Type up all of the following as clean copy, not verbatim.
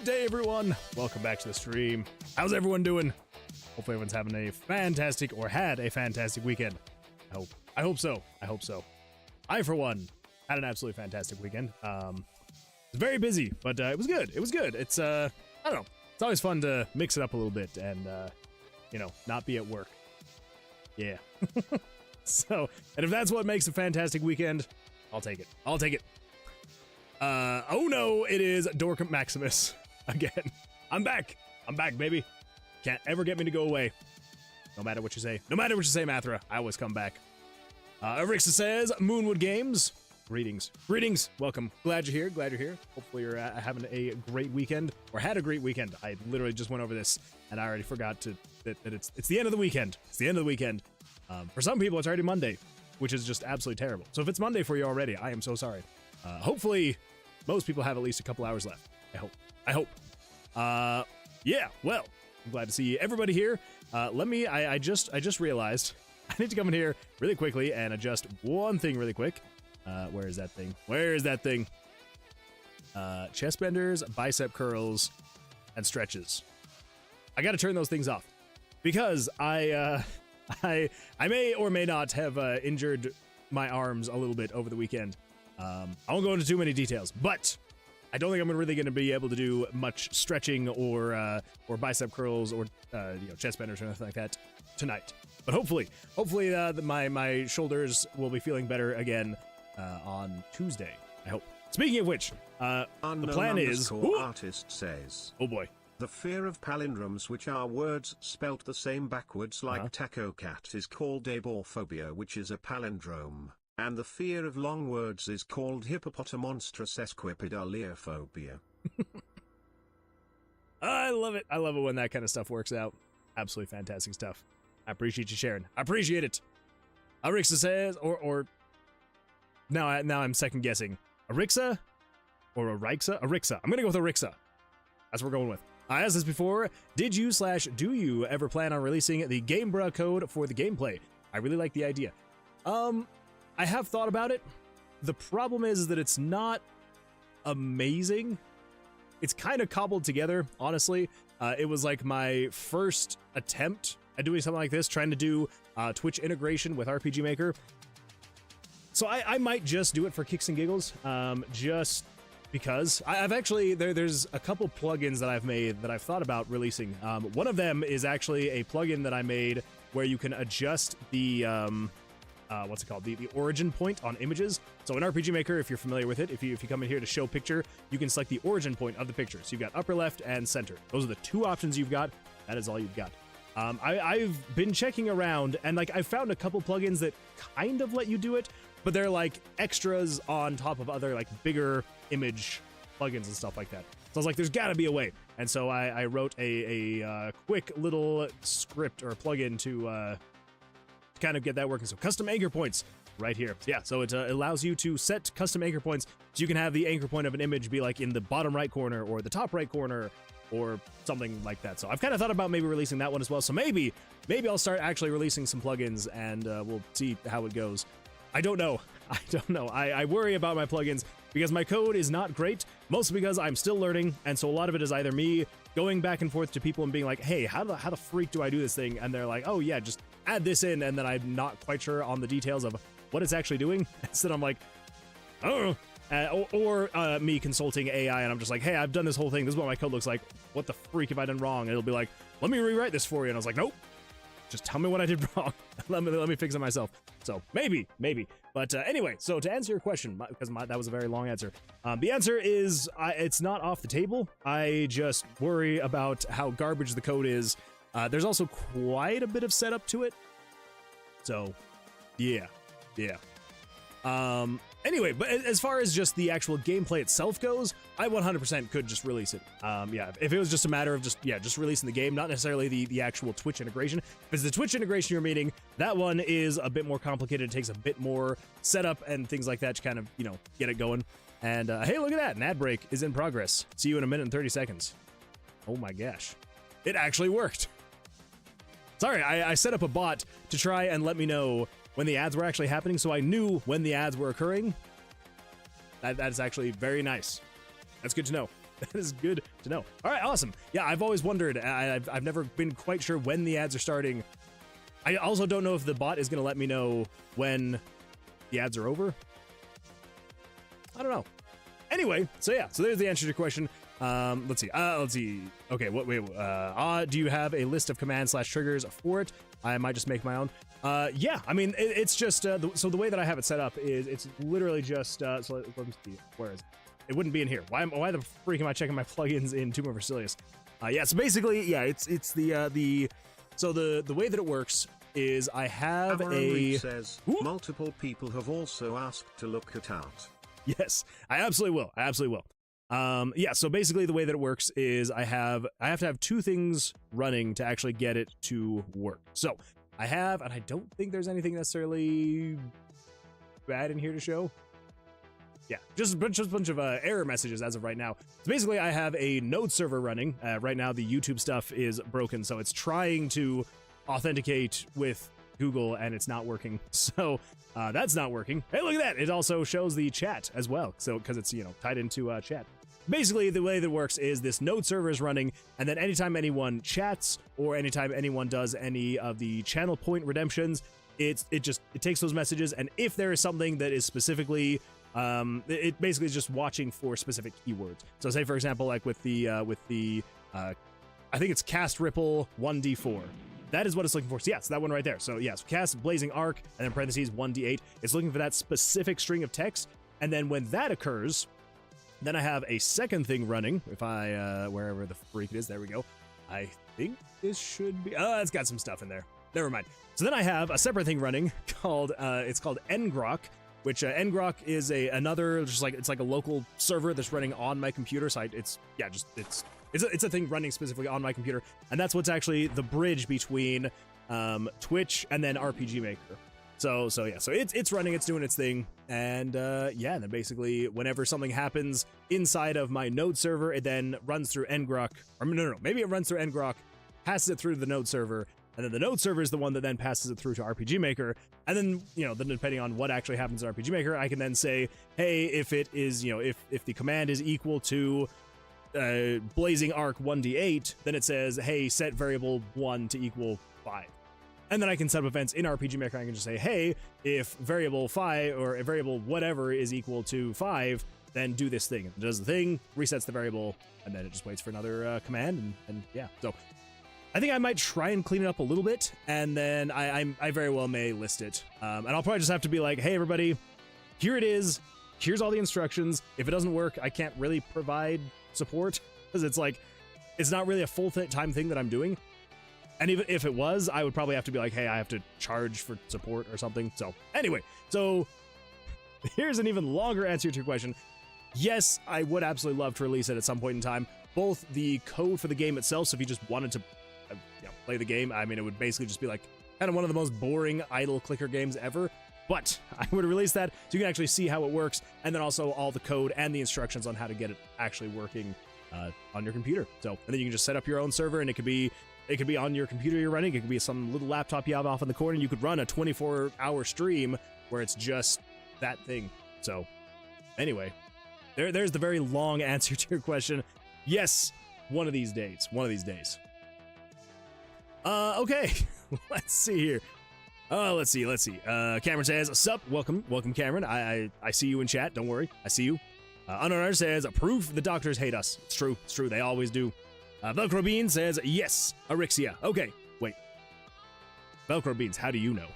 day, everyone. Welcome back to the stream. How's everyone doing? Hopefully everyone's having a fantastic or had a fantastic weekend. I hope so. I, for one, had an absolutely fantastic weekend. It's very busy, but it was good. It's I don't know. It's always fun to mix it up a little bit and not be at work. Yeah. So, and if that's what makes a fantastic weekend, I'll take it. Oh no, it is Dorcamp Maximus again. I'm back, baby. Can't ever get me to go away. No matter what you say, Mathra, I always come back. Arixa says, Moonwood Games, greetings. Welcome. Glad you're here. Hopefully you're having a great weekend, or had a great weekend. I literally just went over this, and I already forgot that it's the end of the weekend. For some people, it's already Monday, which is just absolutely terrible. So if it's Monday for you already, I am so sorry. Hopefully, most people have at least a couple hours left. I hope. Yeah, well, I'm glad to see everybody here. I just realized I need to come in here really quickly and adjust one thing really quick. Where is that thing? Chest benders, bicep curls, and stretches. I got to turn those things off because I may or may not have injured my arms a little bit over the weekend. I won't go into too many details, but I don't think I'm really going to be able to do much stretching or bicep curls or chest benders or anything like that tonight. But hopefully my shoulders will be feeling better again on Tuesday. I hope. Speaking of which, the plan is. Artist says. Oh boy. The fear of palindromes, which are words spelt the same backwards like taco cat, is called aborphobia, which is a palindrome. And the fear of long words is called hippopotamonstrosesquipedaliophobia. I love it. I love it when that kind of stuff works out. Absolutely fantastic stuff. I appreciate you sharing. I appreciate it. Arixa says, or now I'm second guessing. Arixa or Arixa? Arixa. I'm gonna go with Arixa. That's what we're going with. I asked this before. Did you / do you ever plan on releasing the Gamebra code for the gameplay? I really like the idea. I have thought about it. The problem is that it's not amazing. It's kind of cobbled together, honestly. It was like my first attempt at doing something like this, trying to do Twitch integration with RPG Maker. So I might just do it for kicks and giggles, just because. I've actually, there's a couple plugins that I've made that I've thought about releasing. One of them is actually a plugin that I made where you can adjust the what's it called? The origin point on images. So in RPG Maker, if you're familiar with it, if you come in here to show picture, you can select the origin point of the picture. So you've got upper left and center. Those are the two options you've got. That is all you've got. I've been checking around and I found a couple plugins that kind of let you do it, but they're like extras on top of other bigger image plugins and stuff like that. So I was like, there's gotta be a way. And so I wrote a quick little script or plugin to kind of get that working. So custom anchor points right here. Yeah, so it allows you to set custom anchor points so you can have the anchor point of an image be like in the bottom right corner or the top right corner or something like that. So I've kind of thought about maybe releasing that one as well. So maybe I'll start actually releasing some plugins and we'll see how it goes. I don't know. I worry about my plugins because my code is not great, mostly because I'm still learning, and so a lot of it is either me going back and forth to people and being like, hey, how the freak do I do this thing? And they're like, oh yeah, just add this in, and then I'm not quite sure on the details of what it's actually doing. So I'm like, oh, or me consulting AI, and I'm just like, hey, I've done this whole thing. This is what my code looks like. What the freak have I done wrong? And it'll be like, let me rewrite this for you. And I was like, nope. Just tell me what I did wrong. let me fix it myself. So maybe. But anyway, so to answer your question, because that was a very long answer. The answer is it's not off the table. I just worry about how garbage the code is. There's also quite a bit of setup to it. So yeah. Anyway, but as far as just the actual gameplay itself goes, I 100% could just release it. Yeah, if it was just a matter of just releasing the game, not necessarily the actual Twitch integration. If it's the Twitch integration you're meaning, that one is a bit more complicated. It takes a bit more setup and things like that to kind of, get it going. And hey, look at that. An ad break is in progress. See you in a minute and 30 seconds. Oh my gosh. It actually worked. Sorry, I set up a bot to try and let me know when the ads were actually happening, so I knew when the ads were occurring. That's actually very nice. That's good to know. That is good to know. All right, awesome. Yeah, I've always wondered. I've never been quite sure when the ads are starting. I also don't know if the bot is going to let me know when the ads are over. I don't know. Anyway, so yeah, so there's the answer to your question. Let's see. Okay, do you have a list of commands/triggers for it? I might just make my own. Yeah, I mean, it's just, so the way that I have it set up is it's literally just, so let me see, where is it? It wouldn't be in here. Why the freak am I checking my plugins in Tomb of Vercilias? Yeah, so basically, yeah, it's so the way that it works is I have says, multiple people have also asked to look it out. Yes, I absolutely will. Yeah, so basically the way that it works is I have to have two things running to actually get it to work. So I have, and I don't think there's anything necessarily bad in here to show. Yeah, just a bunch of error messages as of right now. So basically I have a node server running. Right now the YouTube stuff is broken, so it's trying to authenticate with Google and it's not working. So that's not working. Hey, look at that. It also shows the chat as well. So because it's, tied into chat. Basically, the way that works is this node server is running, and then anytime anyone chats or anytime anyone does any of the channel point redemptions, it takes those messages, and if there is something that is specifically it basically is just watching for specific keywords. So say for example, like with the I think it's cast ripple 1d4. That is what it's looking for. So yeah, so that one right there. So yeah, so cast blazing arc and then parentheses 1d8. It's looking for that specific string of text, and then when that occurs, then I have a second thing running. If I wherever the freak it is, there we go. I think this should be. Oh, it's got some stuff in there. Never mind. So then I have a separate thing running called it's called ngrok, which ngrok is another just like it's like a local server that's running on my computer. So it's a thing running specifically on my computer, and that's what's actually the bridge between Twitch and then RPG Maker. So it's running, it's doing its thing, and yeah, then basically whenever something happens inside of my node server, it then runs through ngrok, or no, maybe it runs through ngrok, passes it through to the node server, and then the node server is the one that then passes it through to RPG Maker, and then, then depending on what actually happens in RPG Maker, I can then say, hey, if it is, if the command is equal to blazing arc 1d8, then it says, hey, set variable 1 to equal 5. And then I can set up events in RPG Maker. I can just say, hey, if variable 5 or a variable whatever is equal to 5, then do this thing. It does the thing, resets the variable, and then it just waits for another command, and yeah. So I think I might try and clean it up a little bit, and then I very well may list it. And I'll probably just have to be like, hey, everybody, here it is. Here's all the instructions. If it doesn't work, I can't really provide support, because it's like, it's not really a full-time thing that I'm doing. And even if it was, I would probably have to be like, hey, I have to charge for support or something. So anyway, so here's an even longer answer to your question. Yes, I would absolutely love to release it at some point in time. Both the code for the game itself, so if you just wanted to play the game, I mean, it would basically just be like kind of one of the most boring idle clicker games ever. But I would release that so you can actually see how it works, and then also all the code and the instructions on how to get it actually working on your computer. So, and then you can just set up your own server, and it could be on your computer you're running. It could be some little laptop you have off in the corner. You could run a 24-hour stream where it's just that thing. So anyway, there's the very long answer to your question. Yes, one of these days. Okay, let's see here. Let's see. Cameron says, sup, welcome, Cameron. I see you in chat. Don't worry, I see you. Unknown says, proof the doctors hate us. It's true. They always do. Velcro Bean says, yes, Arixia. Okay, wait. Velcro Beans, how do you know?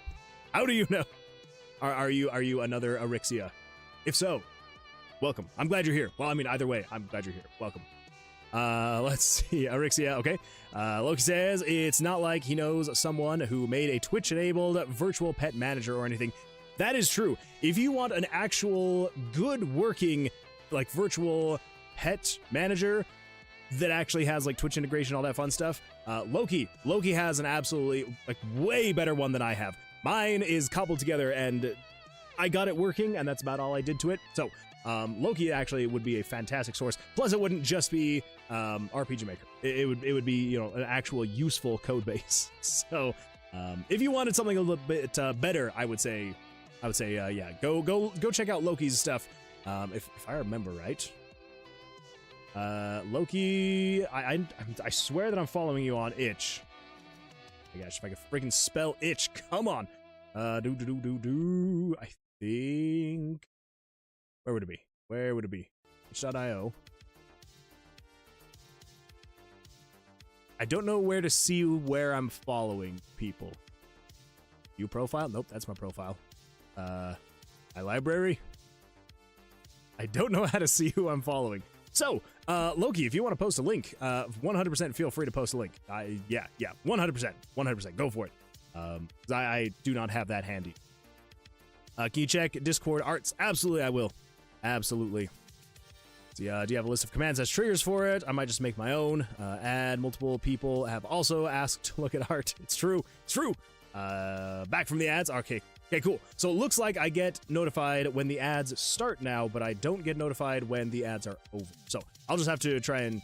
Are you another Arixia? If so, welcome. I'm glad you're here. Well, I mean, either way, I'm glad you're here. Welcome. Let's see, Arixia, okay. Loki says, it's not like he knows someone who made a Twitch-enabled virtual pet manager or anything. That is true. If you want an actual good working, like, virtual pet manager that actually has like Twitch integration, all that fun stuff, Loki has an absolutely like way better one than I have. Mine is cobbled together and I got it working, and that's about all I did to it. So Loki actually would be a fantastic source. Plus it wouldn't just be RPG Maker. It would be, an actual useful code base. So if you wanted something a little bit better, I would say yeah, go check out Loki's stuff. If I remember right. Loki, I swear that I'm following you on itch. Oh my gosh, if I could freaking spell itch, come on. I think, where would it be? Where would it be? Itch.io. I don't know where to see where I'm following people. View profile? Nope, that's my profile. My library? I don't know how to see who I'm following. So, Loki, if you want to post a link, 100% feel free to post a link. Yeah, 100%, go for it. I do not have that handy. Can you check Discord arts? Absolutely, I will. Absolutely. So, do you have a list of commands as triggers for it? I might just make my own. Add multiple people have also asked to look at art. It's true. It's true. Back from the ads. Okay, cool. So it looks like I get notified when the ads start now, but I don't get notified when the ads are over. So I'll just have to try and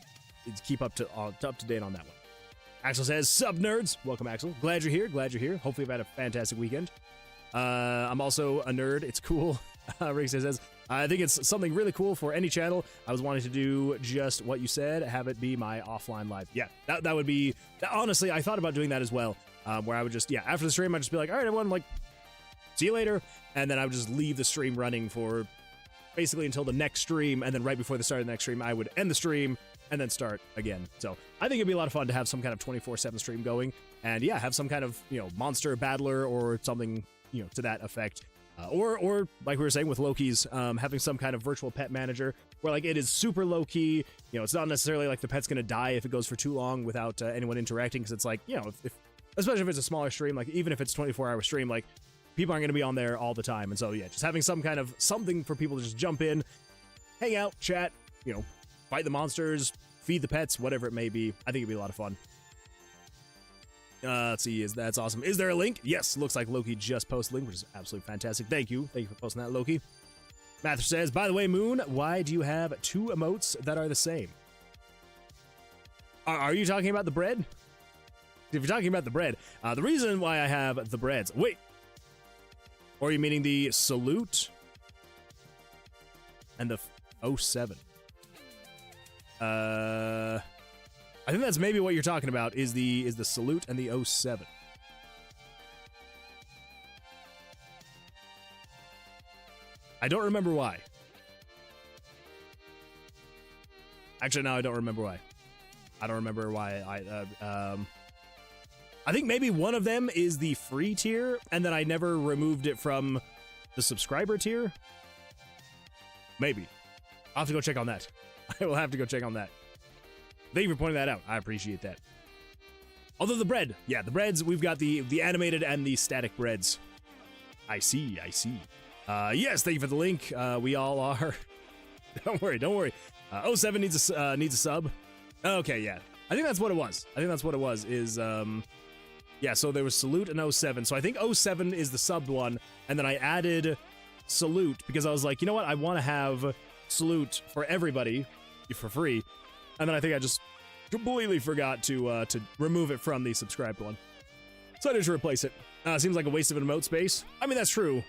keep up to date on that one. Axel says, "Sub nerds." Welcome, Axel. Glad you're here. Glad you're here. Hopefully you've had a fantastic weekend. I'm also a nerd. It's cool. Rick says, "I think it's something really cool for any channel. I was wanting to do just what you said, have it be my offline live." Yeah, that would be, honestly, I thought about doing that as well, where I would just, after the stream, I'd just be like, all right, everyone, like, see you later, and then I would just leave the stream running for basically until the next stream, and then right before the start of the next stream, I would end the stream and then start again. So I think it'd be a lot of fun to have some kind of 24/7 stream going, and have some kind of, monster battler or something, to that effect. Or like we were saying with Loki's, having some kind of virtual pet manager where like it is super low key. It's not necessarily like the pet's gonna die if it goes for too long without anyone interacting, because it's like, if especially if it's a smaller stream, like even if it's 24-hour stream, like people aren't gonna be on there all the time. And so just having some kind of something for people to just jump in, hang out, chat, fight the monsters, feed the pets, whatever it may be. I think it'd be a lot of fun. Let's see, that's awesome. Is there a link? Yes, looks like Loki just posted a link, which is absolutely fantastic. Thank you for posting that, Loki. Mather says, "By the way, Moon, why do you have 2 emotes that are the same?" Are you talking about the bread? If you're talking about the bread, the reason why I have the breads, wait, or are you meaning the salute and the 07? I think that's maybe what you're talking about, is the salute and the 07. I don't remember why. Actually, no, I don't remember why. I don't remember why. I think maybe one of them is the free tier, and then I never removed it from the subscriber tier. Maybe. I'll have to go check on that. I will have to go check on that. Thank you for pointing that out. I appreciate that. Although the bread, the breads, we've got the animated and the static breads. I see. Yes, thank you for the link. We all are. Don't worry. 07 needs a sub. Okay, yeah. I think that's what it was. Is, so there was salute and 07. So I think 07 is the subbed one, and then I added salute because I was like, you know what? I want to have salute for everybody for free. And then I think I just completely forgot to remove it from the subscribed one. So I just replace it. Seems like a waste of an emote space. I mean, that's true.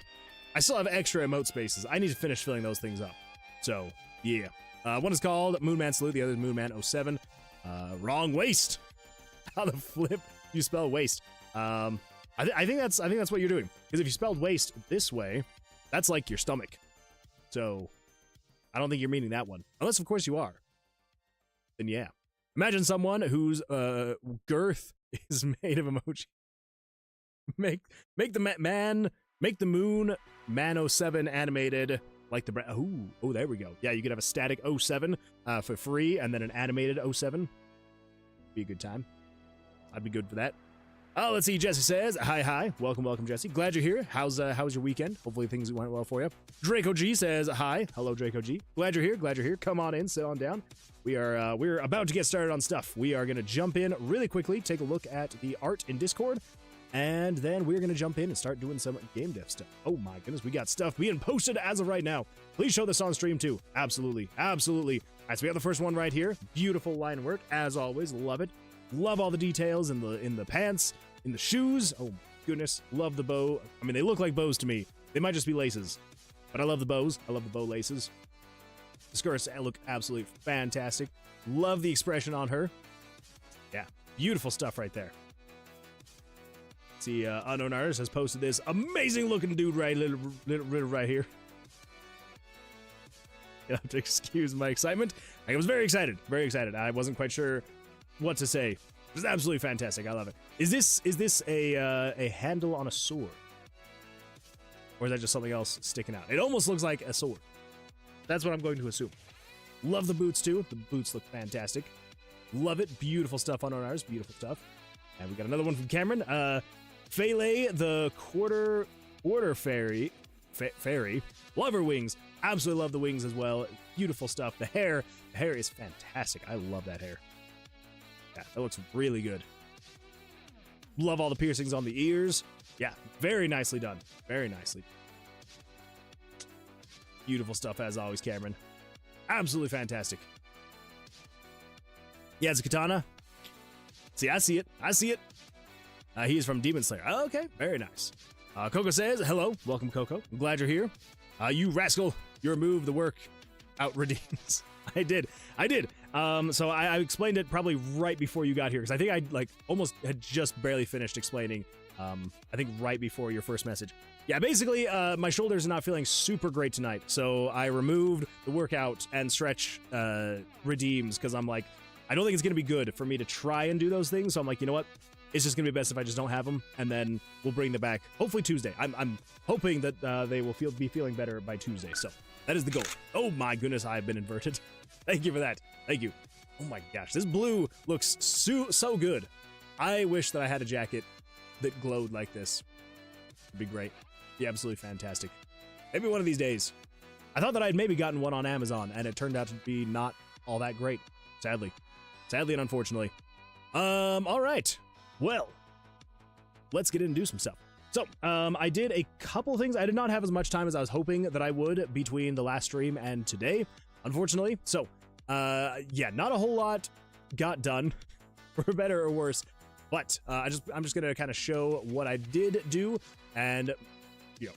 I still have extra emote spaces. I need to finish filling those things up. So, yeah. One is called Moonman Salute, the other is Moonman 07. Wrong waste. How the flip you spell waste? I think that's what you're doing. Because if you spelled waste this way, that's like your stomach. So, I don't think you're meaning that one. Unless, of course, you are. Then yeah. Imagine someone whose girth is made of emoji. Make the moon man 07 animated like the oh, there we go. Yeah, you could have a static 07 for free, and then an animated 07. Be a good time. I'd be good for that. Oh, let's see. Jesse says, hi. Welcome, Jesse. Glad you're here. How's your weekend? Hopefully things went well for you. Draco G says, hi. Hello, Draco G. Glad you're here. Come on in, sit on down. We're about to get started on stuff. We are going to jump in really quickly, take a look at the art in Discord, and then we're going to jump in and start doing some game dev stuff. Oh my goodness, we got stuff being posted as of right now. Please show this on stream too. Absolutely. All right, so we have the first one right here. Beautiful line work, as always. Love it. Love all the details in the pants, in the shoes. Oh my goodness, love the bow. I mean, they look like bows to me. They might just be laces, but I love the bows. I love the bow laces. The skirts look absolutely fantastic. Love the expression on her. Yeah, beautiful stuff right there. See, Unknown Artist has posted this amazing looking dude right here. You have to excuse my excitement. I was very excited, very excited. I wasn't quite sure what to say. It was absolutely fantastic. I love it. Is this a handle on a sword? Or is that just something else sticking out? It almost looks like a sword. That's what I'm going to assume. Love the boots too. The boots look fantastic. Love it. Beautiful stuff on our arms. Beautiful stuff. And we got another one from Cameron. Fele, the quarter fairy. Love her wings. Absolutely love the wings as well. Beautiful stuff. The hair is fantastic. I love that hair. Yeah, that looks really good. Love all the piercings on the ears. Yeah, very nicely done. Very nicely. Beautiful stuff as always, Cameron. Absolutely fantastic. Yeah, it's a katana. See, I see it. I see it. He is from Demon Slayer. Oh, okay, very nice. Coco says, hello. Welcome, Coco. I'm glad you're here. You rascal. Your move, the work out redeems. I did. So I explained it probably right before you got here, because I think I almost had just barely finished explaining. I think right before your first message. Yeah, basically, my shoulders are not feeling super great tonight, so I removed the workout and stretch redeems, because I'm like, I don't think it's going to be good for me to try and do those things, so I'm like, you know what? It's just going to be best if I just don't have them, and then we'll bring them back, hopefully Tuesday. I'm hoping that they will be feeling better by Tuesday, so that is the goal. Oh my goodness, I've been inverted. Thank you for that. Thank you. Oh my gosh, this blue looks so good. I wish that I had a jacket that glowed like this. It'd be great. Be absolutely fantastic. Maybe one of these days. I thought that I'd maybe gotten one on Amazon, and it turned out to be not all that great. Sadly and unfortunately. All right. Well, let's get in and do some stuff. So, I did a couple things. I did not have as much time as I was hoping that I would between the last stream and today, unfortunately. So, yeah, not a whole lot got done, for better or worse. But I'm just gonna kind of show what I did do, and you know,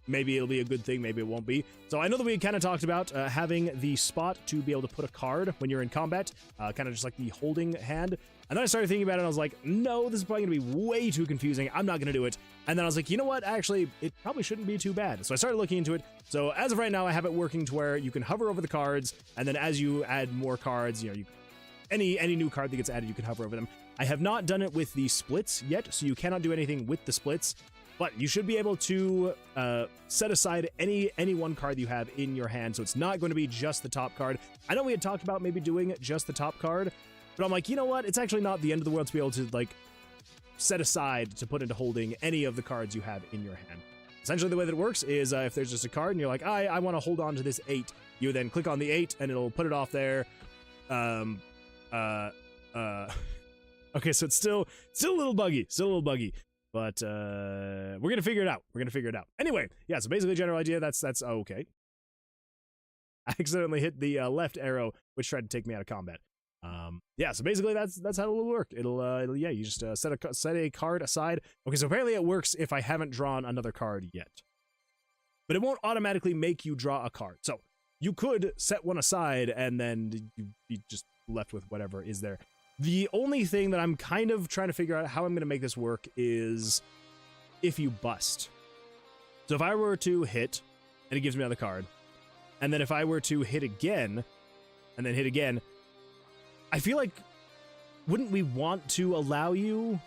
maybe it'll be a good thing, maybe it won't be. So I know that we kind of talked about having the spot to be able to put a card when you're in combat, kind of just like the holding hand. And then I started thinking about it, and I was like, no, this is probably gonna be way too confusing. I'm not gonna do it. And then I was like, you know what? Actually, it probably shouldn't be too bad. So I started looking into it. So as of right now, I have it working to where you can hover over the cards, and then as you add more cards, you know, any new card that gets added, you can hover over them. I have not done it with the splits yet, so you cannot do anything with the splits, but you should be able to set aside any one card that you have in your hand, so it's not going to be just the top card. I know we had talked about maybe doing just the top card, but I'm like, you know what? It's actually not the end of the world to be able to like set aside to put into holding any of the cards you have in your hand. Essentially, the way that it works is if there's just a card and you're like, I want to hold on to this 8, you then click on the 8 and it'll put it off there. Okay, so it's still a little buggy, but we're gonna figure it out. Anyway, yeah. So basically, general idea. That's okay. I accidentally hit the left arrow, which tried to take me out of combat. Yeah. So basically, that's how it'll work. It'll yeah. You just set a card aside. Okay. So apparently, it works if I haven't drawn another card yet, but it won't automatically make you draw a card. So you could set one aside, and then you'd be just left with whatever is there. The only thing that I'm kind of trying to figure out how I'm going to make this work is if you bust. So if I were to hit, and it gives me another card, and then if I were to hit again, and then hit again, I feel like, wouldn't we want to allow you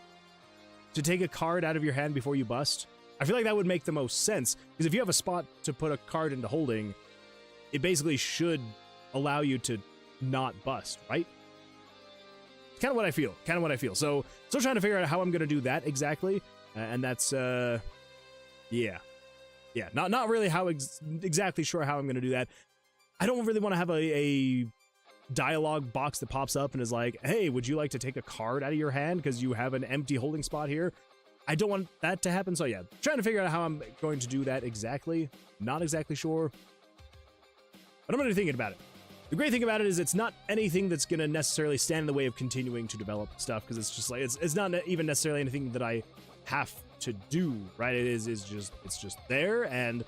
to take a card out of your hand before you bust? I feel like that would make the most sense, because if you have a spot to put a card into holding, it basically should allow you to not bust, right? Kind of what I feel. So still trying to figure out how I'm going to do that exactly. And that's, yeah. Not really exactly sure how I'm going to do that. I don't really want to have a dialogue box that pops up and is like, hey, would you like to take a card out of your hand because you have an empty holding spot here? I don't want that to happen. So yeah, trying to figure out how I'm going to do that exactly. Not exactly sure, but I'm going to be thinking about it. The great thing about it is it's not anything that's going to necessarily stand in the way of continuing to develop stuff, because it's just like, it's not even necessarily anything that I have to do, right? It's just there, and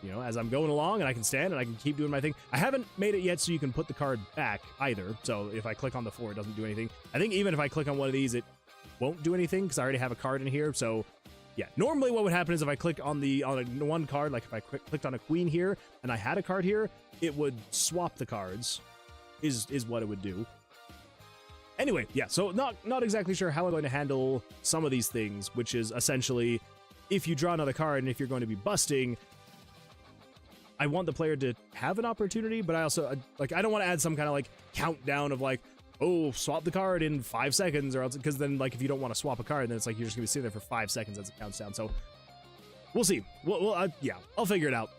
you know, as I'm going along, and I can stand and I can keep doing my thing. I haven't made it yet so you can put the card back either. So if I click on the 4, it doesn't do anything. I think even if I click on one of these, it won't do anything because I already have a card in here. So yeah, normally what would happen is if I click on one card, like if I clicked on a queen here and I had a card here, it would swap the cards, is what it would do. Anyway, yeah, so not exactly sure how I'm going to handle some of these things, which is essentially if you draw another card and if you're going to be busting, I want the player to have an opportunity, but I also, like, I don't want to add some kind of, like, countdown of, like, oh, swap the card in 5 seconds, or else, because then, like, if you don't want to swap a card, then it's like you're just gonna be sitting there for 5 seconds as it counts down. So we'll see. Yeah, I'll figure it out.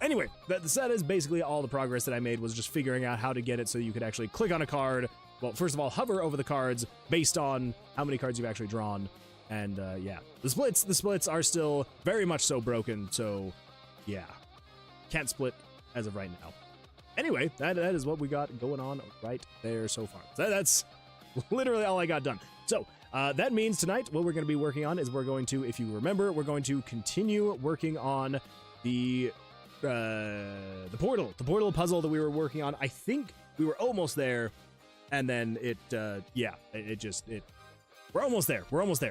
Anyway, that is basically all the progress that I made, was just figuring out how to get it so you could actually click on a card. Well, first of all, hover over the cards based on how many cards you've actually drawn, and yeah, the splits are still very much so broken. So yeah, can't split as of right now. Anyway, that is what we got going on right there so far. That's literally all I got done. So that means tonight what we're going to be working on is we're going to, if you remember, we're going to continue working on the portal puzzle that we were working on. I think we were almost there, and then we're almost there.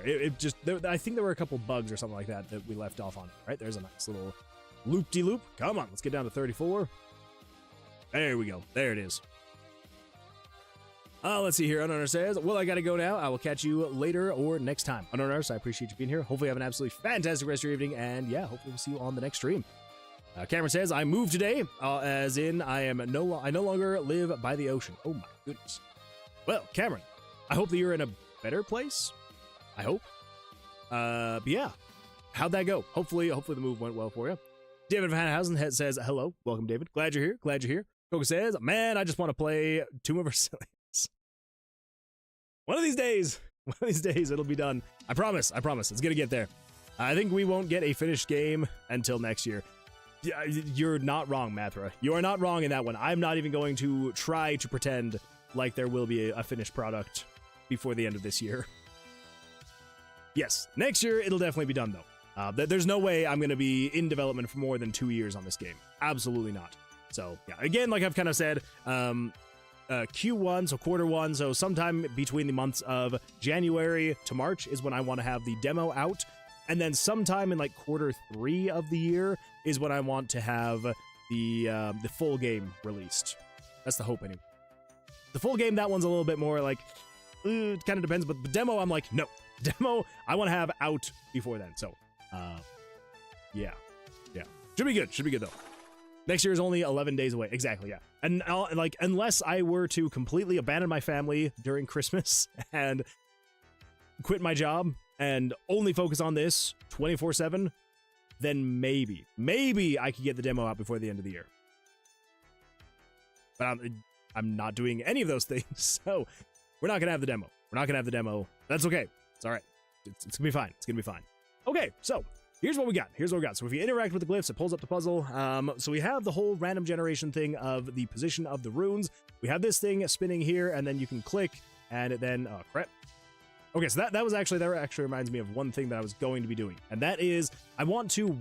I think there were a couple bugs or something like that we left off on. Right, there's a nice little loop-de-loop. Come on, let's get down to 34. There we go. There it is. Let's see here. Unknown says, well, I gotta go now. I will catch you later or next time. Unknown Artist, I appreciate you being here. Hopefully you have an absolutely fantastic rest of your evening, and yeah, hopefully we'll see you on the next stream. Cameron says, I moved today, as in I no longer live by the ocean. Oh my goodness. Well, Cameron, I hope that you're in a better place. I hope. But yeah, how'd that go? Hopefully the move went well for you. David Van Housen says, hello. Welcome, David. Glad you're here. Coco says, man, I just want to play Tomb of Vercilias. One of these days, it'll be done. I promise. It's gonna get there. I think we won't get a finished game until next year. Yeah, you're not wrong, Mathra. You are not wrong in that one. I'm not even going to try to pretend like there will be a finished product before the end of this year. Yes, next year it'll definitely be done, though. There's no way I'm going to be in development for more than 2 years on this game. Absolutely not. So, yeah, again, like I've kind of said, Q1, so quarter one, so sometime between the months of January to March is when I want to have the demo out. And then sometime in, like, quarter 3 of the year is when I want to have the full game released. That's the hope, anyway. The full game, that one's a little bit more, like, it kind of depends, but the demo, I'm like, no. Demo, I want to have out before then, so... yeah. Should be good though. Next year is only 11 days away. Exactly, yeah. And like, unless I were to completely abandon my family during Christmas and quit my job and only focus on this 24/7, then maybe I could get the demo out before the end of the year. But I'm not doing any of those things, so we're not gonna have the demo. That's okay. It's all right. It's gonna be fine. Okay, so here's what we got. So if you interact with the glyphs, it pulls up the puzzle. So we have the whole random generation thing of the position of the runes. We have this thing spinning here, and then you can click, and it then, oh crap. Okay, so that actually reminds me of one thing that I was going to be doing, and that is I want to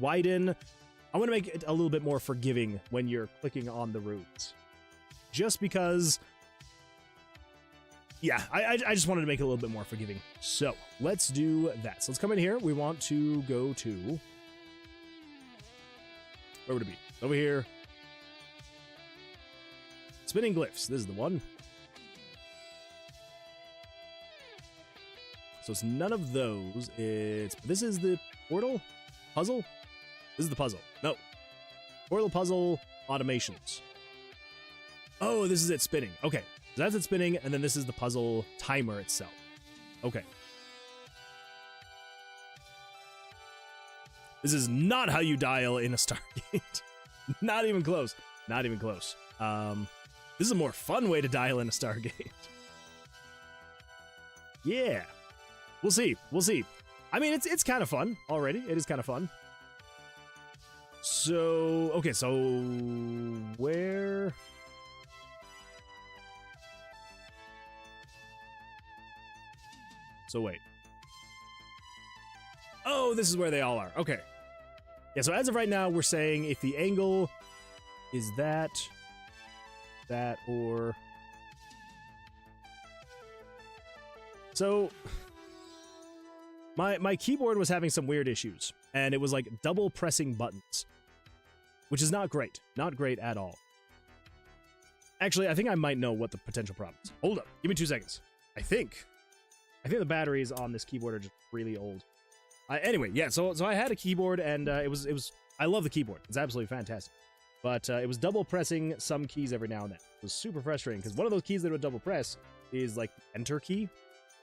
make it a little bit more forgiving when you're clicking on the runes. Just because, yeah, I just wanted to make it a little bit more forgiving. So let's do that. So let's come in here. We want to go to, where would it be? Over here. Spinning glyphs. This is the one. So it's none of those. This is the portal puzzle. This is the puzzle. No. Portal puzzle automations. Oh, this is it spinning. Okay. So that's it spinning, and then this is the puzzle timer itself. Okay. This is not how you dial in a Stargate. Not even close. This is a more fun way to dial in a Stargate. Yeah. We'll see. I mean, it's kind of fun already. It is kind of fun. So, okay, so where... So wait. Oh, this is where they all are. Okay. Yeah, so as of right now, we're saying if the angle is that, or... So, my keyboard was having some weird issues, and it was like double pressing buttons, which is not great. Not great at all. Actually, I think I might know what the potential problem is. Hold up. Give me 2 seconds. I think the batteries on this keyboard are just really old. Anyway, yeah, so I had a keyboard, and it was I love the keyboard. It's absolutely fantastic. But it was double pressing some keys every now and then. It was super frustrating, because one of those keys that would double press is like the enter key,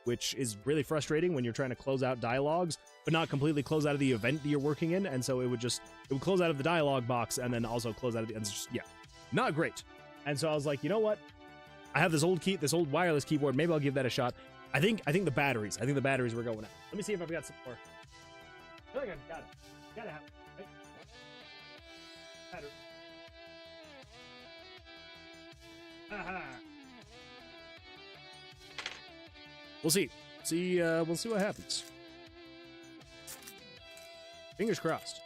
which is really frustrating when you're trying to close out dialogues, but not completely close out of the event that you're working in, and so it would close out of the dialogue box, and then also close out of the, and just, yeah, not great. And so I was like, you know what? I have this old wireless keyboard, maybe I'll give that a shot. I think the batteries were going out. Let me see if I've got some more. I feel like I've got it. Gotta have it, right? Battery. Aha. We'll see. We'll see what happens. Fingers crossed.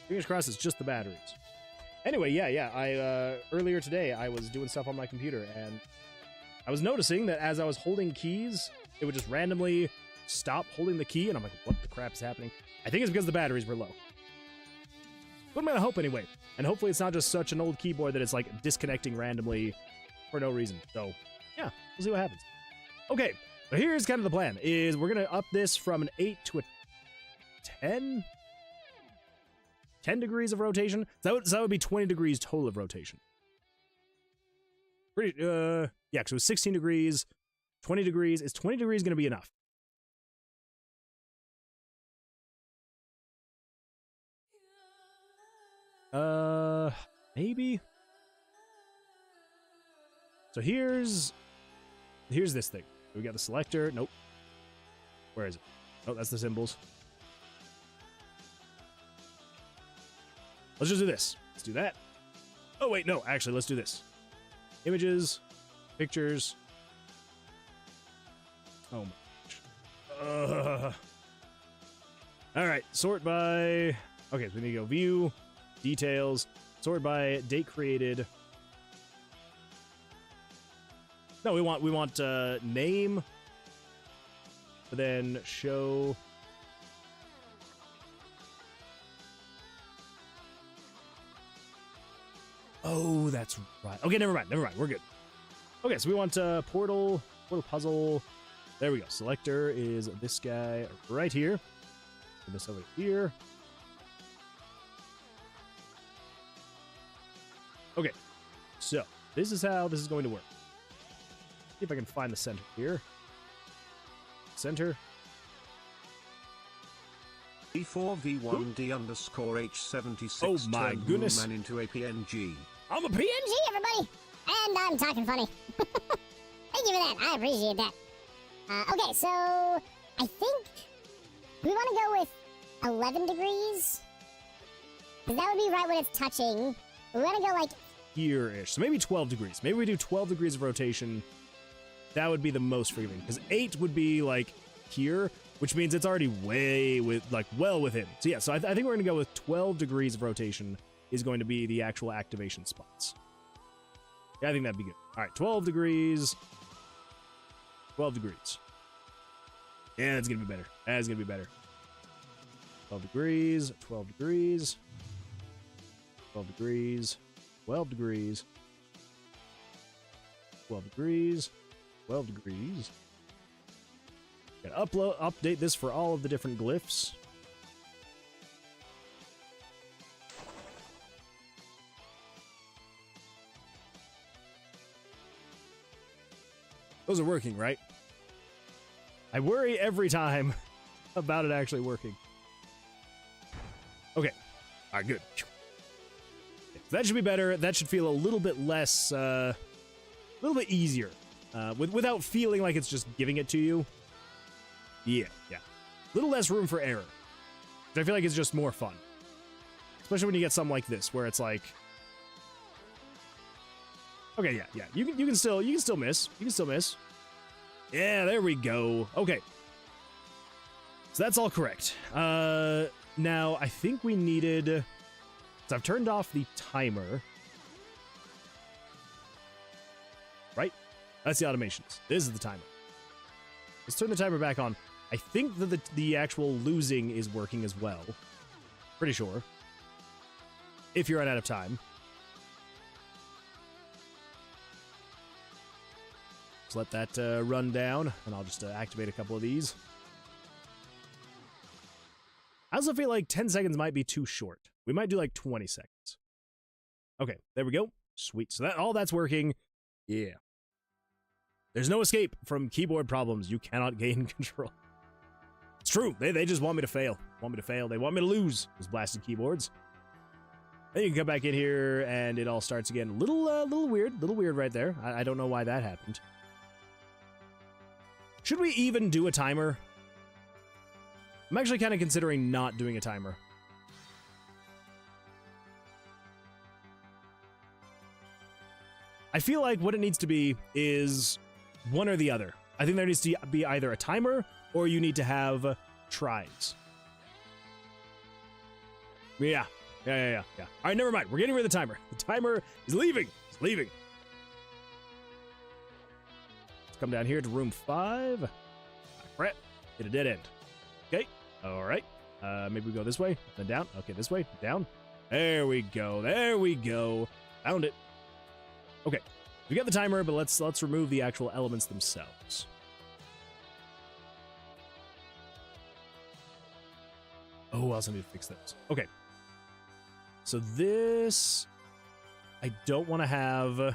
Fingers crossed it's just the batteries. Anyway, yeah. I earlier today I was doing stuff on my computer, and I was noticing that as I was holding keys, it would just randomly stop holding the key, and I'm like, what the crap is happening? I think it's because the batteries were low. But I'm gonna hope anyway. And hopefully it's not just such an old keyboard that it's like disconnecting randomly for no reason. So, yeah, we'll see what happens. Okay, but here's kind of the plan, is we're gonna up this from an 8 to a 10? 10 degrees of rotation? So that would be 20 degrees total of rotation. Pretty, yeah, because it was 16 degrees, 20 degrees. Is 20 degrees gonna be enough? Maybe. So here's this thing. We got the selector. Nope. Where is it? Oh, that's the symbols. Let's just do this. Let's do that. Oh, wait, no. Actually, let's do this. Images, pictures. Oh, my gosh. All right, sort by... Okay, so we need to go view, details, sort by date created. No, we want name, but then show. Oh, that's right. Okay, never mind. We're good. Okay, so we want portal puzzle. There we go. Selector is this guy right here. Put this over here. Okay, so this is how this is going to work. See if I can find the center here. Center. D4V1D_H76. Oh my goodness. Man into a PNG. I'm a PNG. PNG, everybody! And I'm talking funny. Thank you for that. I appreciate that. Okay, so I think we want to go with 11 degrees. Because that would be right when it's touching. We want to go like... Here-ish. So maybe 12 degrees. Maybe we do 12 degrees of rotation. That would be the most forgiving. Because 8 would be like here, which means it's already well within. So yeah, so I think we're going to go with 12 degrees of rotation is going to be the actual activation spots. Yeah, I think that'd be good. All right, 12 degrees. 12 degrees. Yeah, that's going to be better. That's going to be better. 12 degrees. 12 degrees. 12 degrees. 12 degrees. 12 degrees. 12 degrees. Gotta update this for all of the different glyphs. Those are working, right? I worry every time about it actually working. Okay. All right, good. That should be better. That should feel a little bit less, a little bit easier, without feeling like it's just giving it to you. Yeah. A little less room for error. I feel like it's just more fun. Especially when you get something like this, where it's like... Okay, yeah. You can still miss. You can still miss. Yeah, there we go. Okay. So that's all correct. Now, I think we needed... So I've turned off the timer. Right? That's the automations. This is the timer. Let's turn the timer back on. I think that the actual losing is working as well. Pretty sure. If you run out of time. Just let that run down, and I'll just activate a couple of these. I also feel like 10 seconds might be too short. We might do like 20 seconds. Okay, there we go. Sweet. So all that's working. Yeah. There's no escape from keyboard problems. You cannot gain control. It's true. They just want me to fail. They want me to lose those blasted keyboards. Then you can come back in here and it all starts again. Little weird right there. I don't know why that happened. Should we even do a timer? I'm actually kind of considering not doing a timer. I feel like what it needs to be is one or the other. I think there needs to be either a timer or you need to have tries. Yeah. All right, never mind. We're getting rid of the timer. The timer is leaving. It's leaving. Let's come down here to room 5. Crap. Hit a dead end. Okay. All right. Maybe we go this way, then down. Okay, this way, down. There we go. Found it. Okay. We got the timer, but let's remove the actual elements themselves. Oh, I also need to fix those. Okay. So this... I don't want to have... Let's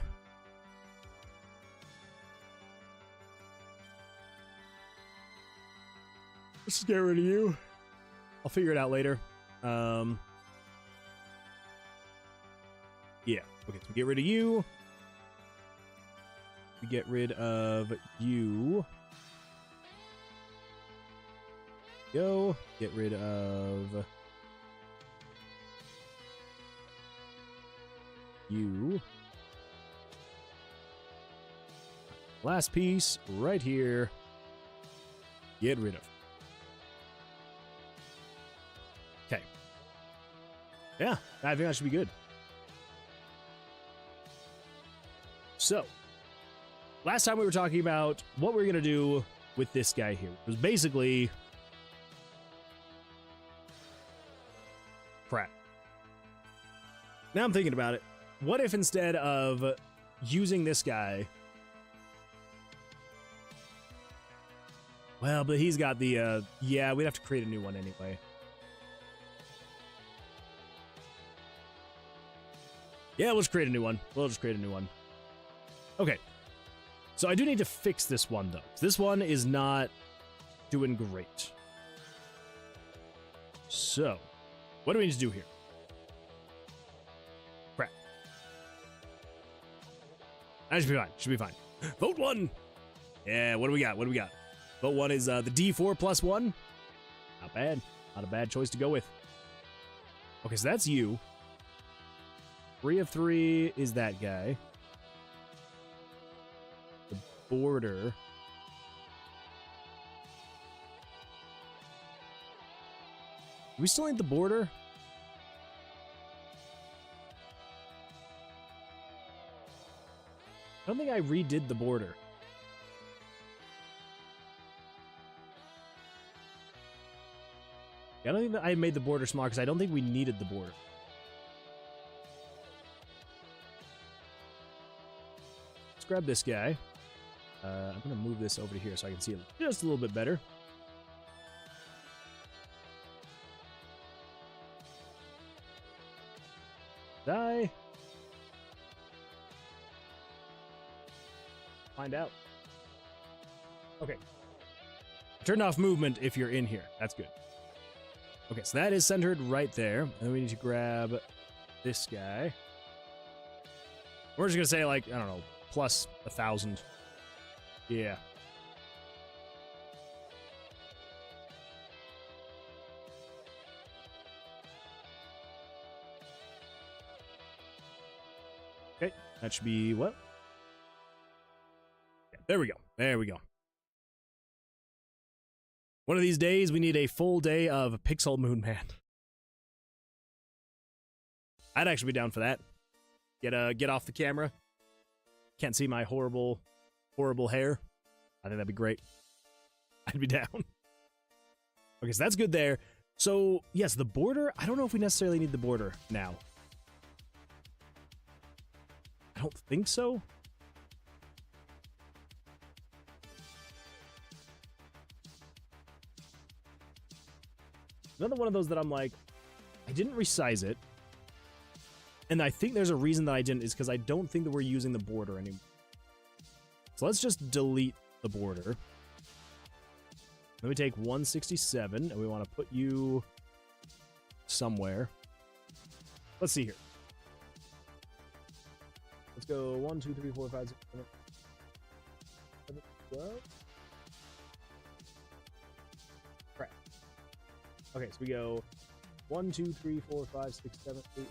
just get rid of you. I'll figure it out later. Yeah. Okay, so we get rid of you. We get rid of you. Go. Get rid of you. Last piece right here. Get rid of. Okay. Yeah, I think that should be good. So, last time we were talking about what we're going to do with this guy here. It was basically... crap. Now I'm thinking about it. What if instead of using this guy... Well, but he's got the, yeah, we'd have to create a new one anyway. Yeah, we'll just create a new one. Okay. So I do need to fix this one, though. This one is not doing great. So, what do we need to do here? Crap. That should be fine. Vote 1! Yeah, what do we got? Vote 1 is the D4 plus 1. Not bad. Not a bad choice to go with. Okay, so that's you. 3 of 3 is that guy. The border. Do we still need the border? I don't think I redid the border. I don't think that I made the border smaller because I don't think we needed the border. Let's grab this guy. I'm going to move this over to here so I can see it just a little bit better. Die. Find out. Okay. Turn off movement if you're in here. That's good. Okay, so that is centered right there. And then we need to grab this guy. We're just going to say, like, I don't know, plus 1,000. Yeah. Okay, that should be what? Yeah, there we go. One of these days, we need a full day of Pixel Moon Man. I'd actually be down for that. Get off the camera. Can't see my horrible hair. I think that'd be great. I'd be down. Okay, so that's good there. So, yes, the border. I don't know if we necessarily need the border now. I don't think so. Another one of those that I'm like, I didn't resize it. And I think there's a reason that I didn't, is because I don't think that we're using the border anymore. So let's just delete the border. Then we take 167, and we want to put you somewhere. Let's see here. Let's go 1, 2, 3, 4, 5, 6, 7, 12. Crap. Okay, so we go 1, 2, 3, 4, 5, 6, 7, 8.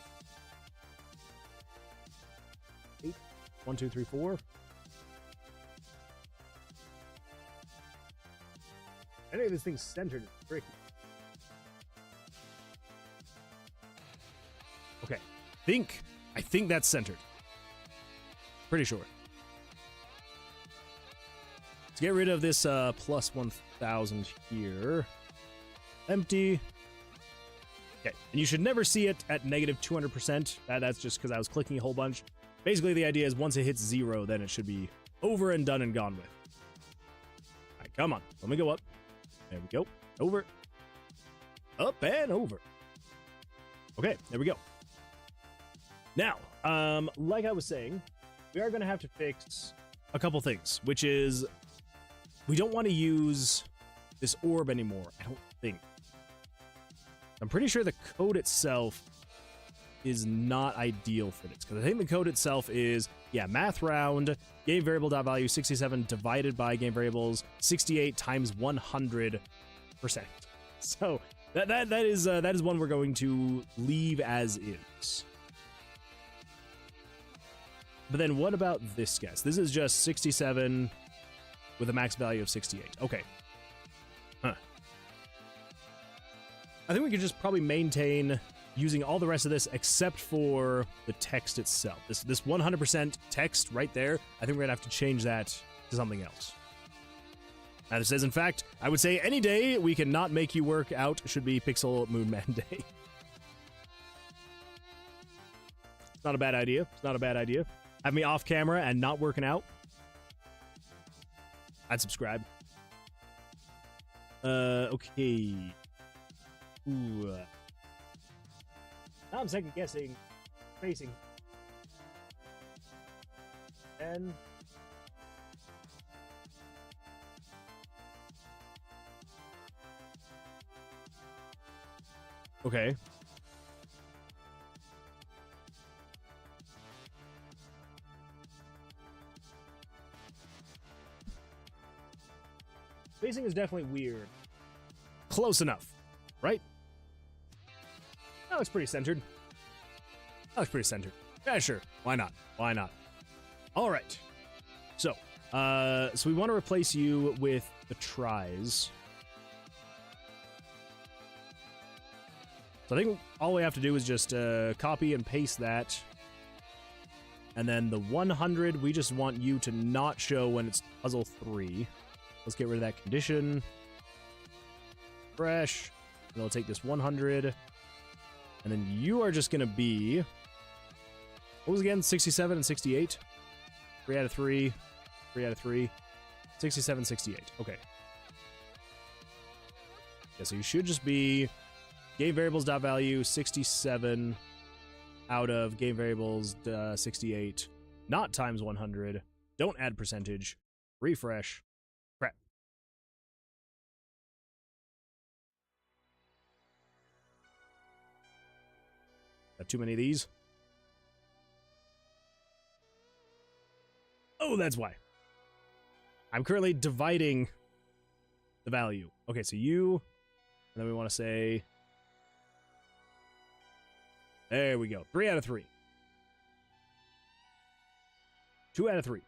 8. 1, 2, 3, 4. Any of this thing's centered is tricky. Okay. I think that's centered. Pretty sure. Let's get rid of this plus 1,000 here. Empty. Okay. And you should never see it at negative 200%. That's just because I was clicking a whole bunch. Basically, the idea is once it hits 0, then it should be over and done and gone with. All right, come on. Let me go up. There we go. Over. Up and over. Okay, there we go. Now, like I was saying, we are going to have to fix a couple things, which is we don't want to use this orb anymore, I don't think. I'm pretty sure the code itself is not ideal for this, because I think the code itself is, yeah, math round, game variable dot value 67 divided by game variables 68 times 100%. So that is one we're going to leave as is. But then what about this guess? This is just 67 with a max value of 68. Okay. Huh. I think we could just probably maintain using all the rest of this except for the text itself. This 100% text right there, I think we're gonna have to change that to something else. Now this says, in fact, I would say any day we cannot make you work out should be Pixel Moon Man Day. It's not a bad idea. It's not a bad idea. Have me off camera and not working out. I'd subscribe. Okay. Ooh. Now I'm second guessing spacing. 10. Okay. Spacing is definitely weird. Close enough, right? That looks pretty centered. That looks pretty centered. Yeah, sure. Why not? Why not? All right. So we want to replace you with the tries. So I think all we have to do is just copy and paste that. And then the 100, we just want you to not show when it's puzzle 3. Let's get rid of that condition. Fresh. And we'll take this 100. And then you are just going to be... What was it again? 67 and 68? 3 out of 3. 3 out of 3. 67, 68. Okay. Yeah, so you should just be game variables dot value 67 out of game variables 68. Not times 100. Don't add percentage. Refresh. Crap. Got too many of these? Oh, that's why. I'm currently dividing the value. Okay, so you, and then we want to say, there we go. 3 out of 3. 2 out of 3.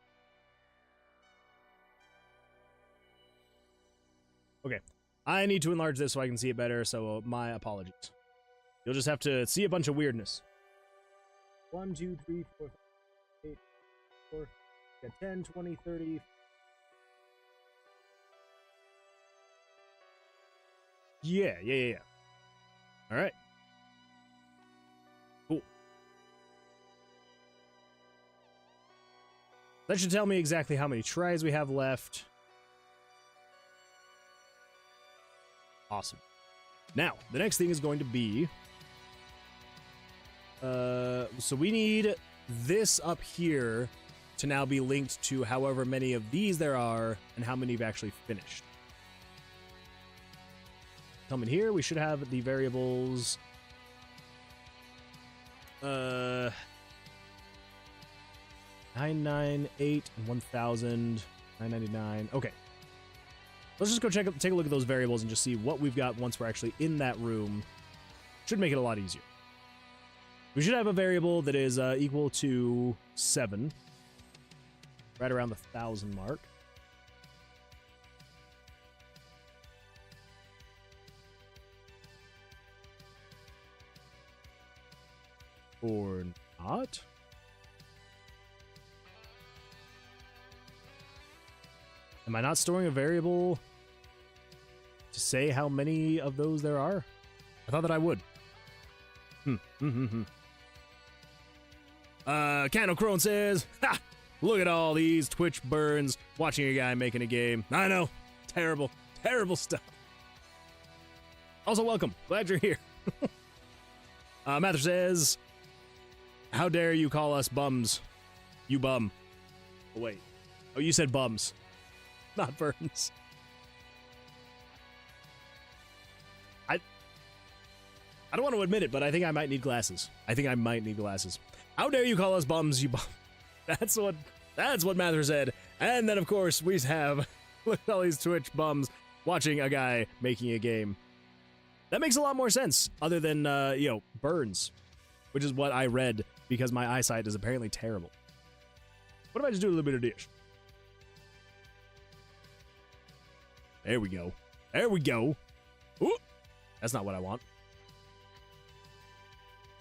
Okay, I need to enlarge this so I can see it better, so my apologies. You'll just have to see a bunch of weirdness. 1, 2, 3, 4, 5, 8, 4, got 10, 20, 30. Yeah. All right. Cool. That should tell me exactly how many tries we have left. Awesome. Now, the next thing is going to be... so we need this up here to now be linked to however many of these there are and how many you've actually finished. Come in here, we should have the variables... 998 and 1000, 999. Okay. Let's just go take a look at those variables and just see what we've got once we're actually in that room. Should make it a lot easier. We should have a variable that is equal to 7. Right around the 1000 mark. Or not. Am I not storing a variable to say how many of those there are? I thought that I would. Candle Crone says, ha! Look at all these Twitch burns watching a guy making a game. I know. Terrible. Terrible stuff. Also, welcome. Glad you're here. Mather says, how dare you call us bums? You bum. Oh, wait. Oh, you said bums. Not burns. I don't want to admit it, but I think I might need glasses. How dare you call us bums, you bum? That's what Mather said. And then, of course, we have look at all these Twitch bums watching a guy making a game. That makes a lot more sense, other than, burns, which is what I read because my eyesight is apparently terrible. What if I just do a little bit of dish? There we go. There we go. Ooh, that's not what I want.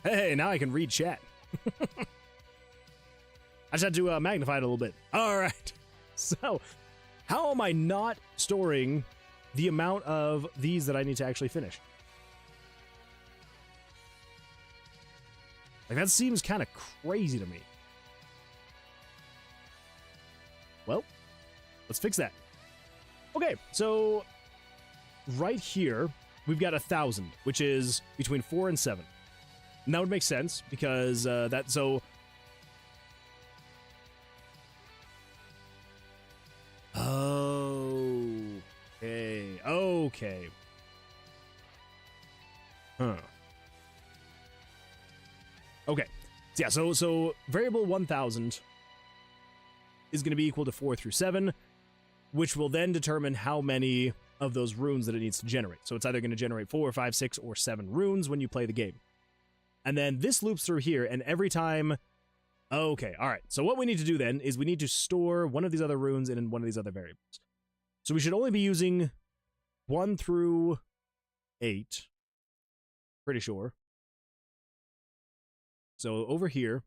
Hey, now I can read chat. I just had to magnify it a little bit. All right. So, how am I not storing the amount of these that I need to actually finish? Like, that seems kind of crazy to me. Well, let's fix that. Okay, so right here, we've got 1,000, which is between 4 and 7. And that would make sense because okay. Huh. Okay. So yeah, so variable 1000 is going to be equal to 4 through 7, which will then determine how many of those runes that it needs to generate. So it's either going to generate 4, 5, 6, or 7 runes when you play the game. And then this loops through here, and every time... Okay, all right. So what we need to do then is we need to store one of these other runes in one of these other variables. So we should only be using 1 through 8. Pretty sure. So over here,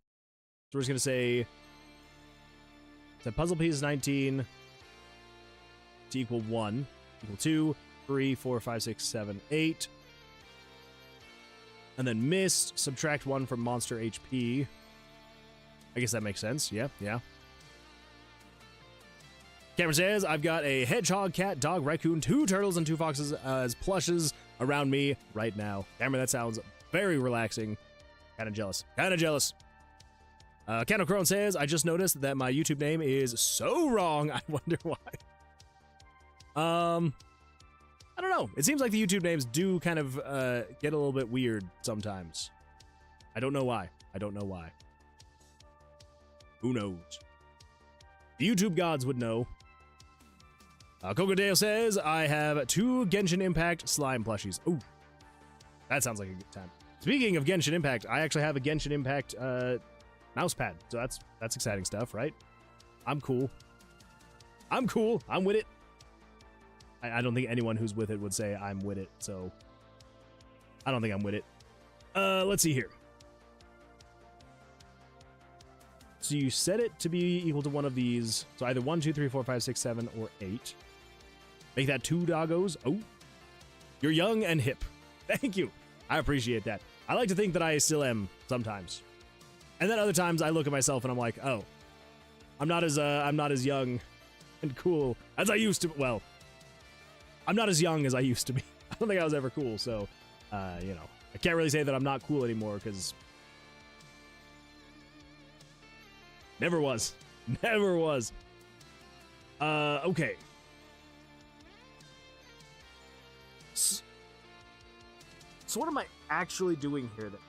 so we're just going to say... the puzzle piece is 19 to equal 1, equal 2, 3, 4, 5, 6, 7, 8. And then mist, subtract 1 from monster HP. I guess that makes sense. Yeah. Cameron says, I've got a hedgehog, cat, dog, raccoon, 2 turtles, and 2 foxes as plushes around me right now. Cameron, that sounds very relaxing. Kind of jealous. Candle Crone says, I just noticed that my YouTube name is so wrong. I wonder why. I don't know. It seems like the YouTube names do kind of get a little bit weird sometimes. I don't know why. Who knows? The YouTube gods would know. Cocodale says, I have 2 Genshin Impact slime plushies. Ooh, that sounds like a good time. Speaking of Genshin Impact, I actually have a Genshin Impact mouse pad. So that's exciting stuff, right? I'm cool. I'm with it. I don't think anyone who's with it would say I'm with it, so I don't think I'm with it. Let's see here. So you set it to be equal to one of these. So either 1, 2, 3, 4, 5, 6, 7, or 8. Make that 2 doggos. Oh, you're young and hip. Thank you. I appreciate that. I like to think that I still am sometimes. And then other times I look at myself and I'm like, oh, I'm not as young and cool as I used to. Well, I'm not as young as I used to be. I don't think I was ever cool. So, you know, I can't really say that I'm not cool anymore because never was. Never was. Okay. So what am I actually doing here then?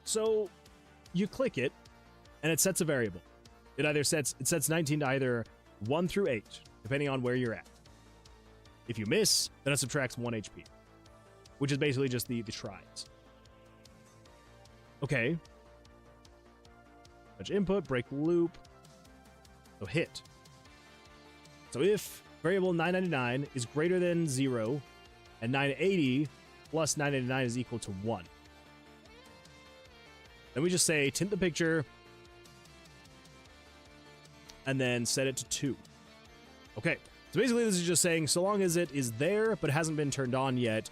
So you click it and it sets a variable. It sets 19 to either 1 through 8, depending on where you're at. If you miss, then it subtracts 1 HP, which is basically just the tries. Okay. Touch input, break loop. So hit. So if variable 999 is greater than 0 and 980 plus 999 is equal to 1. Then we just say tint the picture and then set it to 2. Okay, so basically this is just saying so long as it is there but hasn't been turned on yet,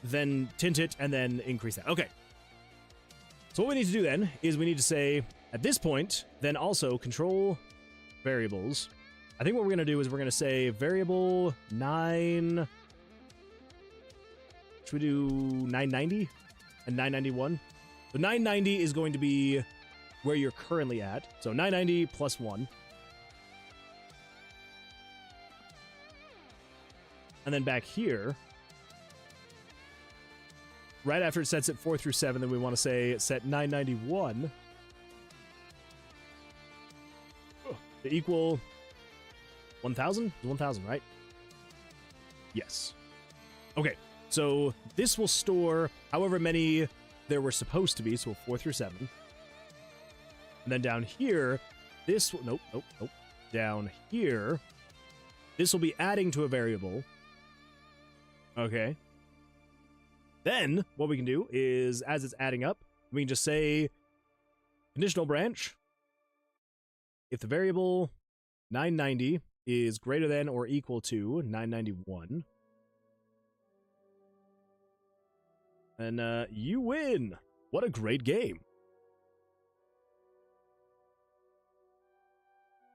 then tint it and then increase that. Okay. So what we need to do then is we need to say at this point, then also control variables. I think what we're going to do is we're going to say variable 9. Should we do 990 and 991? So 990 is going to be where you're currently at. So 990 plus 1. And then back here, right after it sets it 4 through 7, then we want to say set 991 to equal 1,000? 1,000, right? Yes. Okay, so this will store however many there were supposed to be, so 4 through 7. And then down here, this will... Nope. Down here, this will be adding to a variable. Okay. Then, what we can do is, as it's adding up, we can just say conditional branch. If the variable 990 is greater than or equal to 991, and you win. What a great game.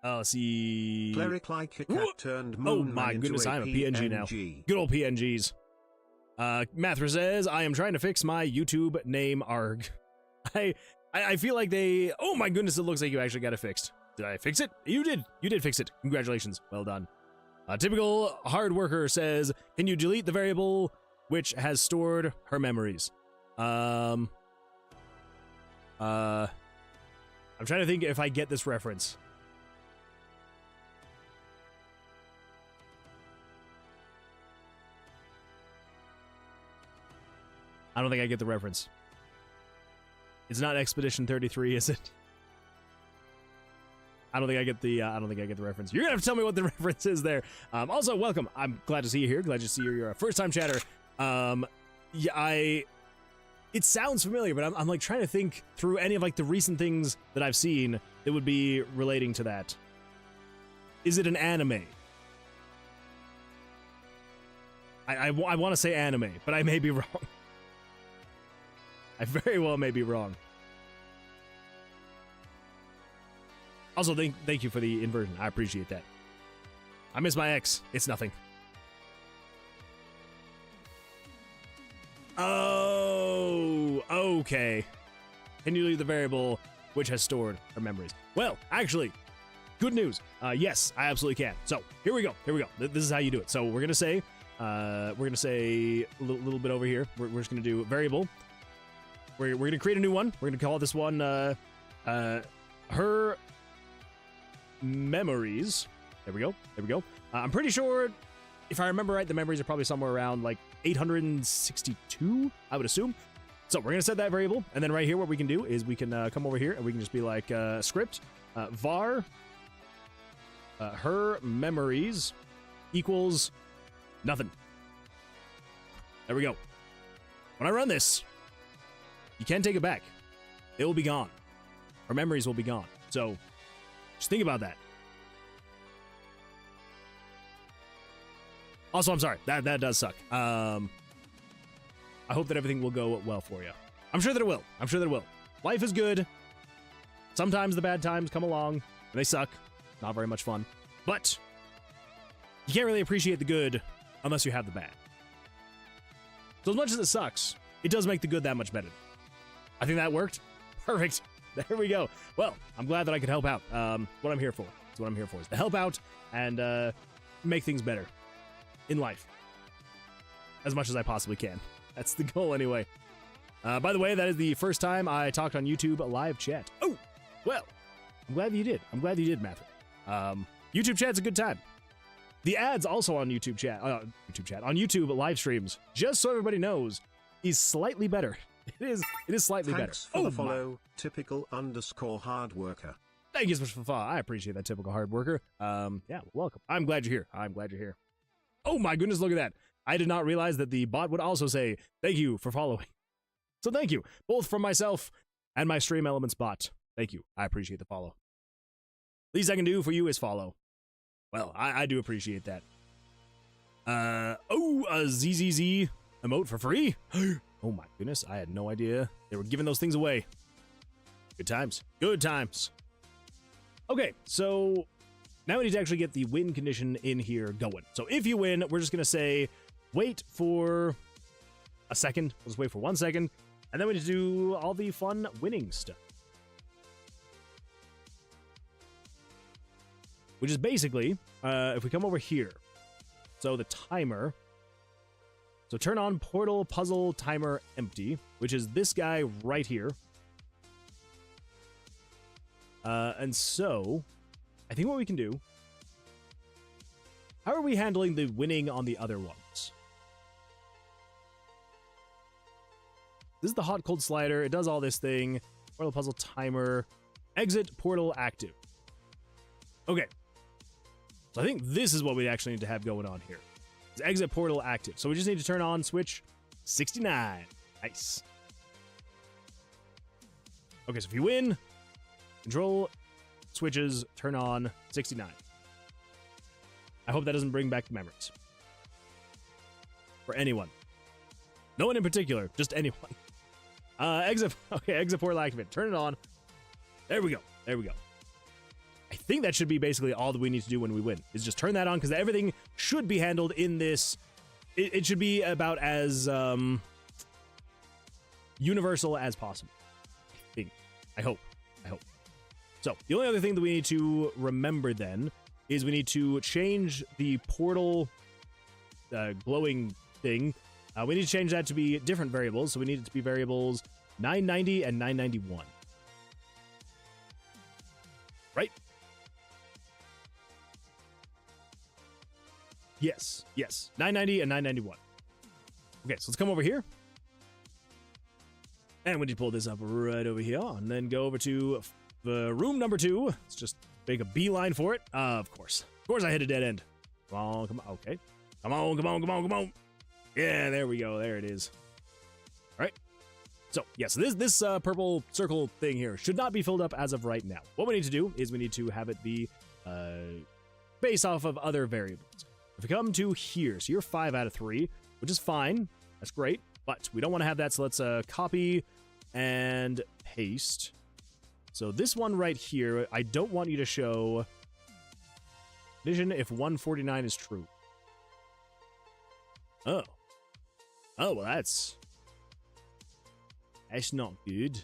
Let's see. Cleric like a cat turned moon. Oh my goodness, I'm a PNG now. Good old PNGs. Mathra says, I am trying to fix my YouTube name ARG. I feel like they... Oh my goodness, it looks like you actually got it fixed. Did I fix it? You did. You did fix it. Congratulations. Well done. Typical hard worker says, can you delete the variable which has stored her memories? I'm trying to think if I get this reference. I don't think I get the reference. It's not Expedition 33, is it? I don't think I get the reference. You're gonna have to tell me what the reference is there. Also, welcome. I'm glad to see you here. Glad to see you're a first-time chatter. Yeah, it sounds familiar, but I'm like trying to think through any of like the recent things that I've seen that would be relating to that. Is it an anime? I want to say anime, but I may be wrong. I very well may be wrong. Also, thank you for the inversion. I appreciate that. I miss my ex. It's nothing. Oh, okay. Can you leave the variable which has stored her memories? Well, actually, good news. Yes, I absolutely can. So here we go. This is how you do it. So we're gonna say a little bit over here. We're just gonna do variable. We're gonna create a new one. We're gonna call this one her memories. There we go. I'm pretty sure, if I remember right, the memories are probably somewhere around like 862, I would assume. So we're gonna set that variable, and then right here, what we can do is we can come over here and we can just be like script var her memories equals nothing. There we go. When I run this, You can't take it back. It will be gone. Our memories will be gone. So just think about that. Also, I'm sorry. That does suck. I hope that everything will go well for you. I'm sure that it will. I'm sure that it will. Life is good. Sometimes the bad times come along, and they suck. Not very much fun. But you can't really appreciate the good unless you have the bad. So as much as it sucks, it does make the good that much better. I think that worked. Perfect. There we go. Well, I'm glad that I could help out. What I'm here for. That's what I'm here for, is to help out and make things better in life. As much as I possibly can. That's the goal anyway. By the way, that is the first time I talked on YouTube live chat. Oh, well, I'm glad that you did. I'm glad that you did, Matthew. YouTube chat's a good time. The ads also on YouTube chat, on YouTube live streams, just so everybody knows, is slightly better. It is slightly Thanks better. For the follow, typical_hard worker. Thank you so much for the follow. I appreciate that, typical hard worker. Yeah, welcome. I'm glad you're here. I'm glad you're here. Oh my goodness, look at that. I did not realize that the bot would also say, thank you for following. So thank you, both from myself and my Stream Elements bot. Thank you. I appreciate the follow. Least I can do for you is follow. Well, I do appreciate that. A ZZZ emote for free? Oh my goodness, I had no idea they were giving those things away. Good times. Good times. Okay, so now we need to actually get the win condition in here going. So if you win, we're just going to say, wait for a second. Let's wait for 1 second. And then we need to do all the fun winning stuff. Which is basically, if we come over here, so the timer, so turn on portal puzzle timer empty, which is this guy right here. And so, I think what we can do, how are we handling the winning on the other ones? This is the hot cold slider. It does all this thing. Portal puzzle timer, exit portal active. Okay. So I think this is what we actually need to have going on here. It's exit portal active. So we just need to turn on switch 69. Nice. Okay, so if you win, control switches turn on 69. I hope that doesn't bring back the memories. For anyone. No one in particular, just anyone. Exit portal activate. Turn it on. There we go. There we go. I think that should be basically all that we need to do when we win, is just turn that on, because everything should be handled in this. It should be about as universal as possible. I think. I hope. So, the only other thing that we need to remember then is we need to change the portal glowing thing. We need to change that to be different variables, so we need it to be variables 990 and 991. Right? Yes. 990 and 991. Okay, so let's come over here. And we need to pull this up right over here, and then go over to the room number 2. Let's just make a beeline for it. Of course. Of course I hit a dead end. Come on, come on. Okay. Come on. Yeah, there we go. There it is. All right. So, yes, this purple circle thing here should not be filled up as of right now. What we need to do is we need to have it be based off of other variables. If we come to here, so you're 5 out of 3, which is fine. That's great. But we don't want to have that, so let's copy and paste. So this one right here, I don't want you to show vision if 149 is true. Oh, well, that's not good.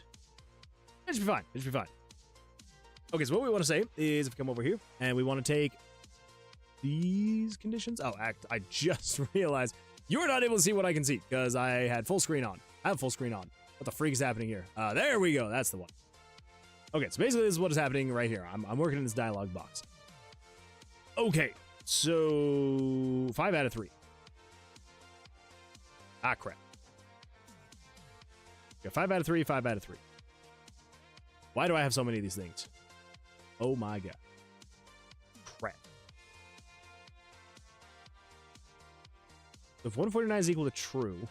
It should be fine. Okay, so what we want to say is if we come over here and we want to take these conditions. Oh, I just realized you're not able to see what I can see because I had full screen on. I have full screen on. What the freak is happening here? There we go. That's the one. Okay, so basically this is what is happening right here. I'm working in this dialog box. Okay, so 5 out of 3. Ah, crap. Okay, 5 out of 3, 5 out of 3. Why do I have so many of these things? Oh my god. Crap. If 149 is equal to true,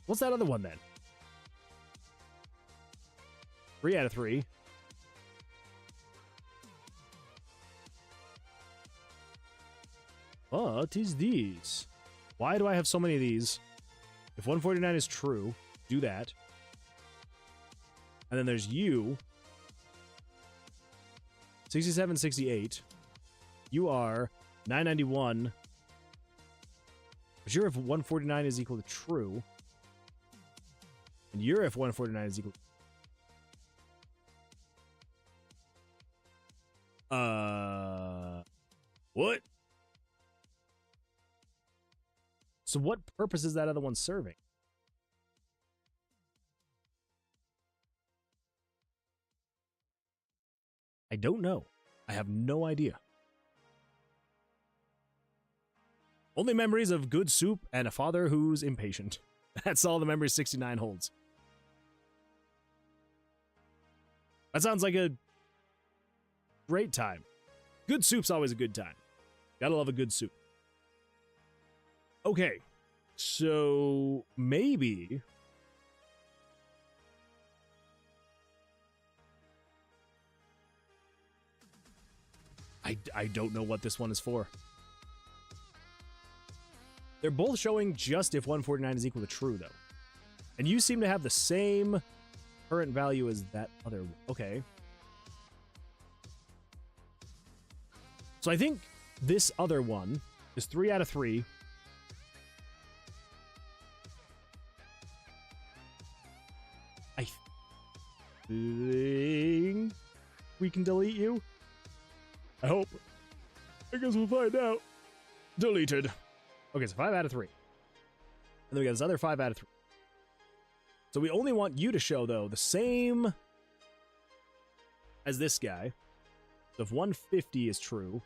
What's that other one then? 3 out of 3. What is these? Why do I have so many of these? If 149 is true, do that. And then there's you. 67, 68. You are 991. But you're if 149 is equal to true. And you're if 149 is equal what? So what purpose is that other one serving? I don't know. I have no idea. Only memories of good soup and a father who's impatient. That's all the memories 69 holds. That sounds like a great time. Good soup's always a good time. Gotta love a good soup. Okay, so maybe I don't know what this one is for. They're both showing just if 149 is equal to true, though. And you seem to have the same current value as that other one. Okay. So I think this other one is 3 out of 3. I think we can delete you. I hope. I guess we'll find out. Deleted. Okay, so 5 out of 3. And then we got this other 5 out of 3. So we only want you to show, though, the same as this guy. So if 150 is true.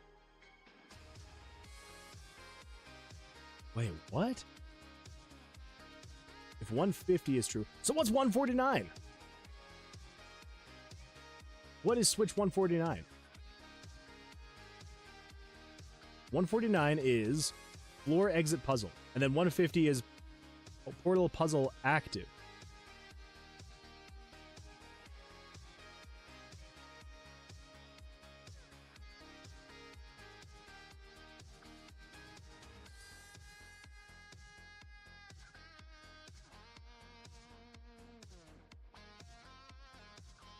Wait, what? If 150 is true. So what's 149? What is switch 149? 149 is floor exit puzzle. And then 150 is portal puzzle active.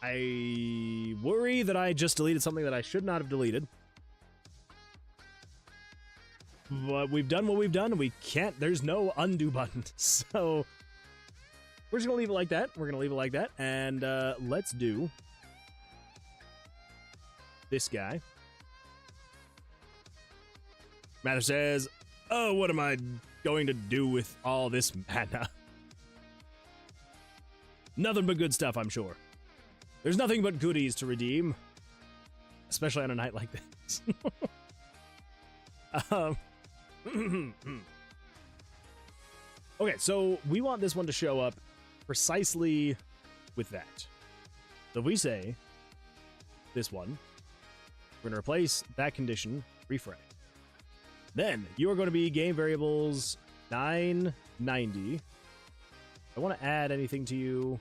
I worry that I just deleted something that I should not have deleted. But we've done what we've done, and we can't, there's no undo button. So we're just gonna leave it like that. We're gonna leave it like that. And let's do this guy. Mather says, oh, what am I going to do with all this mana? Nothing but good stuff, I'm sure. There's nothing but goodies to redeem. Especially on a night like this. Okay, so we want this one to show up precisely with that. So if we say this one, we're going to replace that condition, refresh. Then you are going to be game variables 990. I want to add anything to you.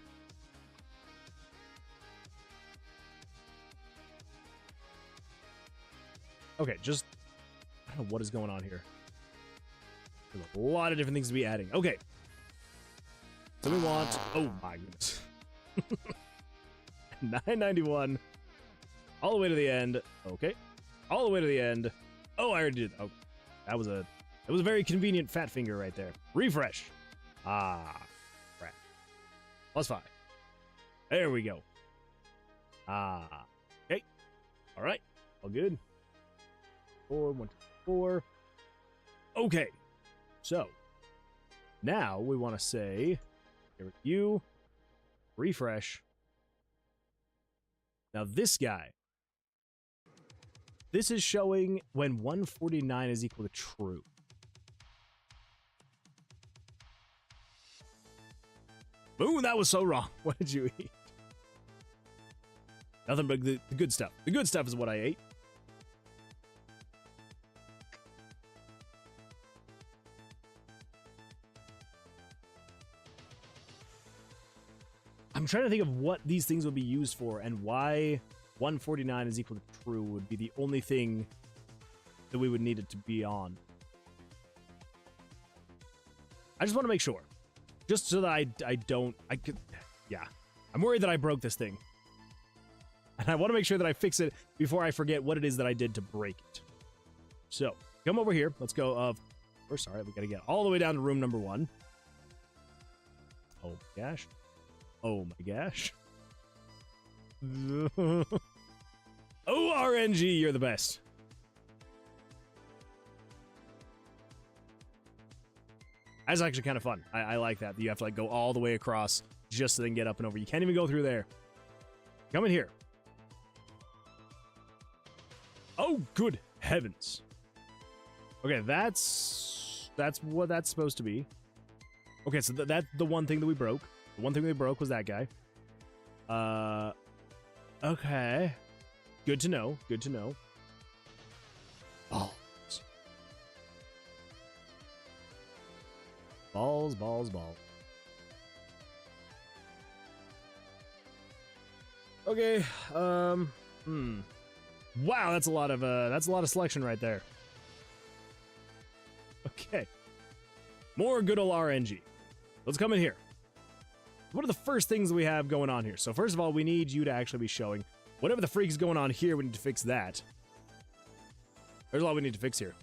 Okay, just, I don't know what is going on here. There's a lot of different things to be adding. Okay. So we want, oh my goodness. 991. All the way to the end. Okay. All the way to the end. Oh, I already did. Oh, that was a very convenient fat finger right there. Refresh. Ah, crap. +5. There we go. Ah, okay. All right. All good. 4, 1, 2, 4. Okay. So now we want to say, you refresh. Now this guy, this is showing when 149 is equal to true. Boom, that was so wrong. What did you eat? Nothing but the good stuff. The good stuff is what I ate. I'm trying to think of what these things would be used for and why 149 is equal to true would be the only thing that we would need it to be on. I just want to make sure. Just so that I don't... Yeah. I'm worried that I broke this thing. And I want to make sure that I fix it before I forget what it is that I did to break it. So, come over here. Let's go of... First, sorry, we got to get all the way down to room number 1. Oh my gosh. Oh my gosh. Oh, RNG, you're the best. That's actually kind of fun. I like that. You have to like go all the way across just to then get up and over. You can't even go through there. Come in here. Oh, good heavens. Okay, that's what that's supposed to be. Okay, so that's the one thing that we broke. The one thing we broke was that guy. Okay. Good to know. Good to know. Balls. Balls, balls, balls. Okay. Wow, that's a lot of selection right there. Okay. More good ol' RNG. Let's come in here. What are the first things we have going on here? So first of all, we need you to actually be showing whatever the freak is going on here. We need to fix that. There's all we need to fix here.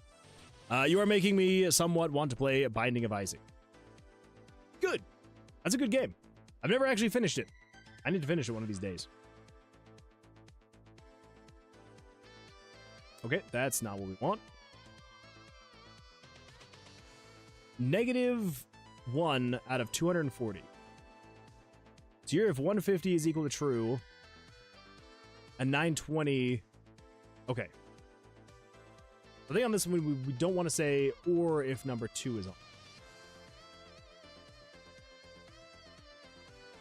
You are making me somewhat want to play Binding of Isaac. Good. That's a good game. I've never actually finished it. I need to finish it one of these days. Okay, that's not what we want. -1 out of 240. So here, if 150 is equal to true, and 920... Okay. I think on this one, we don't want to say, or if number 2 is on.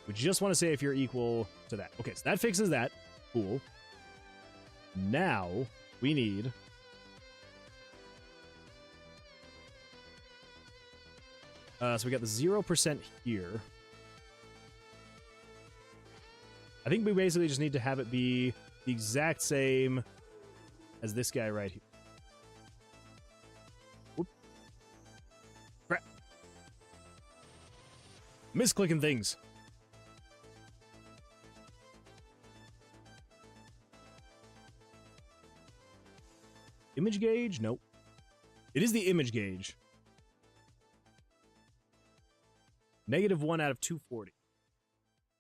We just want to say if you're equal to that. Okay, so that fixes that. Cool. Now, we need... so we got the 0% here. I think we basically just need to have it be the exact same as this guy right here. Whoop. Crap. Misclicking things. Image gauge? Nope. It is the image gauge. -1 out of 240.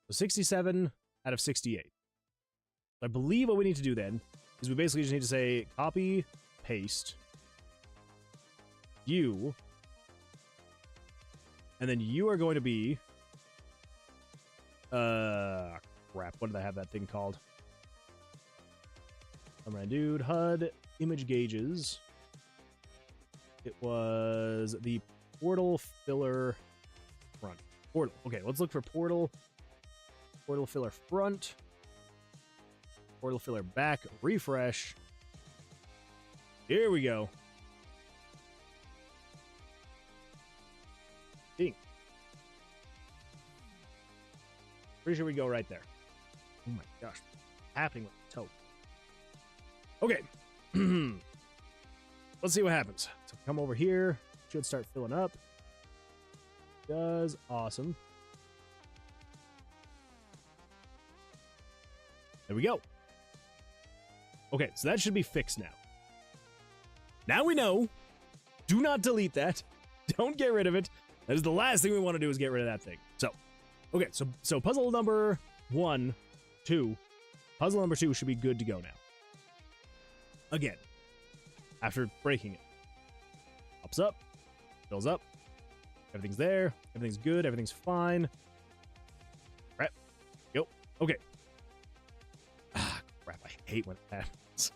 So 67 out of 68. I believe what we need to do then is we basically just need to say copy, paste, you, and then you are going to be, crap, what did I have that thing called? Alright, dude, HUD, image gauges. It was the portal filler front. Portal. Okay, let's look for portal. Portal filler front. Portal filler back. Refresh. Here we go. Ding. Pretty sure we go right there. Oh my gosh. What's happening with the toe? Okay. Let's see what happens. So come over here. Should start filling up. Does. Awesome. There we go. Okay, so that should be fixed now. Now we know. Do not delete that. Don't get rid of it. That is the last thing we want to do is get rid of that thing. So, okay, so puzzle number 1, 2. Puzzle number 2 should be good to go now. Again, after breaking it. Pops up, fills up. Everything's there. Everything's good. Everything's fine. Crap. Yo. Okay. Ah, crap. I hate when it happens.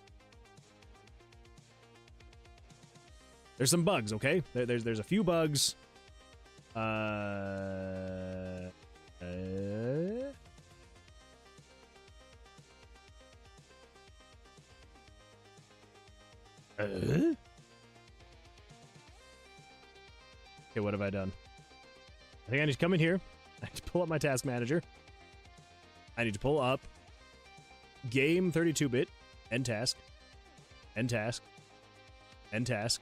There's some bugs, okay? There's a few bugs. Okay, what have I done? I think I need to come in here. I need to pull up my task manager. I need to pull up game 32-bit, end task, end task, end task.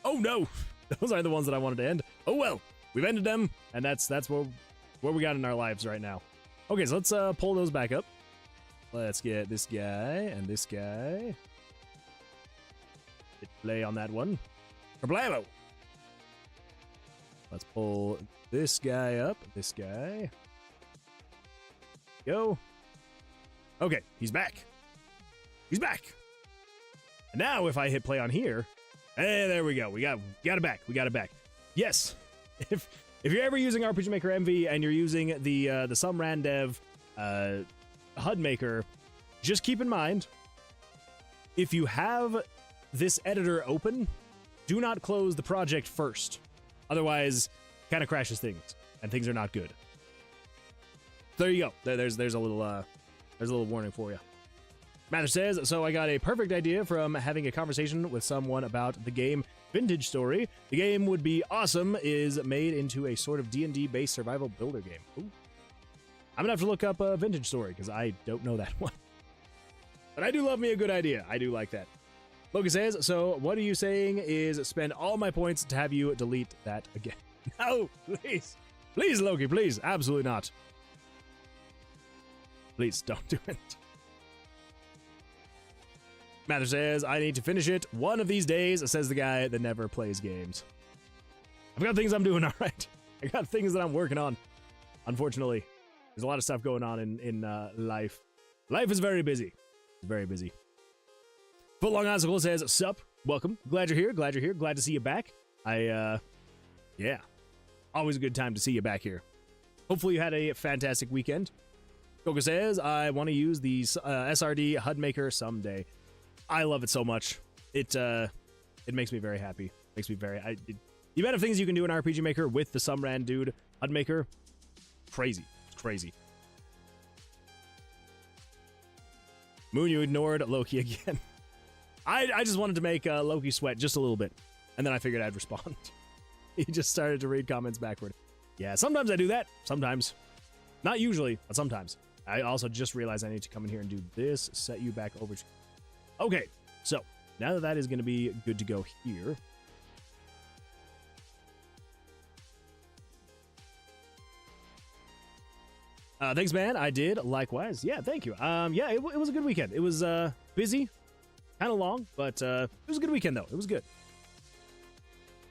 Oh no! Those aren't the ones that I wanted to end. Oh well, we've ended them, and that's where we got in our lives right now. Okay, so let's pull those back up. Let's get this guy and this guy. Hit play on that one. Problemo! Let's pull this guy up, this guy. Go. Okay, he's back. He's back. And now if I hit play on here, hey, there we go. We got it back. We got it back. Yes. If you're ever using RPG Maker MV and you're using the Sumran Dev HUD Maker, just keep in mind, if you have this editor open, do not close the project first. Otherwise, kind of crashes things, and things are not good. There you go. There's a little warning for you. Mather says, so I got a perfect idea from having a conversation with someone about the game Vintage Story. The game would be awesome, is made into a sort of D&D based survival builder game. Ooh. I'm gonna have to look up Vintage Story because I don't know that one. But I do love me a good idea. I do like that. Loki says, so what are you saying is spend all my points to have you delete that again? No, please. Please, Loki, please. Absolutely not. Please don't do it. Mather says, I need to finish it one of these days, says the guy that never plays games. I've got things I'm doing all right. I got things that I'm working on. Unfortunately, there's a lot of stuff going on in life. Life is very busy. Very busy. Footlong Icicle says, sup, welcome. Glad you're here. Glad you're here. Glad to see you back. Yeah. Always a good time to see you back here. Hopefully you had a fantastic weekend. Coco says, I want to use the SRD HUD Maker someday. I love it so much. It makes me very happy. Makes me very... the amount of things you can do in RPG Maker with the Sumran dude HUD Maker, crazy. It's crazy. Moon, you ignored Loki again. I just wanted to make Loki sweat just a little bit, and then I figured I'd respond. He just started to read comments backward. Yeah, sometimes I do that. Sometimes. Not usually, but sometimes. I also just realized I need to come in here and do this, set you back over. Okay, so now that is going to be good to go here. Thanks, man. I did. Likewise. Yeah, thank you. Yeah, it was a good weekend. It was busy, kind of long, but it was a good weekend, though. It was good.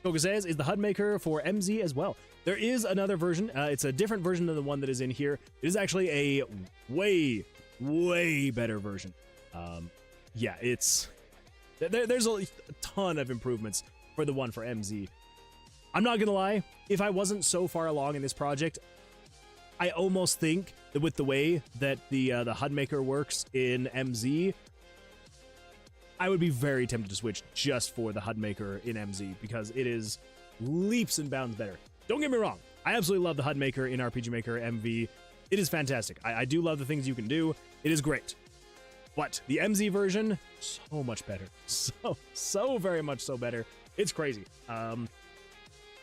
Coco says, is the HUD Maker for MZ as well? There is another version. It's a different version than the one that is in here. It is actually a way, way better version. Yeah, there's a ton of improvements for the one for MZ. I'm not gonna lie, if I wasn't so far along in this project, I almost think that with the way that the HUD Maker works in MZ, I would be very tempted to switch just for the HUD Maker in MZ because it is leaps and bounds better. Don't get me wrong, I absolutely love the HUD Maker in RPG Maker MV. It is fantastic. I do love the things you can do. It is great. But the MZ version, so much better. So very much so better. It's crazy.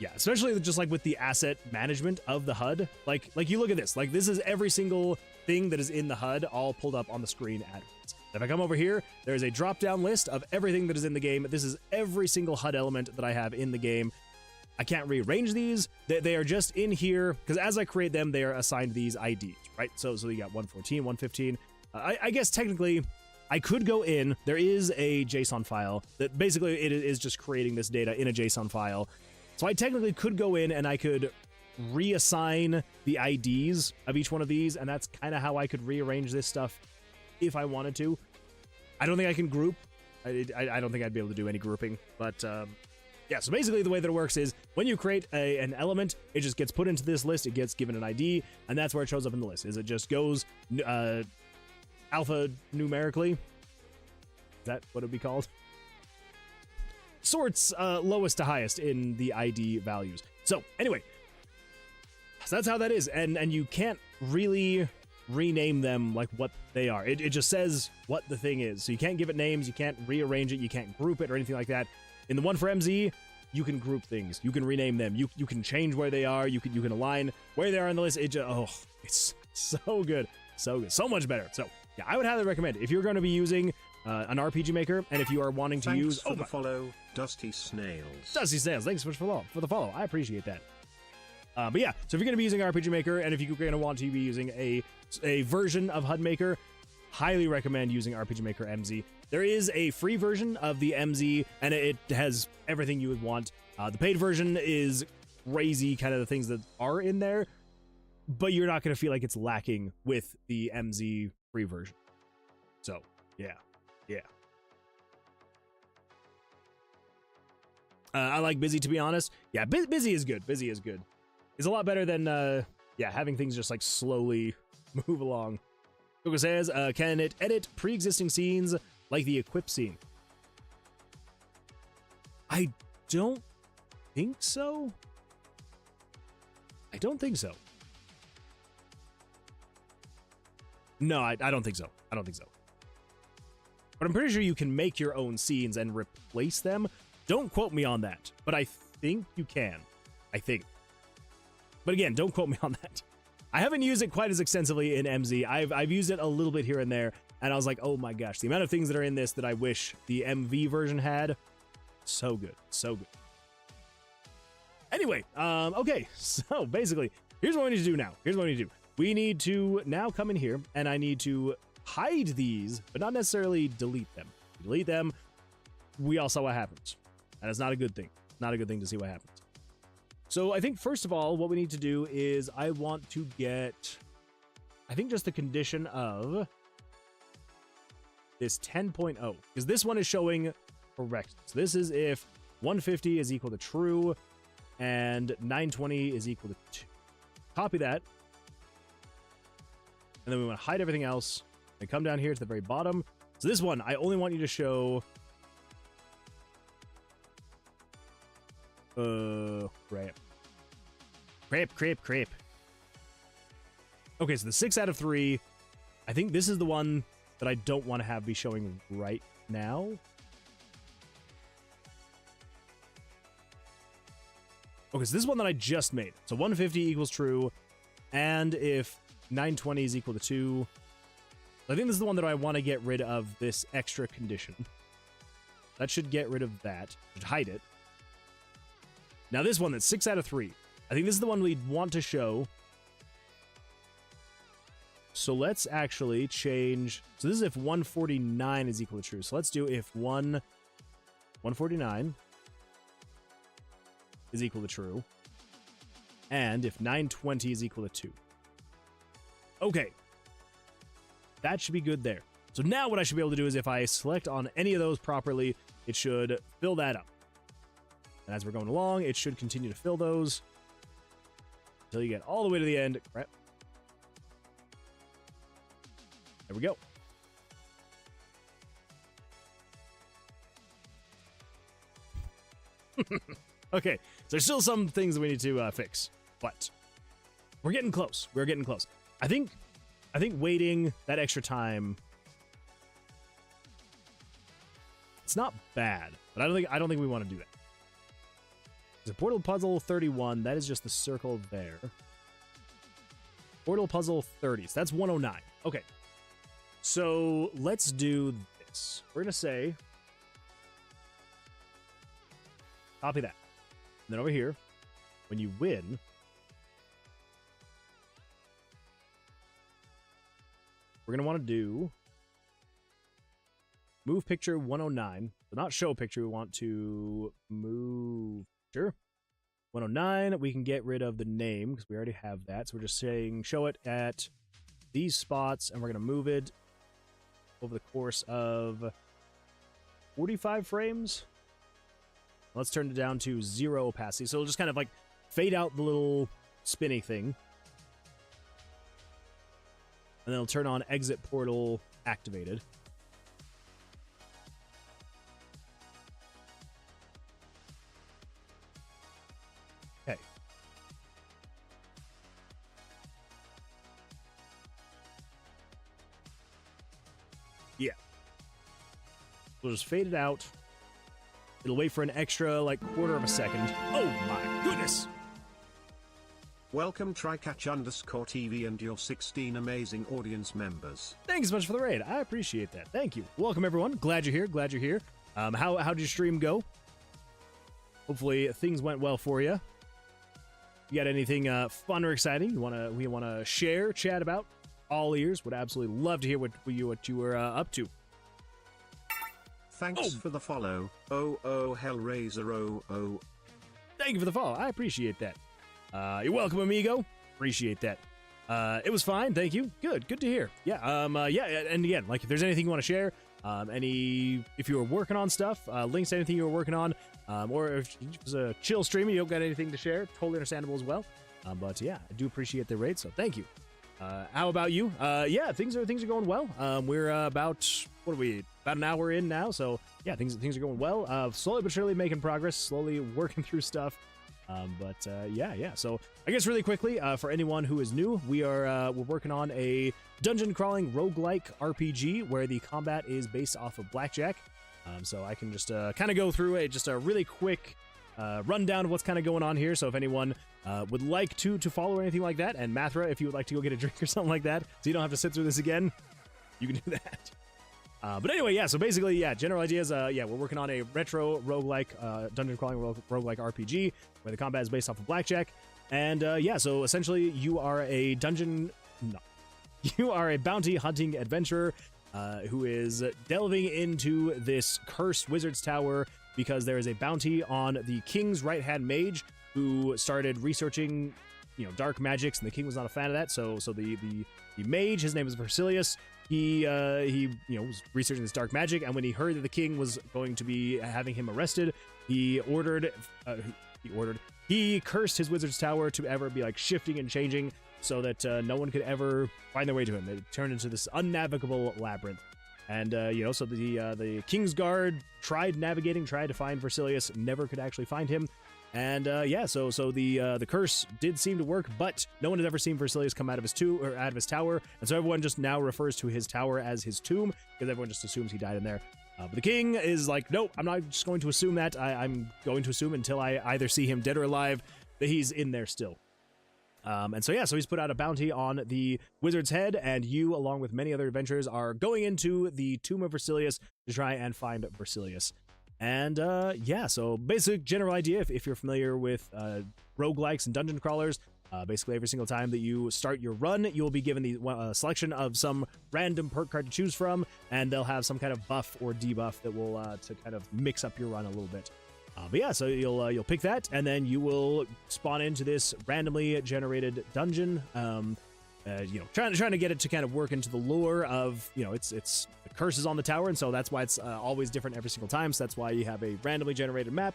Yeah, especially just like with the asset management of the HUD. Like you look at this. Like this is every single thing that is in the HUD all pulled up on the screen at once. If I come over here, there is a drop-down list of everything that is in the game. This is every single HUD element that I have in the game. I can't rearrange these. They are just in here because as I create them, they are assigned these IDs, right? So you got 114, 115. I guess technically I could go in. There is a JSON file that basically it is just creating this data in a JSON file. So I technically could go in and I could reassign the IDs of each one of these, and that's kind of how I could rearrange this stuff if I wanted to. I don't think I can group. I don't think I'd be able to do any grouping, but yeah, so basically the way that it works is when you create an element, it just gets put into this list, it gets given an ID, and that's where it shows up in the list. Is it just goes alpha numerically? Is that what it would be called? Sorts lowest to highest in the ID values. So anyway, so that's how that is, and you can't really rename them like what they are. It just says what the thing is. So you can't give it names, you can't rearrange it, you can't group it or anything like that. In the one for MZ, you can group things, you can rename them, you can change where they are, you can align where they are on the list. It's so good. So good. So much better. So, yeah, I would highly recommend it. If you're going to be using an RPG Maker, and if you are wanting to use... Thanks for the follow, Dusty Snails. Dusty Snails, thanks so much for the follow. I appreciate that. But yeah, so if you're going to be using RPG Maker, and if you're going to want to be using a version of HUD Maker, highly recommend using RPG Maker MZ. There is a free version of the MZ, and it has everything you would want. The paid version is crazy, kind of the things that are in there, but you're not going to feel like it's lacking with the MZ free version. So, yeah. I like Busy, to be honest. Yeah, Busy is good. Busy is good. It's a lot better than, having things just, like, slowly move along. Coco says, can it edit pre-existing scenes like the equip scene? I don't think so. I don't think so. No, I don't think so. I don't think so. But I'm pretty sure you can make your own scenes and replace them. Don't quote me on that, but I think you can. I think. But again, don't quote me on that. I haven't used it quite as extensively in MZ. I've used it a little bit here and there, and I was like, oh my gosh, the amount of things that are in this that I wish the MV version had. So good. So good. Anyway, okay, so basically, here's what we need to do now. Here's what we need to do. We need to now come in here, and I need to hide these, but not necessarily delete them. Delete them, we all saw what happens. That is not a good thing. Not a good thing to see what happens. So I think, first of all, what we need to do is I want to get, I think, just the condition of this 10.0, because this one is showing correct. So this is if 150 is equal to true and 920 is equal to 2. Copy that. And then we want to hide everything else and come down here to the very bottom. So this one, I only want you to show... Crap. Okay, so the 6 out of 3. I think this is the one that I don't want to have be showing right now. Okay, so this is one that I just made. So 150 equals true, and if 920 is equal to 2, I think this is the one that I want to get rid of this extra condition. That should get rid of that. Should hide it. Now this one that's 6 out of 3. I think this is the one we'd want to show. So let's actually change. So this is if 149 is equal to true. So let's do if 149 is equal to true. And if 920 is equal to 2. Okay. That should be good there. So now what I should be able to do is if I select on any of those properly, it should fill that up. And as we're going along, it should continue to fill those until you get all the way to the end. Crap. There we go. Okay, so there's still some things that we need to fix, but we're getting close. We're getting close. I think waiting that extra time, it's not bad, but I don't think we want to do that. The portal puzzle 31, that is just the circle there. Portal puzzle 30, so that's 109. Okay. So let's do this. We're going to say, copy that. And then over here, when you win, we're going to want to do move picture 109. So not show picture, we want to move picture 109. We can get rid of the name because we already have that. So we're just saying show it at these spots, and we're going to move it over the course of 45 frames. Let's turn it down to 0 opacity. So it'll just kind of like fade out the little spinny thing. And then it'll turn on exit portal activated. Okay. Yeah. We'll just fade it out. It'll wait for an extra, like, quarter of a second. Oh my goodness! Welcome Trycatch_TV and your 16 amazing audience members. Thanks so much for the raid. I appreciate that. Thank you. Welcome everyone. Glad you're here. Glad you're here. How did your stream go? Hopefully things went well for you. You got anything fun or exciting we wanna share, chat about? All ears. Would absolutely love to hear what you were up to. Thanks for the follow. Hellraiser. Thank you for the follow. I appreciate that. You're welcome, amigo. Appreciate that. It was fine. Thank you. Good to hear. Yeah. Yeah. And again, like if there's anything you want to share, if you were working on stuff, links to anything you were working on, or if it was a chill stream and you don't got anything to share, totally understandable as well. But yeah, I do appreciate the raid, so thank you. How about you? Yeah, things are going well. We're about an hour in now, so yeah, things are going well. Slowly but surely making progress, slowly working through stuff. Yeah. So I guess really quickly, for anyone who is new, we're working on a dungeon crawling roguelike RPG where the combat is based off of Blackjack. So I can just kind of go through a really quick rundown of what's kind of going on here. So if anyone would like to follow or anything like that, and Mathra, if you would like to go get a drink or something like that, so you don't have to sit through this again, you can do that. But anyway, yeah, so basically, yeah, general ideas, yeah, we're working on a retro roguelike, dungeon crawling roguelike RPG where the combat is based off of Blackjack. And yeah, so essentially you are a bounty hunting adventurer who is delving into this cursed wizard's tower because there is a bounty on the king's right-hand mage who started researching, dark magics, and the king was not a fan of that. So the mage, his name is Vercilias. He was researching this dark magic, and when he heard that the king was going to be having him arrested, he cursed his wizard's tower to ever be like shifting and changing so that no one could ever find their way to him. It turned into this unnavigable labyrinth. And so the King's Guard tried to find Vercilias, never could actually find him. And yeah, so the curse did seem to work, but no one had ever seen Vercilias come out of his tower, and so everyone just now refers to his tower as his tomb because everyone just assumes he died in there. But the king is like, nope, I'm not just going to assume that. I'm going to assume until I either see him dead or alive that he's in there still. And so yeah, so he's put out a bounty on the wizard's head, and you, along with many other adventurers, are going into the Tomb of Vercilias to try and find Vercilias. And yeah, so basic general idea, if you're familiar with roguelikes and dungeon crawlers, basically every single time that you start your run, you'll be given the selection of some random perk card to choose from, and they'll have some kind of buff or debuff that will to kind of mix up your run a little bit. But yeah, so you'll pick that, and then you will spawn into this randomly generated dungeon. Trying to get it to kind of work into the lore of, it's the curses on the tower, and so that's why it's always different every single time. So that's why you have a randomly generated map.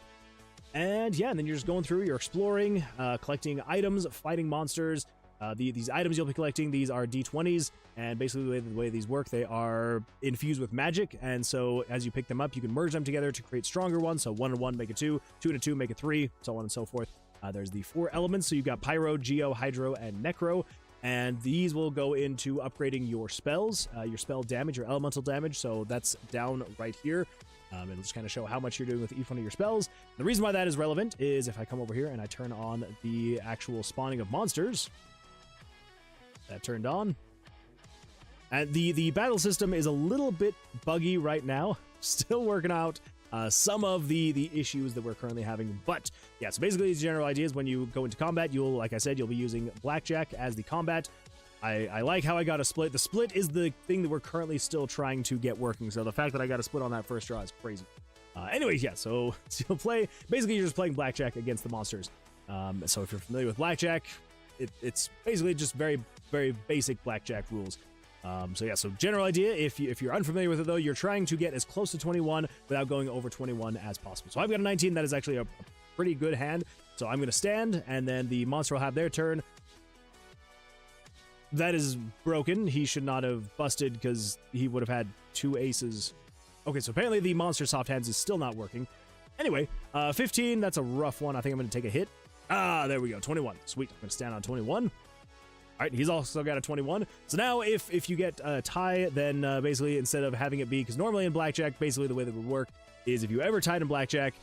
And yeah, and then you're just going through, you're exploring, collecting items, fighting monsters. These items you'll be collecting, these are D20s, and basically the way these work, they are infused with magic, and so as you pick them up, you can merge them together to create stronger ones. So 1 and 1 make a 2, 2 and 2 make a 3, so on and so forth. There's the 4 elements, so you've got Pyro, Geo, Hydro, and Necro, and these will go into upgrading your spells, your spell damage, your elemental damage, so that's down right here. It'll just kind of show how much you're doing with each one of your spells. The reason why that is relevant is if I come over here and I turn on the actual spawning of monsters, that turned on. And the battle system is a little bit buggy right now. Still working out some of the issues that we're currently having. But yeah, so basically the general idea is when you go into combat, like I said, you'll be using Blackjack as the combat. I like how I got a split. The split is the thing that we're currently still trying to get working. So the fact that I got a split on that first draw is crazy. Anyways, yeah, so you'll play, basically you're just playing Blackjack against the monsters. So if you're familiar with Blackjack, it's basically just very, very basic Blackjack rules. So yeah, so general idea, if you're unfamiliar with it though, you're trying to get as close to 21 without going over 21 as possible. So I've got a 19, that is actually a pretty good hand. So I'm going to stand, and then the monster will have their turn. That is broken. He should not have busted because he would have had 2 aces. Okay, so apparently the monster soft hands is still not working. Anyway, 15, that's a rough one. I think I'm going to take a hit. There we go, 21. Sweet, I'm going to stand on 21. All right, he's also got a 21. So now if you get a tie, then basically instead of having it be, because normally in Blackjack, basically the way that would work is if you ever tied in Blackjack,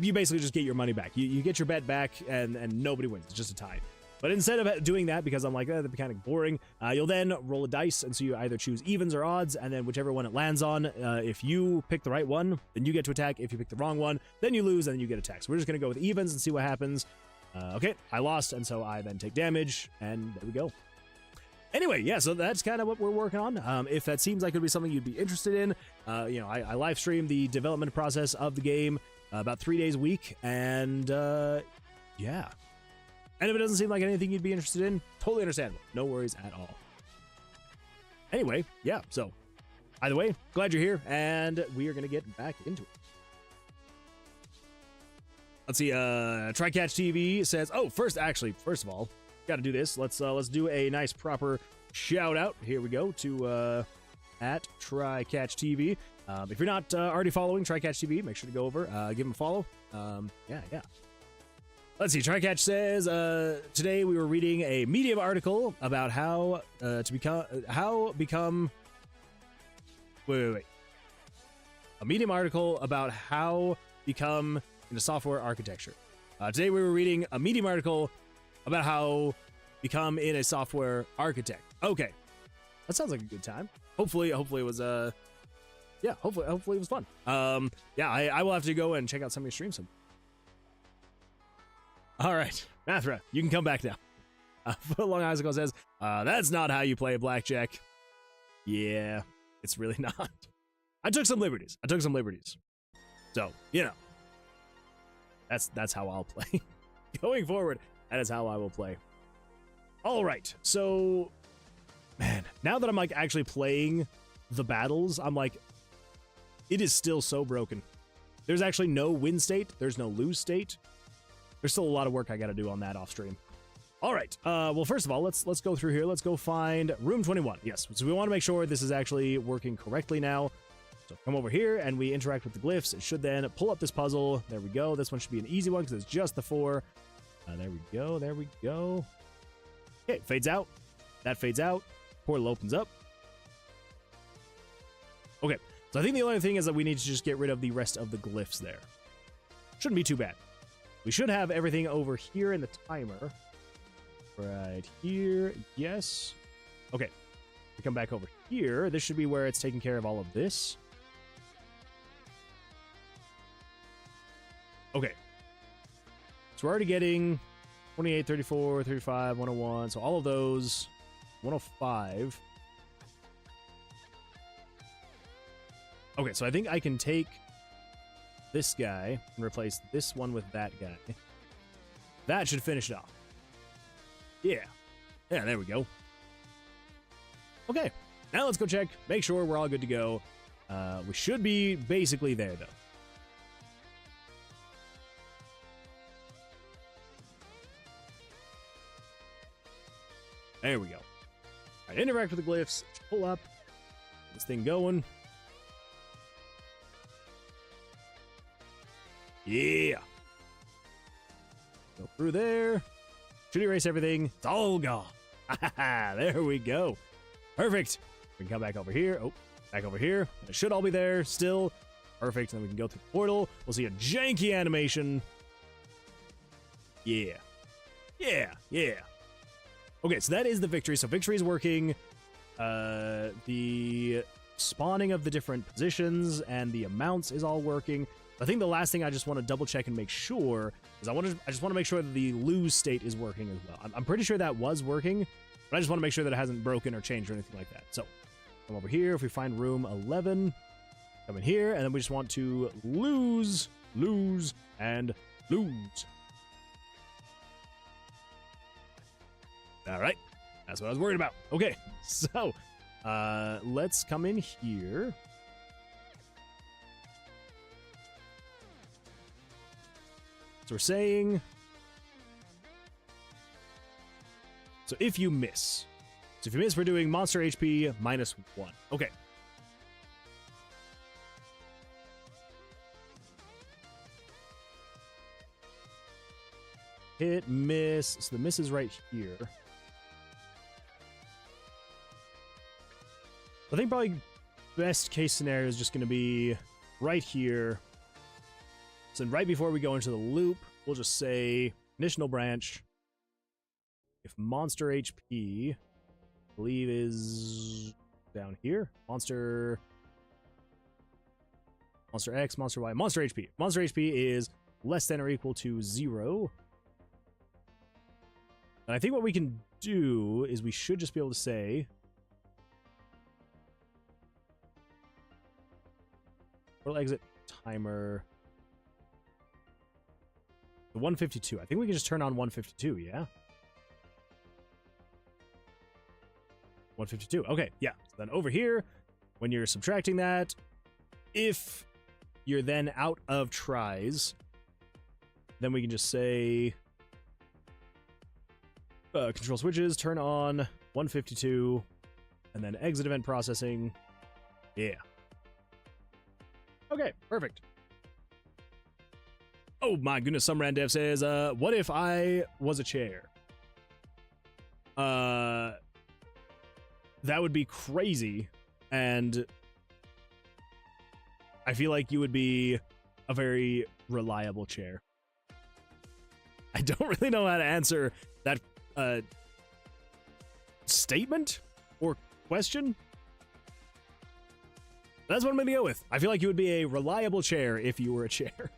you basically just get your money back. You get your bet back, and nobody wins. It's just a tie. But instead of doing that, because I'm like, that'd be kind of boring, you'll then roll a dice, and so you either choose evens or odds, and then whichever one it lands on, if you pick the right one, then you get to attack. If you pick the wrong one, then you lose, and then you get attacked. So we're just going to go with evens and see what happens. Okay, I lost, and so I then take damage, and there we go. Anyway, yeah, so that's kind of what we're working on. If that seems like it would be something you'd be interested in, you know, I live stream the development process of the game about 3 days a week, and yeah. And if it doesn't seem like anything you'd be interested in, totally understandable. No worries at all. Anyway, yeah, so either way, glad you're here, and we are going to get back into it. Let's see, Trycatch TV says, oh, first of all, got to do this. Let's do a nice proper shout out. Here we go to at Trycatch TV. If you're not already following Trycatch TV, make sure to go over, give him a follow. Yeah. Let's see. Trycatch says, today we were reading a Medium article about how become. Wait. A Medium article about how become into software architecture. Today we were reading a Medium article about how become in a software architect. Okay, that sounds like a good time. Hopefully it was yeah. Hopefully it was fun. Yeah, I will have to go and check out some of your streams. All right, Mathra, you can come back now. Long Icicle says, that's not how you play blackjack. Yeah, it's really not. I took some liberties. So, you know, that's how I'll play. Going forward, that is how I will play. All right, so, man, now that I'm like actually playing the battles, I'm like, it is still so broken. There's actually no win state. There's no lose state. There's still a lot of work I got to do on that off stream. All right. Well, first of all, let's go through here. Let's go find room 21. Yes. So we want to make sure this is actually working correctly now. So come over here and we interact with the glyphs. It should then pull up this puzzle. There we go. This one should be an easy one because it's just the 4. There we go. Okay. Fades out. That fades out. Portal opens up. Okay. So I think the only thing is that we need to just get rid of the rest of the glyphs there. Shouldn't be too bad. We should have everything over here in the timer. Right here. Yes. Okay. We come back over here. This should be where it's taking care of all of this. Okay. So we're already getting 28, 34, 35, 101. So all of those. 105. Okay, so I think I can take this guy and replace this one with that guy. That should finish it off. Yeah, there we go. Okay, now let's go check, make sure we're all good to go. We should be basically there, though. There we go. All right, interact with the glyphs, pull up, get this thing going. Yeah. Go through there. Should erase everything. It's all gone. There we go. Perfect. We can come back over here. Oh, back over here. It should all be there still. Perfect. And then we can go through the portal. We'll see a janky animation. Yeah. Okay, so that is the victory. So victory is working. The spawning of the different positions and the amounts is all working. I think the last thing I just want to double check and make sure is I just want to make sure that the lose state is working as well. I'm pretty sure that was working, but I just want to make sure that it hasn't broken or changed or anything like that. So come over here. If we find room 11, come in here, and then we just want to lose, and lose. All right, that's what I was worried about. Okay, so let's come in here. So we're saying, so if you miss, we're doing monster HP -1. Okay. Hit, miss. So the miss is right here. I think probably best case scenario is just going to be right here. So right before we go into the loop, we'll just say conditional branch. if monster HP, I believe, is down here. Monster X, monster Y, monster HP. Monster HP is less than or equal to 0. And I think what we can do is we should just be able to say portal exit timer. The 152. I think we can just turn on 152, yeah? 152. Okay, yeah. So then over here, when you're subtracting that, if you're then out of tries, then we can just say control switches, turn on 152, and then exit event processing. Yeah. Okay, perfect. Oh my goodness, some Randev says, what if I was a chair? That would be crazy, and I feel like you would be a very reliable chair. I don't really know how to answer that statement or question. That's what I'm gonna go with. I feel like you would be a reliable chair if you were a chair.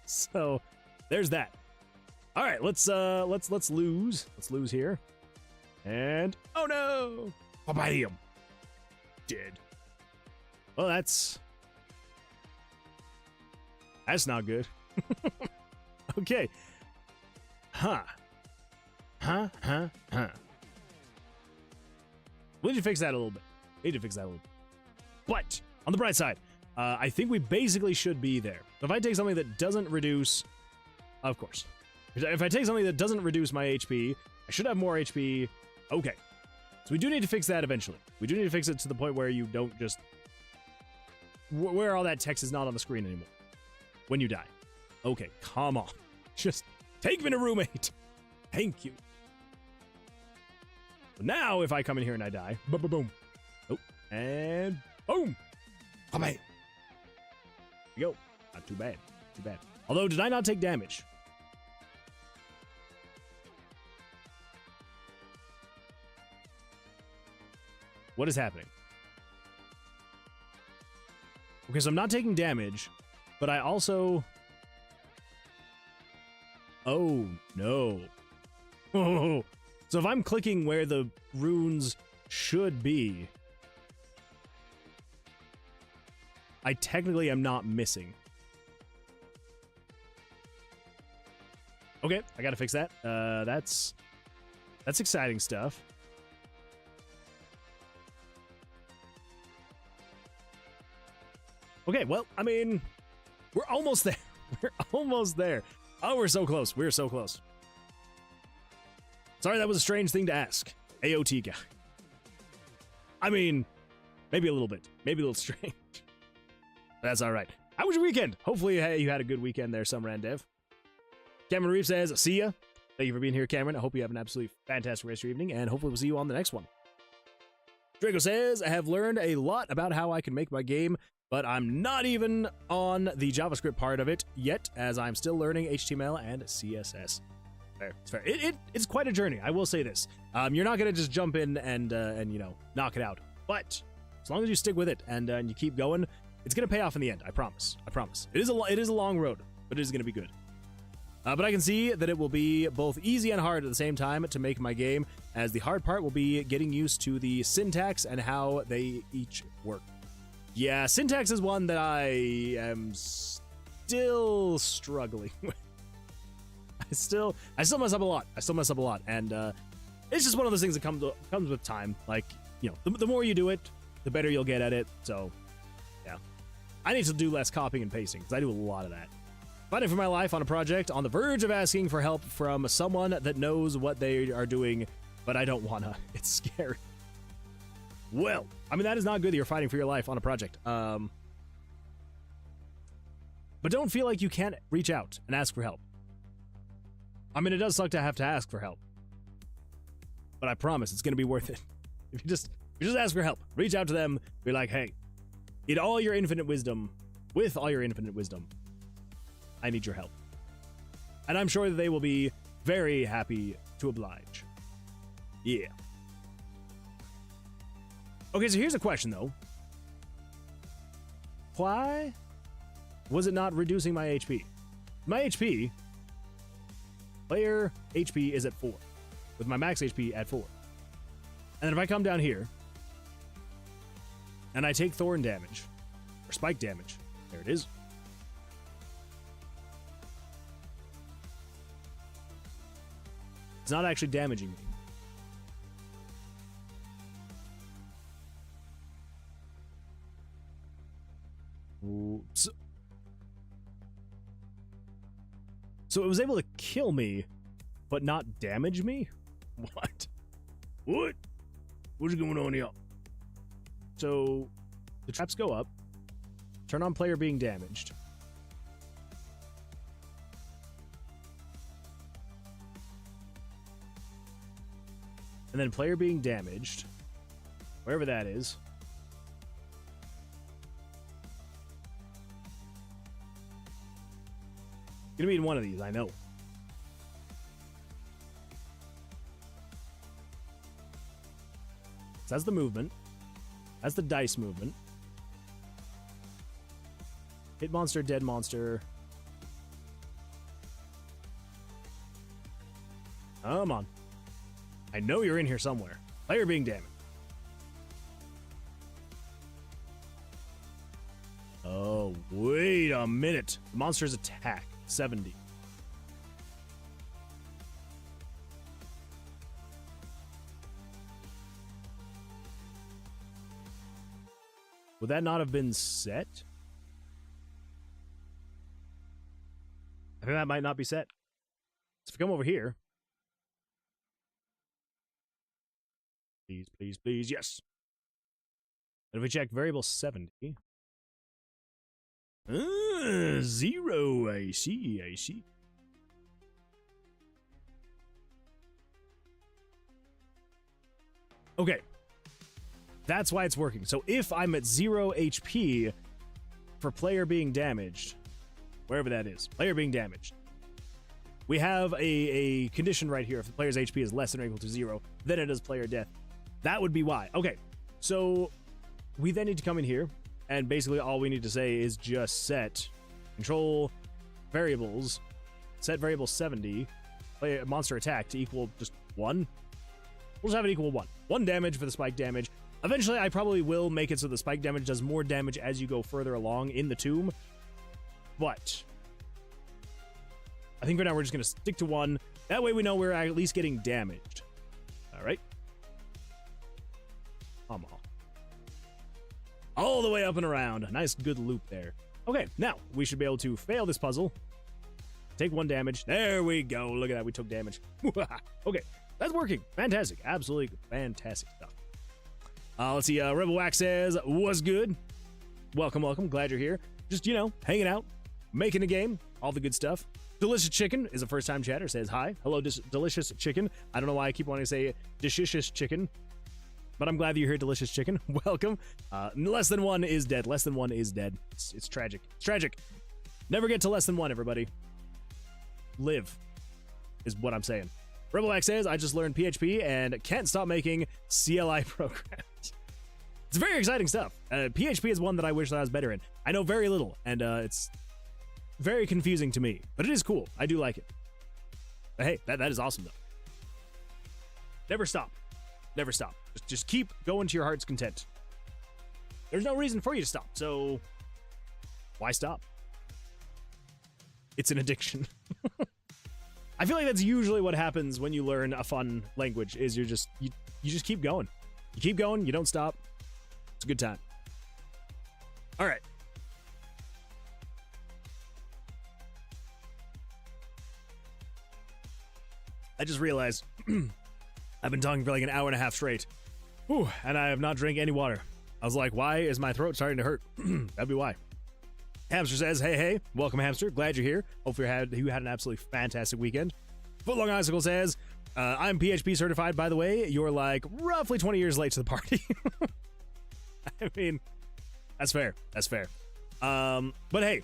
So there's that. All right, let's lose. Let's lose here. And oh no! Bam! Dead. Well, that's not good. Okay. Huh. We need to fix that a little bit. But on the bright side, I think we basically should be there. If I take something that doesn't reduce, of course. If I take something that doesn't reduce my HP, I should have more HP. Okay. So we do need to fix that eventually. We do need to fix it to the point where you don't just, where all that text is not on the screen anymore when you die. Okay, come on. Just take me to roommate. Thank you. So now if I come in here and I die, boom, boom, boom. Oh, and boom. Come on. Here we go. Not too bad. Too bad. Although, did I not take damage? What is happening? Okay, so I'm not taking damage, but I also... Oh, no. Oh. So if I'm clicking where the runes should be, I technically am not missing. Okay, I gotta fix that. That's exciting stuff. Okay, well, I mean, we're almost there. We're almost there. Oh, we're so close. We're so close. Sorry, that was a strange thing to ask. AOT guy. I mean, maybe a little bit. Maybe a little strange. That's all right. How was your weekend? Hopefully you had a good weekend there, some Randev. Cameron Reeves says, see ya. Thank you for being here, Cameron. I hope you have an absolutely fantastic rest of your evening, and hopefully we'll see you on the next one. Draco says, I have learned a lot about how I can make my game, but I'm not even on the JavaScript part of it yet, as I'm still learning HTML and CSS. Fair. It's fair. It's quite a journey, I will say this. You're not going to just jump in and you know, knock it out. But as long as you stick with it and you keep going, it's going to pay off in the end, I promise. I promise. It is a long road, but it is going to be good. But I can see that it will be both easy and hard at the same time to make my game, as the hard part will be getting used to the syntax and how they each work. Yeah, syntax is one that I am still struggling with. I still mess up a lot. And it's just one of those things that comes with time. Like, you know, the more you do it, the better you'll get at it. So, yeah. I need to do less copying and pasting, because I do a lot of that. Fighting for my life on a project, on the verge of asking for help from someone that knows what they are doing, but I don't wanna. It's scary. Well, I mean, that is not good that you're fighting for your life on a project. But don't feel like you can't reach out and ask for help. I mean, it does suck to have to ask for help, but I promise it's gonna be worth it. If you just ask for help, reach out to them, be like, hey, with all your infinite wisdom, I need your help. And I'm sure that they will be very happy to oblige. Yeah. Okay, so here's a question, though. Why was it not reducing my HP? My HP, player HP is at 4, with my max HP at 4. And then if I come down here, and I take thorn damage, or spike damage, there it is. It's not actually damaging me. So it was able to kill me, but not damage me? What? What? What's going on here? So the traps go up. Turn on player being damaged. And then player being damaged, wherever that is. Gonna be in one of these, I know. So that's the movement. That's the dice movement. Hit monster, dead monster. Come on. I know you're in here somewhere. Player being damaged. Oh, wait a minute. The monster's attack, 70. Would that not have been set? I think that might not be set. So if we come over here. Please, please, please, yes. And if we check variable 70. 0, I see, I see. Okay. That's why it's working. So if I'm at 0 HP for player being damaged, wherever that is, player being damaged, we have a condition right here. If the player's HP is less than or equal to 0, then it is player death. That would be why. Okay, so we then need to come in here, and basically all we need to say is just set control variables, set variable 70, play monster attack to equal just 1. We'll just have it equal 1. 1 damage for the spike damage. Eventually, I probably will make it so the spike damage does more damage as you go further along in the tomb, but I think for now we're just going to stick to 1. That way we know we're at least getting damaged. All right. Come on. All the way up and around. A nice, good loop there. Okay, now we should be able to fail this puzzle. Take 1 damage. There we go. Look at that. We took damage. Okay, that's working. Fantastic. Absolutely fantastic stuff. Let's see. Rebel Wax says, "Was good. Welcome, welcome. Glad you're here. Just, you know, hanging out, making a game, all the good stuff." Delicious Chicken is a first-time chatter. Says hi. Hello, Delicious Chicken. I don't know why I keep wanting to say Delicious Chicken, but I'm glad that you're here, Delicious Chicken. Welcome. Less than 1 is dead. Less than 1 is dead. It's tragic. It's tragic. Never get to less than 1, everybody. Live is what I'm saying. Rebel X says, "I just learned PHP and can't stop making CLI programs." It's very exciting stuff. PHP is one that I wish that I was better in. I know very little, and it's very confusing to me, but it is cool. I do like it. But hey, that is awesome, though. Never stop. Never stop. Just keep going to your heart's content. There's no reason for you to stop, so why stop? It's an addiction. I feel like that's usually what happens when you learn a fun language, is you just keep going. You keep going, you don't stop. It's a good time. All right. I just realized I've been talking for like an hour and a half straight. Whew, and I have not drank any water. I was like, why is my throat starting to hurt? That'd be why. Hamster says, hey, welcome, Hamster. Glad you're here. Hopefully you had an absolutely fantastic weekend. Footlong Icicle says, I'm PHP certified, by the way. You're like roughly 20 years late to the party. I mean, that's fair. That's fair. But hey,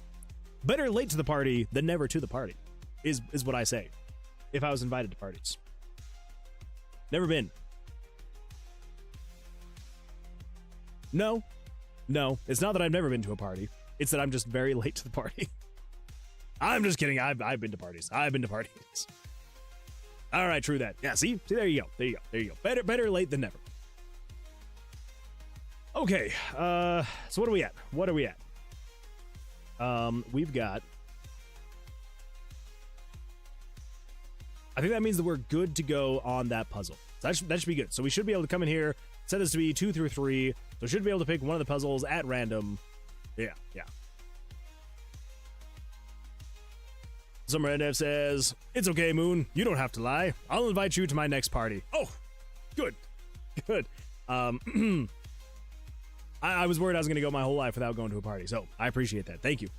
better late to the party than never to the party is what I say if I was invited to parties. Never been. No. No. It's not that I've never been to a party. It's that I'm just very late to the party. I'm just kidding. I've been to parties. I've been to parties. All right, true that. Yeah, see, there you go. There you go. There you go. Better late than never. Okay. So what are we at? What are we at? We've got. I think that means that we're good to go on that puzzle. So that should be good. So we should be able to come in here, set this to be 2 through 3. So we should be able to pick one of the puzzles at random. Yeah. Summer NF says, "It's okay, Moon. You don't have to lie. I'll invite you to my next party." Oh, good. I was worried I was going to go my whole life without going to a party, so I appreciate that. Thank you.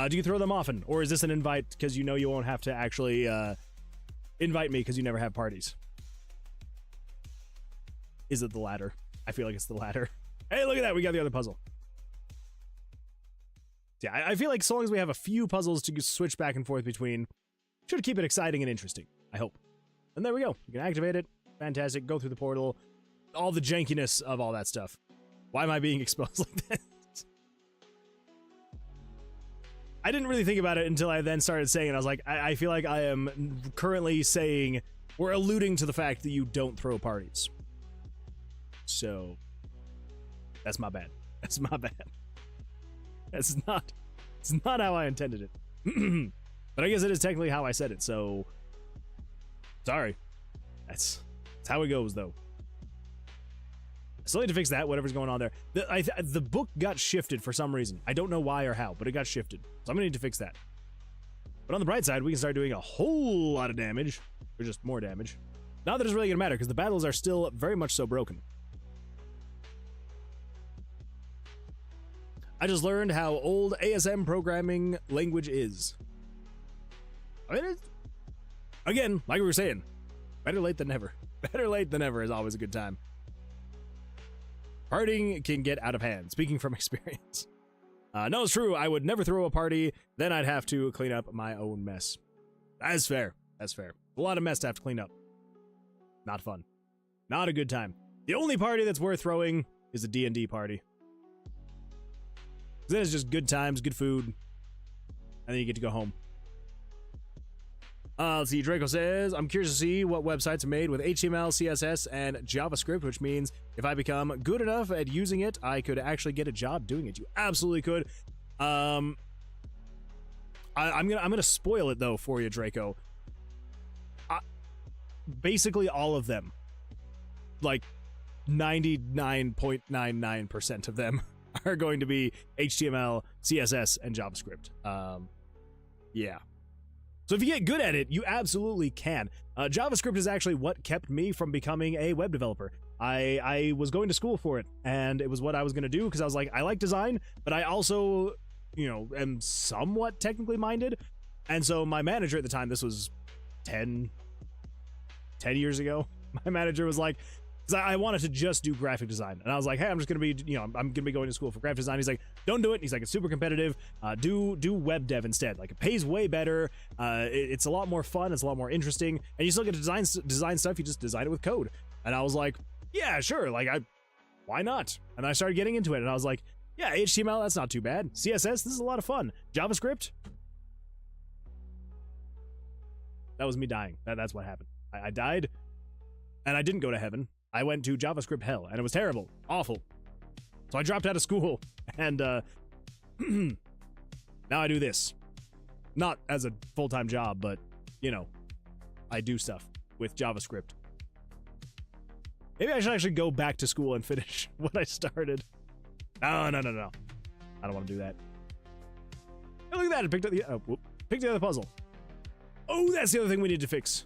Do you throw them often, or is this an invite because you know you won't have to actually invite me because you never have parties? Is it the latter? I feel like it's the latter. Hey, look at that. We got the other puzzle. Yeah, I feel like so long as we have a few puzzles to switch back and forth between, should keep it exciting and interesting, I hope. And there we go. You can activate it. Fantastic. Go through the portal. All the jankiness of all that stuff. Why am I being exposed like that? I didn't really think about it until I then started saying it. I was like, I feel like I am currently saying, we're alluding to the fact that you don't throw parties. So, that's my bad. It's not how I intended it. But I guess it is technically how I said it, so sorry. That's how it goes, though. I still need to fix that, whatever's going on there. The book got shifted for some reason. I don't know why or how, but it got shifted. So I'm gonna need to fix that. But on the bright side, we can start doing a whole lot of damage, or just more damage. Not that it's really gonna matter, because the battles are still very much so broken. I just learned how old ASM programming language is. I mean, again, like we were saying, better late than never. Better late than never is always a good time. Partying can get out of hand, speaking from experience. No, it's true. I would never throw a party. Then I'd have to clean up my own mess. That's fair. That's fair. A lot of mess to have to clean up. Not fun. Not a good time. The only party that's worth throwing is a D&D party. Then it's just good times, good food, and then you get to go home. Let's see, Draco says, "I'm curious to see what websites are made with HTML, CSS, and JavaScript, which means if I become good enough at using it, I could actually get a job doing it." You absolutely could. I'm gonna spoil it though for you, Draco. Basically all of them, like 99.99% of them, are going to be HTML, CSS, and JavaScript. Yeah. So if you get good at it, you absolutely can. JavaScript is actually what kept me from becoming a web developer. I was going to school for it, and it was what I was going to do, because I was like, I like design, but I also, am somewhat technically minded. And so my manager at the time, this was 10 years ago, my manager was like, I wanted to just do graphic design, and I was like, hey, I'm just gonna be, I'm gonna be going to school for graphic design. He's like, don't do it. He's like, it's super competitive. Do web dev instead. Like, it pays way better. It's a lot more fun. It's a lot more interesting, and you still get to design stuff. You just design it with code. And I was like, yeah, sure. Like, why not? And I started getting into it, and I was like, yeah, HTML, that's not too bad. CSS, this is a lot of fun. JavaScript, that was me dying. That's what happened. I died, and I didn't go to heaven. I went to JavaScript hell, and it was terrible, awful. So I dropped out of school, and now I do this. Not as a full-time job, but, I do stuff with JavaScript. Maybe I should actually go back to school and finish what I started. No. I don't want to do that. Hey, look at that, I picked the other puzzle. Oh, that's the other thing we need to fix.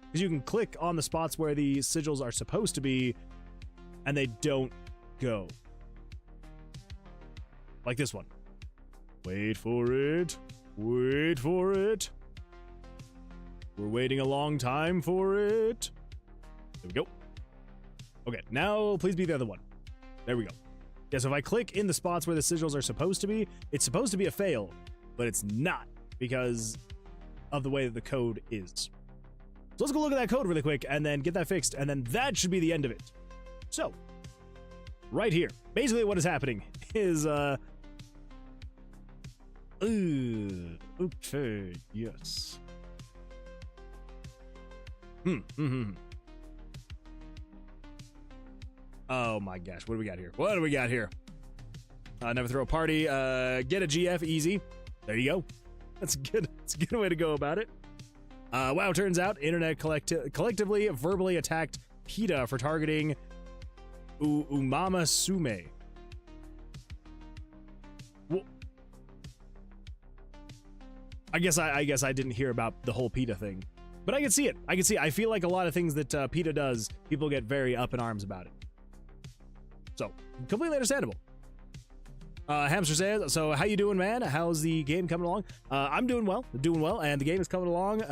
Because you can click on the spots where the sigils are supposed to be, and they don't go. Like this one. Wait for it. Wait for it. We're waiting a long time for it. There we go. Okay, now please be the other one. There we go. Yeah, so if I click in the spots where the sigils are supposed to be, it's supposed to be a fail, but it's not because of the way that the code is. So let's go look at that code really quick and then get that fixed, and then that should be the end of it. So, right here. Basically what is happening is, okay, yes. Oh my gosh, what do we got here? What do we got here? Never throw a party, get a GF, easy. There you go. That's a good way to go about it. WoW turns out internet collectively verbally attacked PETA for targeting Umama Sume. Well, I guess I didn't hear about the whole PETA thing, but I can see it. I feel like a lot of things that PETA does, people get very up in arms about it. So completely understandable. Hamster says, so how you doing, man? How's the game coming along? I'm doing well, and the game is coming along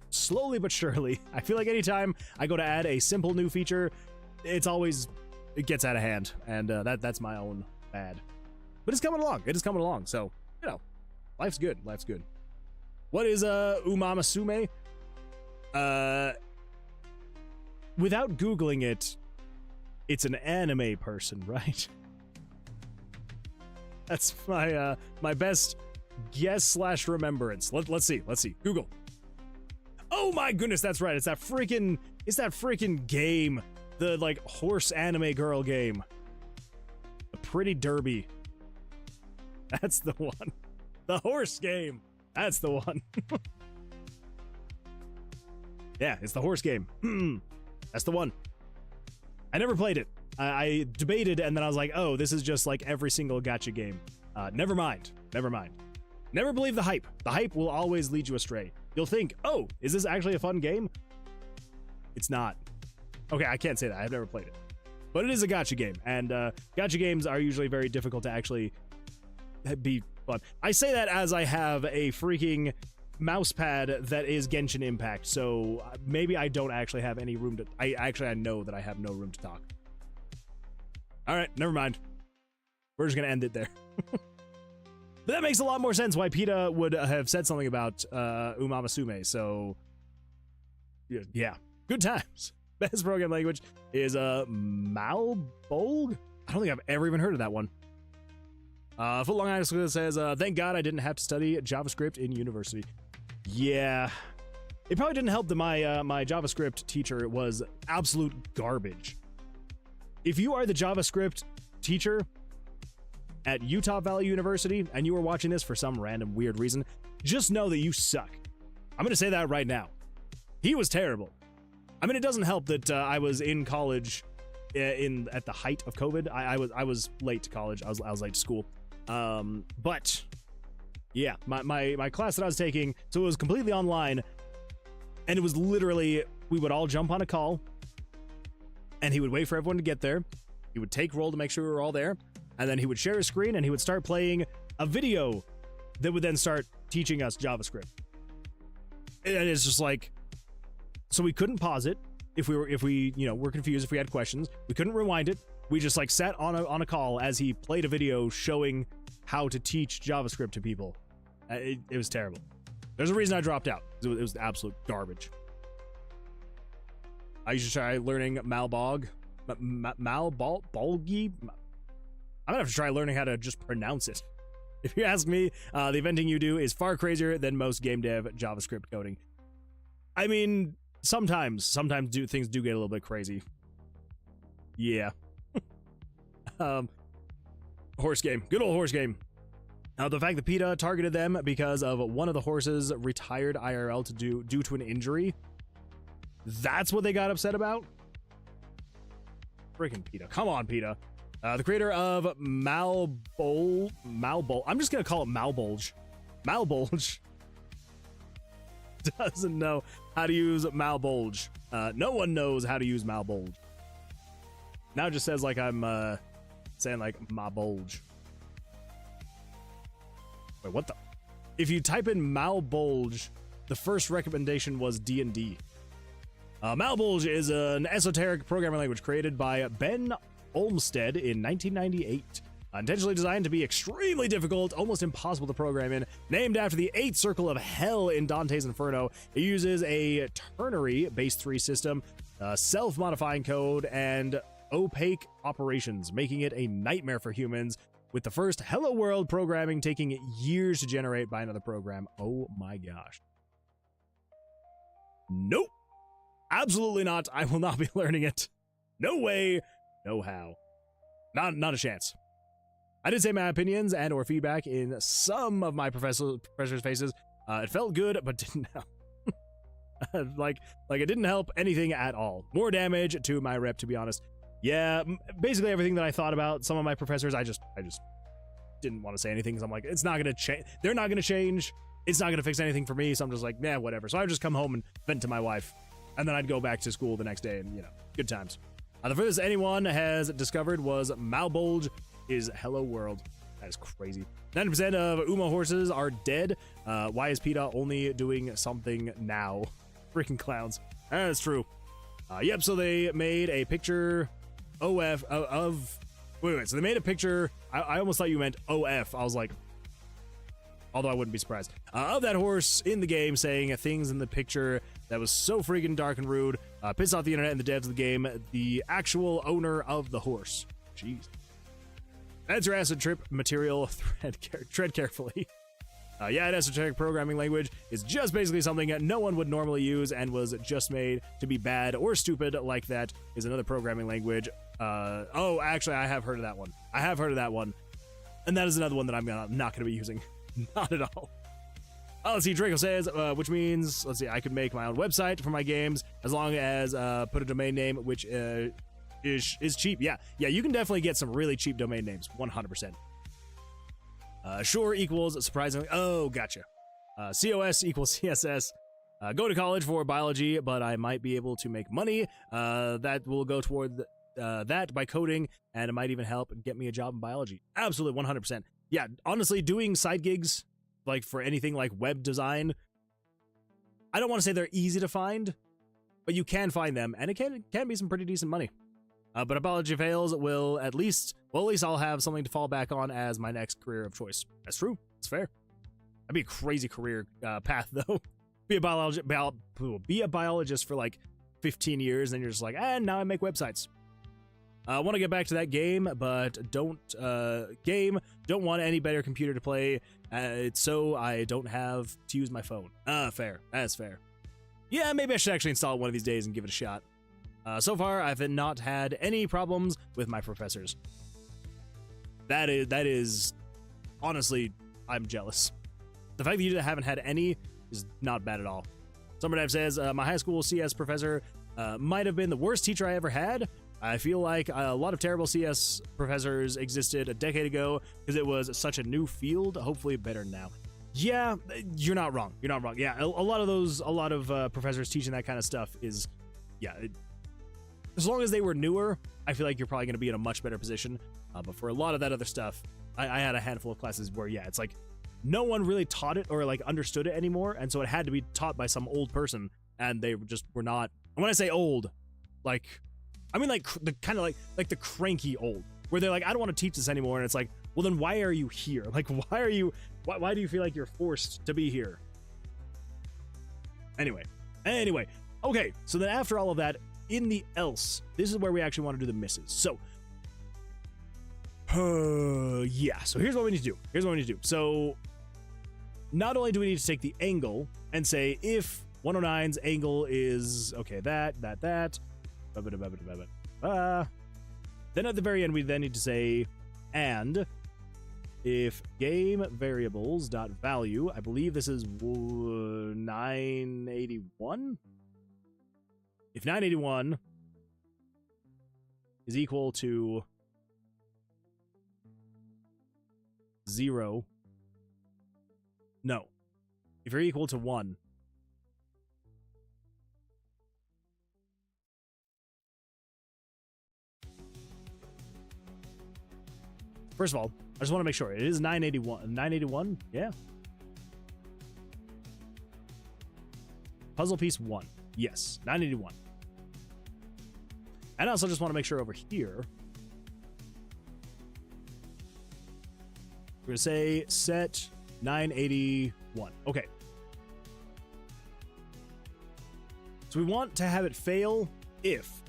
slowly but surely. I feel like anytime I go to add a simple new feature, it gets out of hand, and that's my own bad. But it's coming along. It is coming along. So, you know, life's good. Life's good. What is Umama Sume? Without Googling it, it's an anime person, right? That's my my best guess / remembrance. Let's see. Google. Oh my goodness, that's right. It's that freaking game. The like horse anime girl game. The Pretty Derby. That's the one. The horse game. That's the one. Yeah, it's the horse game. That's the one. I never played it. I debated, and then I was like, oh, this is just like every single gacha game. Never mind. Never believe the hype. The hype will always lead you astray. You'll think, oh, is this actually a fun game? It's not. Okay, I can't say that. I've never played it. But it is a gacha game, and gacha games are usually very difficult to actually be fun. I say that as I have a freaking mouse pad that is Genshin Impact, so maybe I don't actually have any room to... I know that I have no room to talk. All right, never mind. We're just going to end it there. But that makes a lot more sense why PETA would have said something about Umama Sume, so... Yeah, good times. Best program language is Malbolg? I don't think I've ever even heard of that one. Footlong Island says, thank God I didn't have to study JavaScript in university. Yeah. It probably didn't help that my JavaScript teacher was absolute garbage. If you are the JavaScript teacher at Utah Valley University and you are watching this for some random weird reason, just know that you suck. I'm going to say that right now. He was terrible. I mean, it doesn't help that I was in college at the height of COVID. I was late to college. I was late to school. But yeah, my class that I was taking, so it was completely online, and it was literally, we would all jump on a call, and he would wait for everyone to get there. He would take roll to make sure we were all there, and then he would share his screen, and he would start playing a video that would then start teaching us JavaScript. And it's just like, so we couldn't pause it if we were confused, if we had questions. We couldn't rewind it. We just like sat on a call as he played a video showing how to teach JavaScript to people. It was terrible. There's a reason I dropped out. It was absolute garbage. I used to try learning Malbolgi. I'm gonna have to try learning how to just pronounce it. If you ask me, the eventing you do is far crazier than most game dev JavaScript coding. I mean, sometimes things do get a little bit crazy. Yeah. Horse game. Good old horse game. The fact that PETA targeted them because of one of the horses retired IRL due to an injury. That's what they got upset about? Freaking PETA. Come on, PETA. The creator of Malbolge. I'm just going to call it Malbolge. Malbolge doesn't know how to use Malbolge. No one knows how to use Malbolge. Now it just says like I'm saying like my bulge. Wait, what the? If you type in Malbolge, the first recommendation was D&D. Malbolge is an esoteric programming language created by Ben Olmsted in 1998. Intentionally designed to be extremely difficult, almost impossible to program in. Named after the 8th circle of hell in Dante's Inferno, it uses a ternary base 3 system, self-modifying code, and opaque operations, making it a nightmare for humans, with the first Hello World programming taking years to generate by another program. Oh my gosh. Nope. Absolutely not. I will not be learning it. No way, no how. Not a chance. I did say my opinions and or feedback in some of my professors' faces. It felt good, but didn't help. like it didn't help anything at all. More damage to my rep, to be honest. Yeah, basically everything that I thought about some of my professors, I just didn't want to say anything because I'm like, it's not gonna change. They're not gonna change. It's not gonna fix anything for me. So I'm just like, nah, whatever. So I would just come home and vent to my wife, and then I'd go back to school the next day, and good times. The furthest anyone has discovered was Malbolge is Hello World. That is crazy. 90% of Uma horses are dead. Why is PETA only doing something now? Freaking clowns. That's true. Yep, so they made a picture of wait, so they made a picture. I almost thought you meant OF. I was like, although I wouldn't be surprised, of that horse in the game, saying things in the picture that was so freaking dark and rude, pissed off the internet and the devs of the game, the actual owner of the horse. Jeez. That's your acid trip material. Tread carefully. Yeah, an esoteric programming language is just basically something no one would normally use and was just made to be bad or stupid. Like that is another programming language. Oh, actually, I have heard of that one. And that is another one that I'm not going to be using. Not at all. Oh, let's see. Draco says, which means, let's see, I could make my own website for my games as long as put a domain name, which is cheap. Yeah, you can definitely get some really cheap domain names. 100%. Sure equals surprisingly. Oh, gotcha. COS equals CSS. Go to college for biology, but I might be able to make money. That will go toward that by coding, and it might even help get me a job in biology. Absolutely, 100%. Yeah, honestly, doing side gigs, like for anything like web design, I don't want to say they're easy to find, but you can find them, and it can be some pretty decent money. But if biology fails, at least I'll have something to fall back on as my next career of choice. That's true. It's fair. That'd be a crazy career path, though. Be a biologist for like 15 years, and you're just like, now I make websites. I want to get back to that game, but don't want any better computer to play, so I don't have to use my phone. Fair. That's fair. Yeah, maybe I should actually install it one of these days and give it a shot. So far, I've not had any problems with my professors. That is, honestly, I'm jealous. The fact that you haven't had any is not bad at all. Summerdive says, my high school CS professor might have been the worst teacher I ever had. I feel like a lot of terrible CS professors existed a decade ago because it was such a new field. Hopefully better now. Yeah, you're not wrong. Yeah, a lot of professors teaching that kind of stuff is, yeah, as long as they were newer, I feel like you're probably going to be in a much better position. But for a lot of that other stuff, I had a handful of classes where, yeah, it's like no one really taught it or like understood it anymore, and so it had to be taught by some old person, and they just were not. And when I say old, like, I mean like the kind of like the cranky old, where they're like, I don't want to teach this anymore, and it's like, well, then why are you here? Like, why do you feel like you're forced to be here? Anyway, okay. So then after all of that, in the else, this is where we actually want to do the misses. So, yeah. So here's what we need to do. So, not only do we need to take the angle and say if 109's angle is okay, that. Then at the very end, we then need to say, and if game variables dot value, I believe this is 981. If 981 is equal to 0, no. If you're equal to 1, first of all, I just want to make sure it is 981. 981, yeah. Puzzle piece 1, yes, 981. And I also just want to make sure over here, we're going to say set 981. Okay. So we want to have it fail if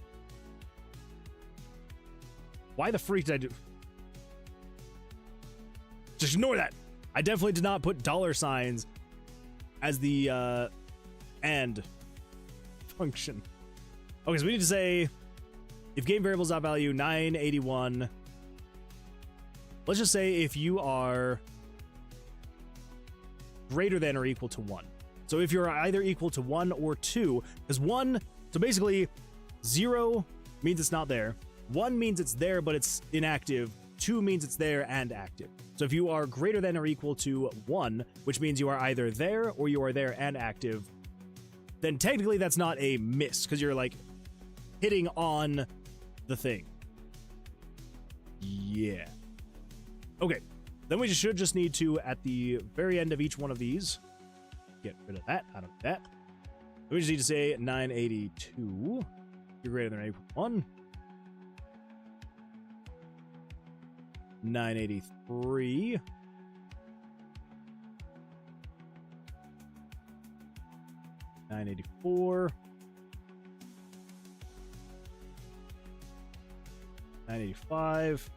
Why the freak did I do? Just ignore that. I definitely did not put dollar signs as the and function. Okay, so we need to say if game variables dot value 981. Let's just say if you are greater than or equal to 1. So if you're either equal to 1 or 2, because 1, so basically 0 means it's not there. 1 means it's there, but it's inactive. 2 means it's there and active. So if you are greater than or equal to 1, which means you are either there or you are there and active, then technically that's not a miss, because you're like hitting on the thing. Yeah. Okay. Then we should just need to, at the very end of each one of these, get rid of that, out of that. We just need to say 982. You're greater than or equal to 1. 983. 984. 985.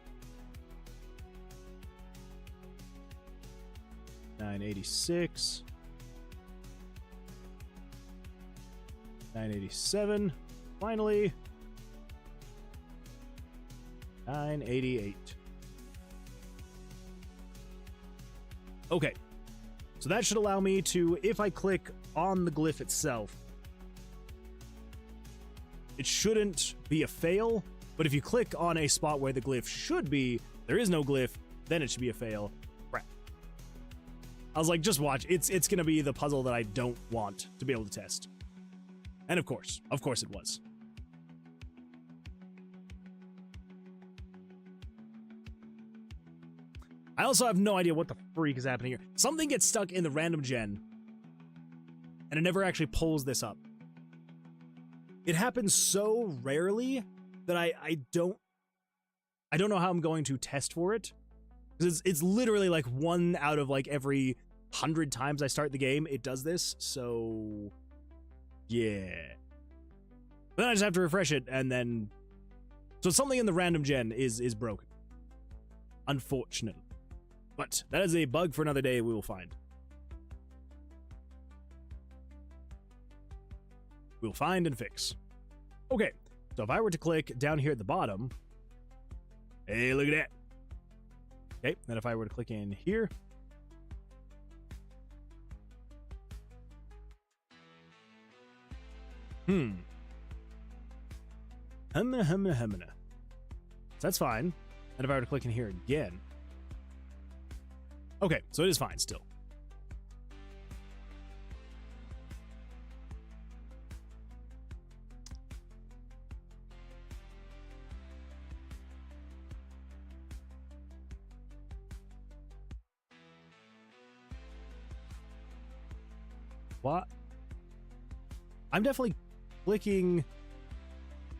986. 987. Finally, 988. Okay, so that should allow me to, if I click on the glyph itself, it shouldn't be a fail, but if you click on a spot where the glyph should be, there is no glyph, then it should be a fail. Crap. I was like, just watch, it's gonna be the puzzle that I don't want to be able to test. And of course it was. I also have no idea what the freak is happening here. Something gets stuck in the random gen, and it never actually pulls this up. It happens so rarely that I don't know how I'm going to test for it. Because it's literally like 1 out of like every 100 times I start the game, it does this. So yeah. Then I just have to refresh it, and then so something in the random gen is broken. Unfortunately. But that is a bug for another day we will find. We'll find and fix. Okay, so if I were to click down here at the bottom, hey, look at that. Okay, then if I were to click in here, So that's fine. And if I were to click in here again, okay, so it is fine still. What? I'm definitely clicking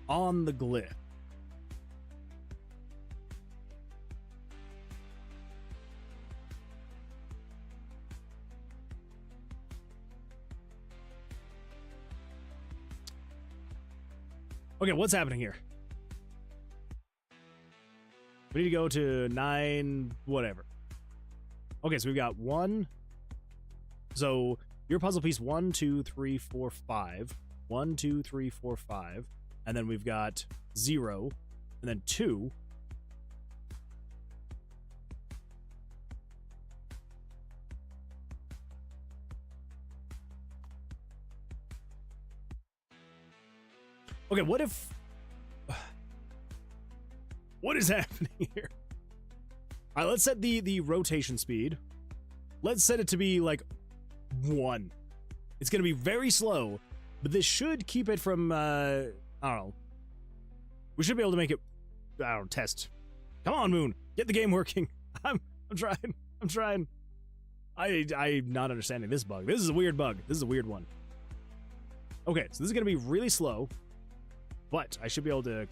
on the glyph. Okay, what's happening here? We need to go to 9, whatever. Okay, so we've got 1. So your puzzle piece 1, 2, 3, 4, 5. 1, 2, 3, 4, 5. And then we've got 0. And then 2. Okay, what if... What is happening here? All right, let's set the rotation speed. Let's set it to be like 1. It's going to be very slow, but this should keep it from, I don't know. We should be able to make it, I don't know, test. Come on, Moon. Get the game working. I'm trying. I'm not understanding this bug. This is a weird bug. This is a weird one. Okay, so this is going to be really slow. But I should be able to...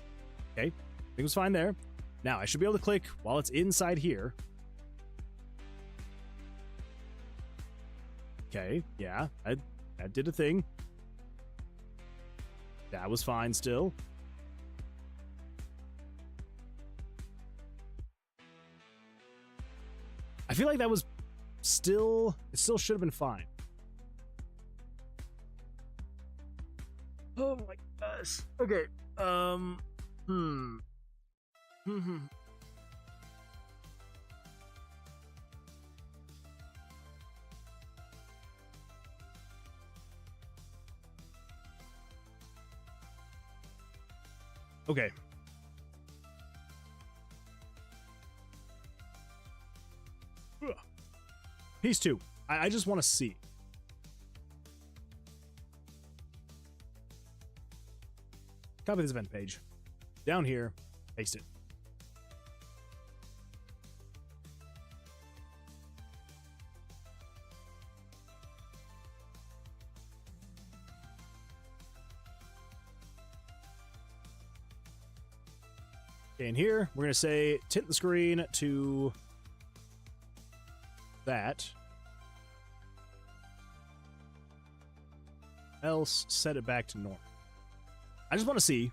Okay, everything was fine there. Now, I should be able to click while it's inside here. Okay, yeah, that did a thing. That was fine still. I feel like that was it still should have been fine. Oh my gosh. Okay. Okay. Ugh. Piece 2. I just want to see. Copy this event page. Down here, paste it. Okay, and here, we're going to say tint the screen to that. Else, set it back to normal. I just want to see,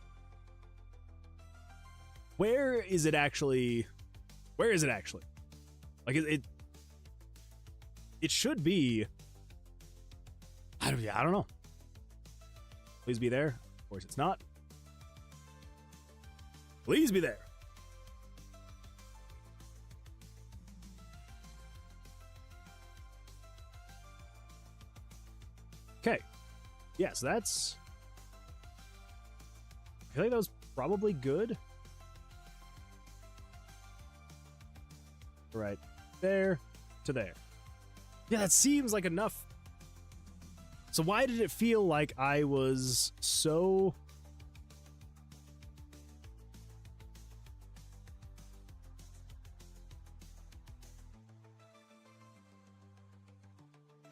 where is it actually? Like it should be. I don't know. Please be there. Of course, it's not. Please be there. Okay. Yes, that's. I feel like that was probably good. Right there to there. Yeah, that seems like enough. So why did it feel like I was so...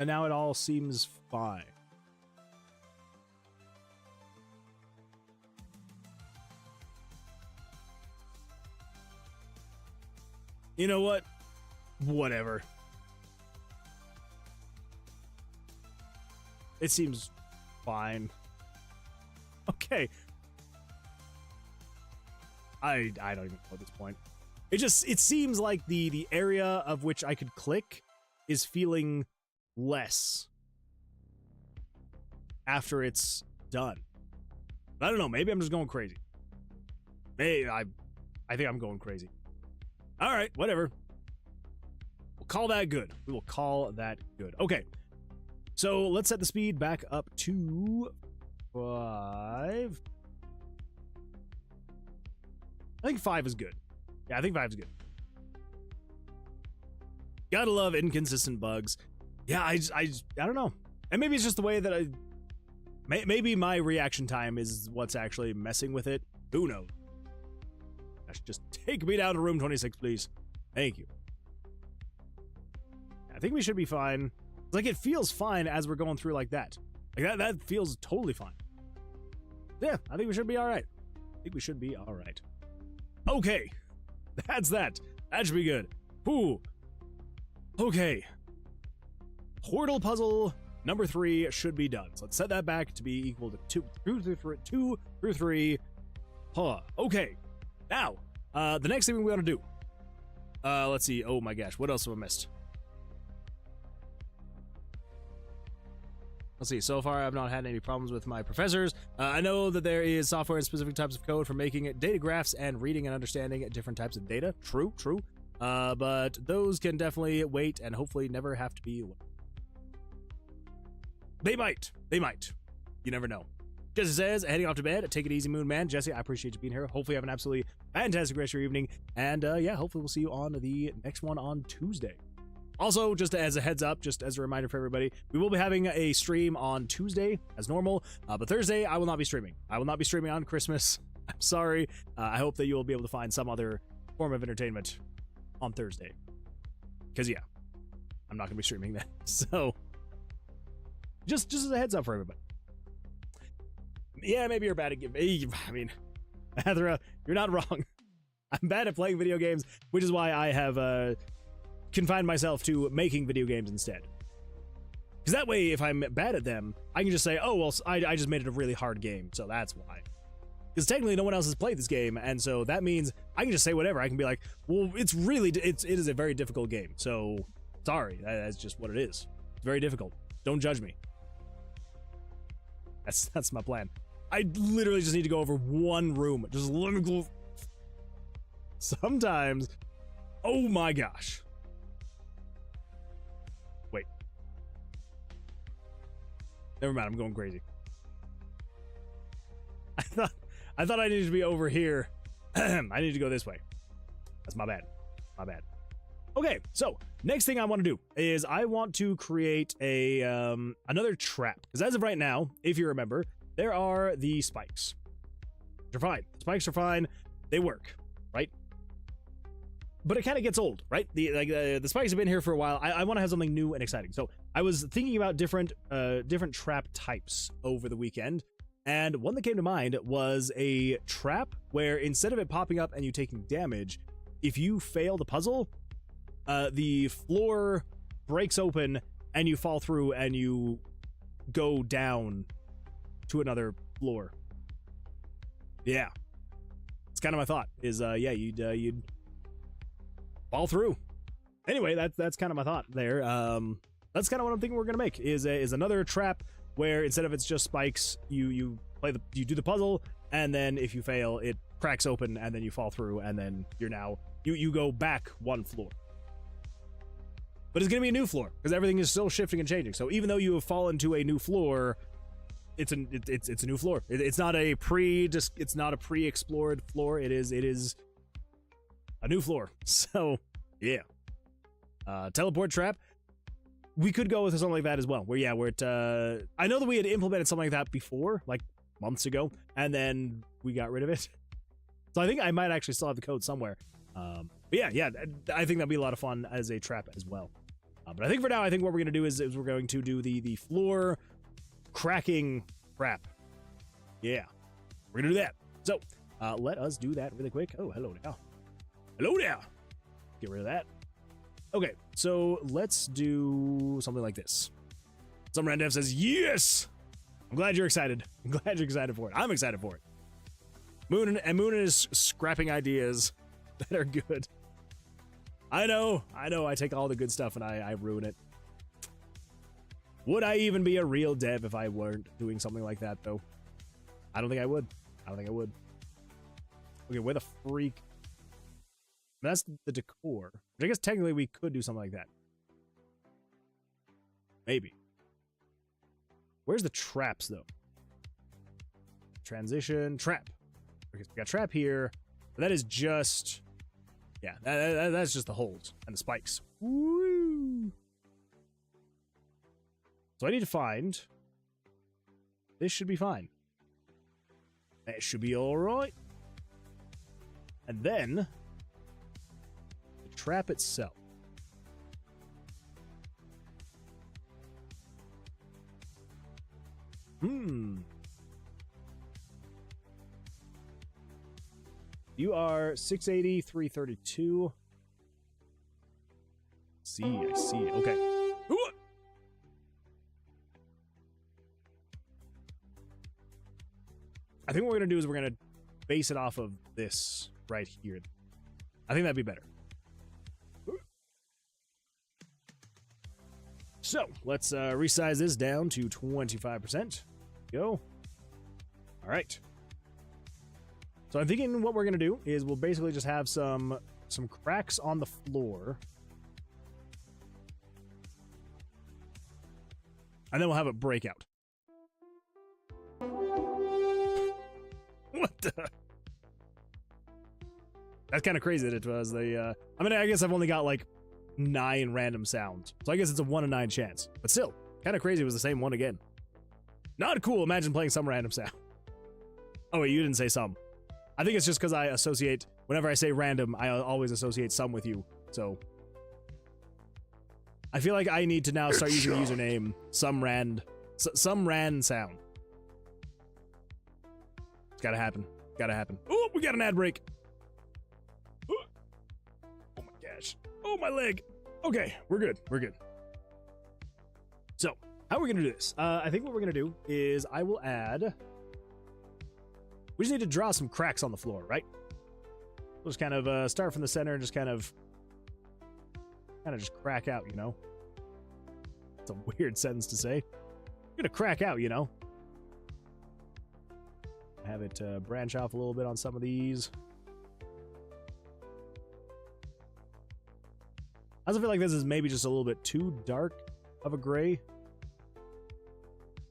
And now it all seems fine. You know what? Whatever. It seems fine. Okay. I don't even know at this point. It seems like the area of which I could click is feeling less after it's done. I don't know, maybe I'm just going crazy. Maybe I think I'm going crazy. All right, whatever. We'll call that good. We will call that good. Okay. So let's set the speed back up to 5. I think 5 is good. Yeah, I think 5 is good. Gotta love inconsistent bugs. Yeah, I don't know. And maybe it's just the way that maybe my reaction time is what's actually messing with it. Who knows? Just take me down to room 26, please. Thank you. I think we should be fine. Like, it feels fine as we're going through like that. Like, that feels totally fine. Yeah, I think we should be all right. Okay. That's that. That should be good. Ooh. Okay. Portal puzzle number 3 should be done. So let's set that back to be equal to 2 through 3. Huh. Okay. Now, the next thing we want to do. Let's see. Oh my gosh. What else have I missed? Let's see. So far, I've not had any problems with my professors. I know that there is software and specific types of code for making data graphs and reading and understanding different types of data. True. But those can definitely wait and hopefully never have to be. They might. You never know. Jesse says, heading off to bed. Take it easy, Moon Man. Jesse, I appreciate you being here. Hopefully you have an absolutely fantastic rest of your evening. And yeah, hopefully we'll see you on the next one on Tuesday. Also, just as a heads up, just as a reminder for everybody, we will be having a stream on Tuesday as normal, but Thursday I will not be streaming. I will not be streaming on Christmas. I'm sorry. I hope that you will be able to find some other form of entertainment on Thursday. Because yeah, I'm not going to be streaming then. So, just as a heads up for everybody. Yeah, maybe you're bad at giving. I mean, Athera, you're not wrong. I'm bad at playing video games, which is why I have confined myself to making video games instead. Because that way, if I'm bad at them, I can just say, oh, well, I just made it a really hard game, so that's why. Because technically no one else has played this game, and so that means I can just say whatever. I can be like, well, it is a very difficult game, so sorry, that's just what it is. It's very difficult. Don't judge me. That's my plan. I literally just need to go over one room. Just let me go. Sometimes, oh my gosh. Wait. Never mind, I'm going crazy. I thought I needed to be over here. I need to go this way. That's my bad. My bad. Okay, so next thing I want to do is I want to create a another trap. Because as of right now, if you remember, there are the spikes. They're fine. The spikes are fine. They work, right? But it kind of gets old, right? The spikes have been here for a while. I want to have something new and exciting. So I was thinking about different trap types over the weekend. And one that came to mind was a trap where instead of it popping up and you taking damage, if you fail the puzzle, the floor breaks open and you fall through and you go down to another floor. Yeah. It's kind of my thought is, yeah, you'd fall through. Anyway, that's kind of my thought there. That's kind of what I'm thinking we're going to make is another trap where instead of it's just spikes, you do the puzzle, and then if you fail, it cracks open, and then you fall through, and then you go back one floor. But it's gonna be a new floor because everything is still shifting and changing. So even though you have fallen to a new floor, it's a new floor. It's not a pre-explored floor. It is a new floor. So yeah, teleport trap. We could go with something like that as well. Where I know that we had implemented something like that before, like months ago, and then we got rid of it. So I think I might actually still have the code somewhere. But yeah, I think that'd be a lot of fun as a trap as well. But I think for now, I think what we're gonna do is we're going to do the floor cracking trap. Yeah, we're gonna do that. So let us do that really quick. Oh, hello now. Hello there. Get rid of that. Okay, so let's do something like this. Some random says, yes! I'm glad you're excited. I'm glad you're excited for it. I'm excited for it. Moon is scrapping ideas that are good. I know. I take all the good stuff and I ruin it. Would I even be a real dev if I weren't doing something like that, though? I don't think I would. Okay, where the freak... That's the decor. But I guess technically we could do something like that. Maybe. Where's the traps, though? Transition, trap. Okay, so we got trap here. But that is just... Yeah, that's just the holes and the spikes. Woo! So I need to find... This should be fine. That should be alright. And then... trap itself. You are 680, 332. I see. Okay. I think what we're gonna do is we're gonna base it off of this right here. I think that'd be better. So let's resize this down to 25%. Go. All right. So I'm thinking what we're gonna do is we'll basically just have some cracks on the floor, and then we'll have it break out. What the? That's kind of crazy that it was the. I mean, I guess I've only got like 9 random sounds, so I guess it's a 1 in 9 chance. But still, kind of crazy it was the same one again. Not cool. Imagine playing some random sound. Oh wait, you didn't say some. I think it's just because I associate, whenever I say random, I always associate some with you. So I feel like I need to now start using the username some rand sound. It's gotta happen. Oh, we got an ad break. Oh my gosh. Oh, my leg. Okay, we're good. So, how are we gonna do this? I think what we're gonna do is I will add We just need to draw some cracks on the floor, right? We'll just kind of start from the center and just kind of just crack out, you know? It's a weird sentence to say. You're gonna crack out, you know? Have it branch off a little bit on some of these. I also feel like this is maybe just a little bit too dark of a gray.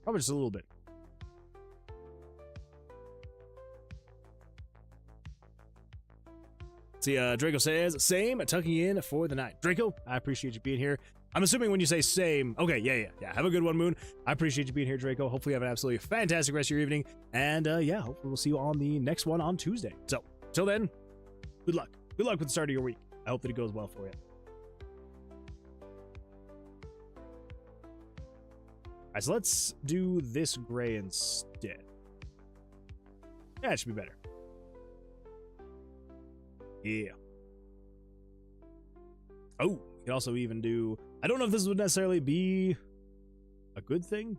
Probably just a little bit. See, Draco says, same, tucking in for the night. Draco, I appreciate you being here. I'm assuming when you say same, okay, yeah. Have a good one, Moon. I appreciate you being here, Draco. Hopefully you have an absolutely fantastic rest of your evening. And yeah, hopefully we'll see you on the next one on Tuesday. So, till then, good luck. Good luck with the start of your week. I hope that it goes well for you. Alright, so let's do this gray instead. Yeah, it should be better. Yeah. Oh, you can also even do... I don't know if this would necessarily be a good thing.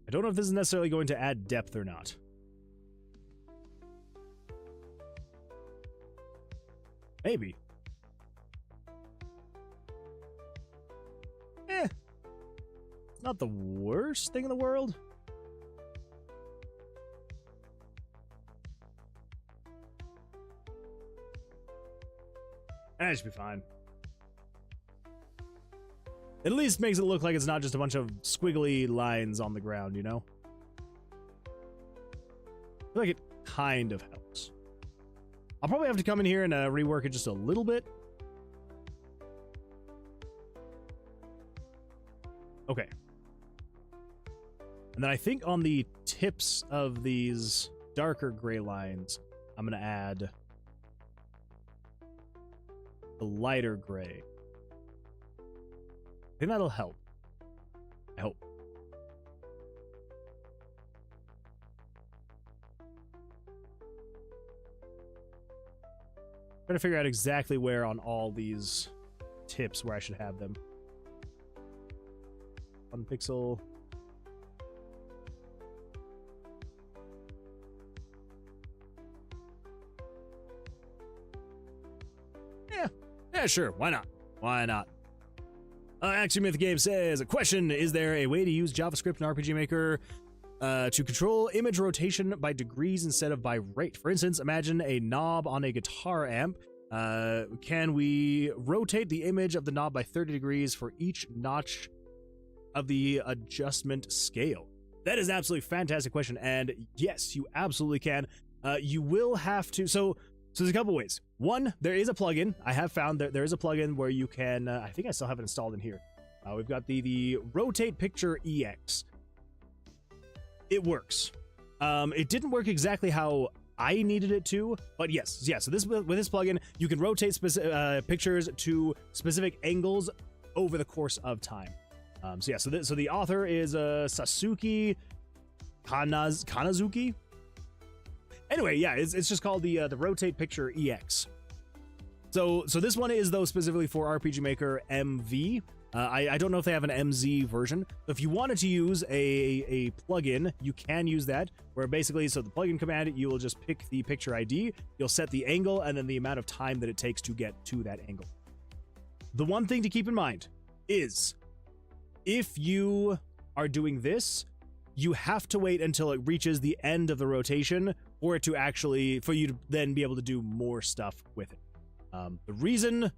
I don't know if this is necessarily going to add depth or not. Maybe. It's not the worst thing in the world. That should be fine. It at least makes it look like it's not just a bunch of squiggly lines on the ground, you know? I feel like it kind of helps. I'll probably have to come in here and rework it just a little bit. Okay. And then I think on the tips of these darker gray lines, I'm going to add the lighter gray. I think that'll help. I hope. Trying to figure out exactly where on all these tips where I should have them. 1 pixel. Yeah, sure. Why not? Why not? Action Myth Game says, a question, is there a way to use JavaScript in RPG Maker to control image rotation by degrees instead of by rate? For instance, imagine a knob on a guitar amp. Can we rotate the image of the knob by 30 degrees for each notch of the adjustment scale? That is an absolutely fantastic question, and yes, you absolutely can. You will have to... So there's a couple ways. One, there is a plugin. I have found that there is a plugin where you can... I think I still have it installed in here. We've got the Rotate Picture EX. It works. It didn't work exactly how I needed it to, but yes. Yeah, so with this plugin, you can rotate pictures to specific angles over the course of time. So yeah, so the author is Sasuke Kanazuki. Anyway, yeah, it's just called the Rotate Picture EX. So this one is, though, specifically for RPG Maker MV. I don't know if they have an MZ version. If you wanted to use a plugin, you can use that, where basically, so the plugin command, you will just pick the picture ID, you'll set the angle, and then the amount of time that it takes to get to that angle. The one thing to keep in mind is, if you are doing this, you have to wait until it reaches the end of the rotation for you to then be able to do more stuff with it. The reason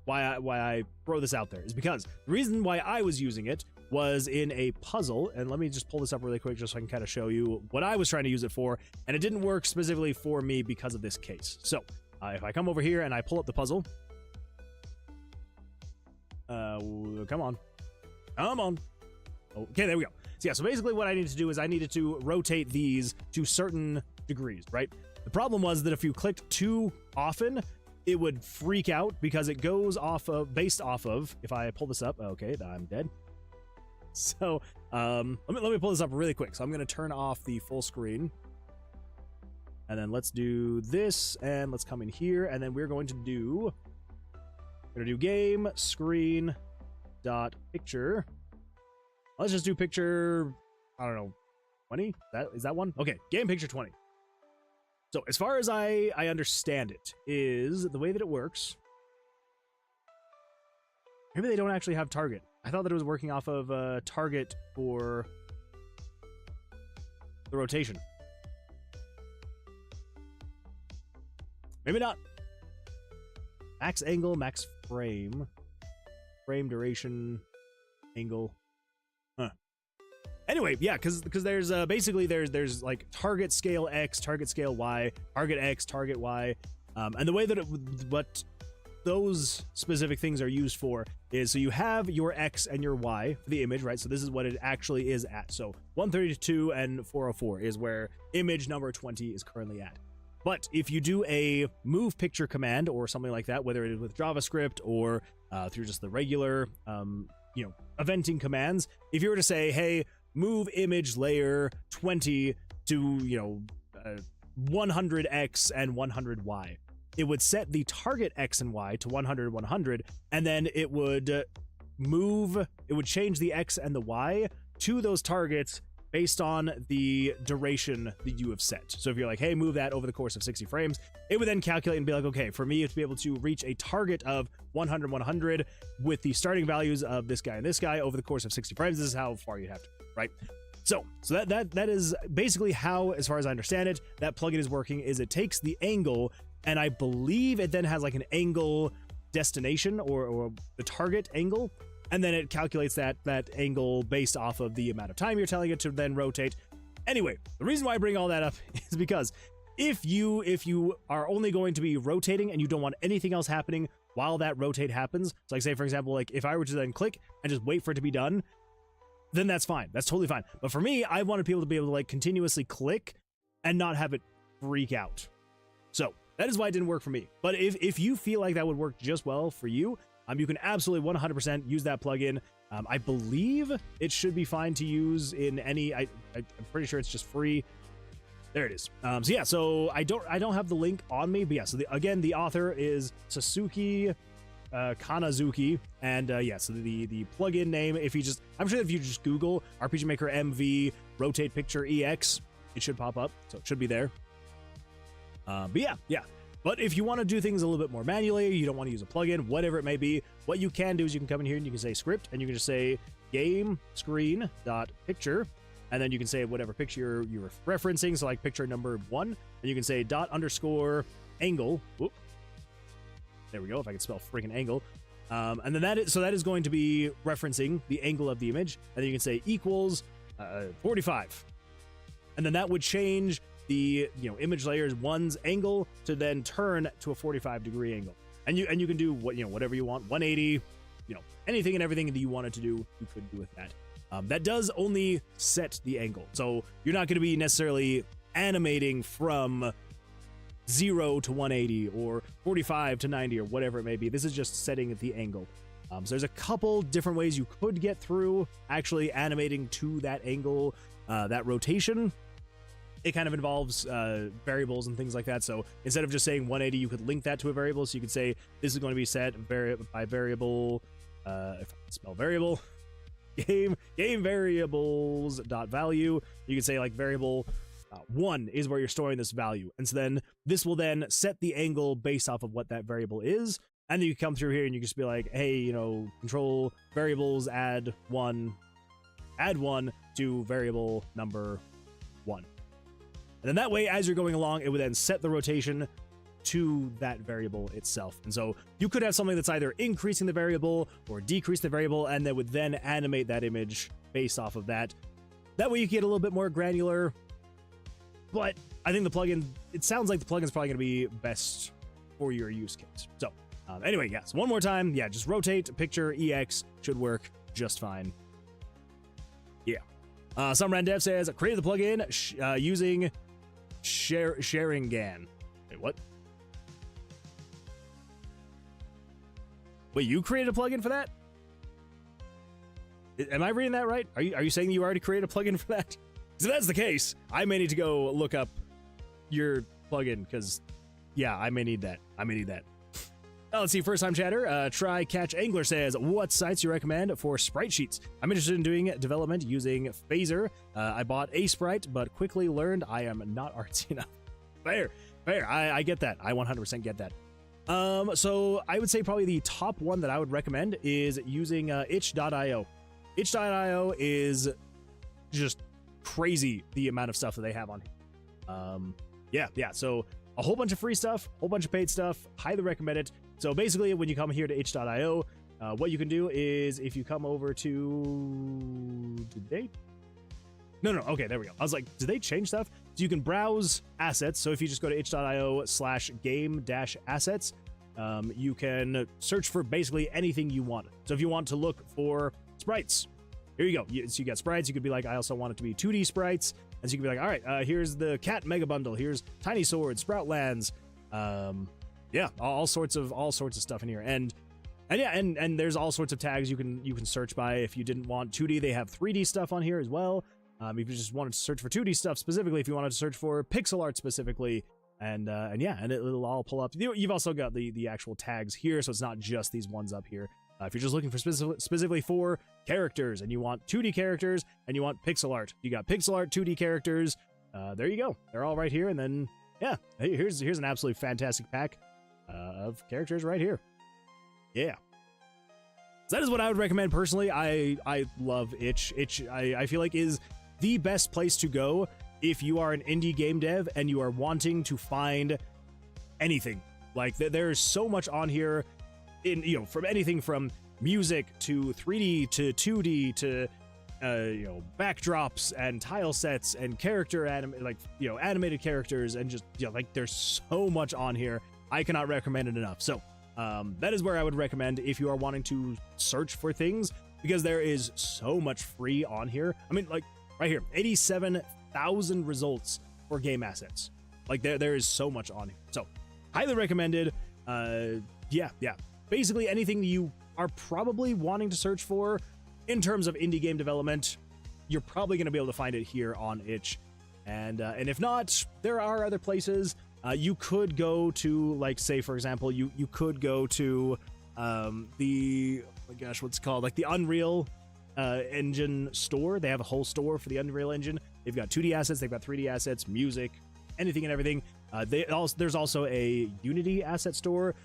why I throw this out there is because the reason why I was using it was in a puzzle, and let me just pull this up really quick just so I can kind of show you what I was trying to use it for, and it didn't work specifically for me because of this case. So if I come over here and I pull up the puzzle, come on. Okay, there we go. So yeah, so basically what I needed to do is I needed to rotate these to certain degrees, right? The problem was that if you clicked too often, it would freak out because it goes based off of, if I pull this up, okay, I'm dead. So let me pull this up really quick. So I'm going to turn off the full screen. And then let's do this, and let's come in here, and then we're going to do game screen dot picture. Let's just do picture, I don't know, 20? Is that one? Okay, game picture 20. So as far as I understand it, is the way that it works. Maybe they don't actually have target. I thought that it was working off of target for the rotation. Maybe not. Max angle, max frame. Frame duration, angle. Huh. Anyway, yeah, because there's basically there's like target scale X, target scale Y, target X, target Y, and the way that what those specific things are used for is, so you have your X and your Y for the image, right? So this is what it actually is at. So 132 and 404 is where image number 20 is currently at. But if you do a move picture command or something like that, whether it is with JavaScript or through just the regular, eventing commands, if you were to say, hey, move image layer 20 to, 100X and 100Y, it would set the target X and Y to 100, 100, and then it would change the X and the Y to those targets based on the duration that you have set. So if you're like, hey, move that over the course of 60 frames, it would then calculate and be like, okay, for me to be able to reach a target of 100, 100 with the starting values of this guy and this guy over the course of 60 frames, this is how far you'd have to, right? So that is basically how, as far as I understand it, that plugin is working, is it takes the angle, and I believe it then has like an angle destination or the target angle, and then it calculates that angle based off of the amount of time you're telling it to then rotate. Anyway, the reason why I bring all that up is because if you are only going to be rotating and you don't want anything else happening while that rotate happens, so like say for example, like if I were to then click and just wait for it to be done, then that's fine. That's totally fine. But for me, I wanted people to be able to like continuously click and not have it freak out. So that is why it didn't work for me. But if you feel like that would work just well for you, you can absolutely 100% use that plugin. I believe it should be fine to use in any. I'm pretty sure it's just free. There it is. So yeah. So I don't have the link on me, but yeah. So again, the author is Sasuke Kanazuki, and yeah. So the plugin name, I'm sure if you just Google RPG Maker MV Rotate Picture EX, it should pop up. So it should be there. But yeah. But if you want to do things a little bit more manually, you don't want to use a plugin, whatever it may be, what you can do is you can come in here and you can say script, and you can just say game screen dot picture, and then you can say whatever picture you're referencing, so like picture number 1, and you can say dot underscore angle. Whoop. There we go, if I can spell freaking angle. And then that is going to be referencing the angle of the image, and then you can say equals 45. And then that would change the image layers 1's angle to then turn to a 45-degree angle, and you can do whatever you want, 180, anything and everything that you wanted to do, you could do with that. That does only set the angle, so you're not going to be necessarily animating from 0 to 180 or 45 to 90 or whatever it may be. This is just setting the angle. So there's a couple different ways you could get through actually animating to that angle, that rotation. It kind of involves variables and things like that. So instead of just saying 180, you could link that to a variable. So you could say this is going to be set by variable, if I can spell variable, game variables dot value. You can say like variable 1 is where you're storing this value. And so then this will then set the angle based off of what that variable is. And then you come through here and you just be like, hey, control variables, add 1 to variable number 1. And then that way, as you're going along, it would then set the rotation to that variable itself. And so you could have something that's either increasing the variable or decrease the variable, and that would then animate that image based off of that. That way you get a little bit more granular. But I think it sounds like the plugin's probably going to be best for your use case. So anyway, yes, one more time. Yeah, just rotate picture EX should work just fine. Yeah. Some Randev says, created the plugin using Sharingan. Wait, what? Wait, you created a plugin for that? Am I reading that right? Are you saying you already created a plugin for that? So that's the case, I may need to go look up your plugin, because yeah, I may need that. Let's see, first time chatter, Try Catch Angler says, what sites do you recommend for sprite sheets? I'm interested in doing development using Phaser. I bought a sprite, but quickly learned I am not artsy enough. Fair. I get that. I 100% get that. So I would say probably the top one that I would recommend is using itch.io. Itch.io is just crazy, the amount of stuff that they have on here. Yeah, so a whole bunch of free stuff, whole bunch of paid stuff, highly recommend it. So basically, when you come here to itch.io, what you can do is if you come over to... Did they? No, okay, there we go. I was like, did they change stuff? So you can browse assets. So if you just go to itch.io/game-assets, you can search for basically anything you want. So if you want to look for sprites, here you go. So you got sprites. You could be like, I also want it to be 2D sprites. And so you can be like, all right, here's the cat mega bundle. Here's tiny sword, sproutlands. Yeah, all sorts of stuff in here. And there's all sorts of tags you can search by. If you didn't want 2D, they have 3D stuff on here as well. If you just wanted to search for 2D stuff specifically, if you wanted to search for pixel art specifically, and it'll all pull up. You've also got the actual tags here, so it's not just these ones up here. If you're just looking for specifically for characters, and you want 2D characters, and you want pixel art, you got pixel art 2D characters. There you go. They're all right here, and then yeah, here's an absolutely fantastic pack of characters right here. Yeah. So that is what I would recommend personally. I love Itch. Itch, I feel like is the best place to go if you are an indie game dev and you are wanting to find anything. Like there's so much on here, from anything from music to 3D to 2D to backdrops and tile sets and character animated characters, and just there's so much on here. I cannot recommend it enough. So that is where I would recommend if you are wanting to search for things, because there is so much free on here. I mean, like right here, 87,000 results for game assets. Like there is so much on here. So highly recommended. Yeah. Basically anything you are probably wanting to search for in terms of indie game development, you're probably going to be able to find it here on Itch. And if not, there are other places. You could go to, like, say, for example, you could go to the, oh my gosh, what's it called? Like the Unreal Engine store. They have a whole store for the Unreal Engine. They've got 2D assets, they've got 3D assets, music, anything and everything. There's also a Unity asset store.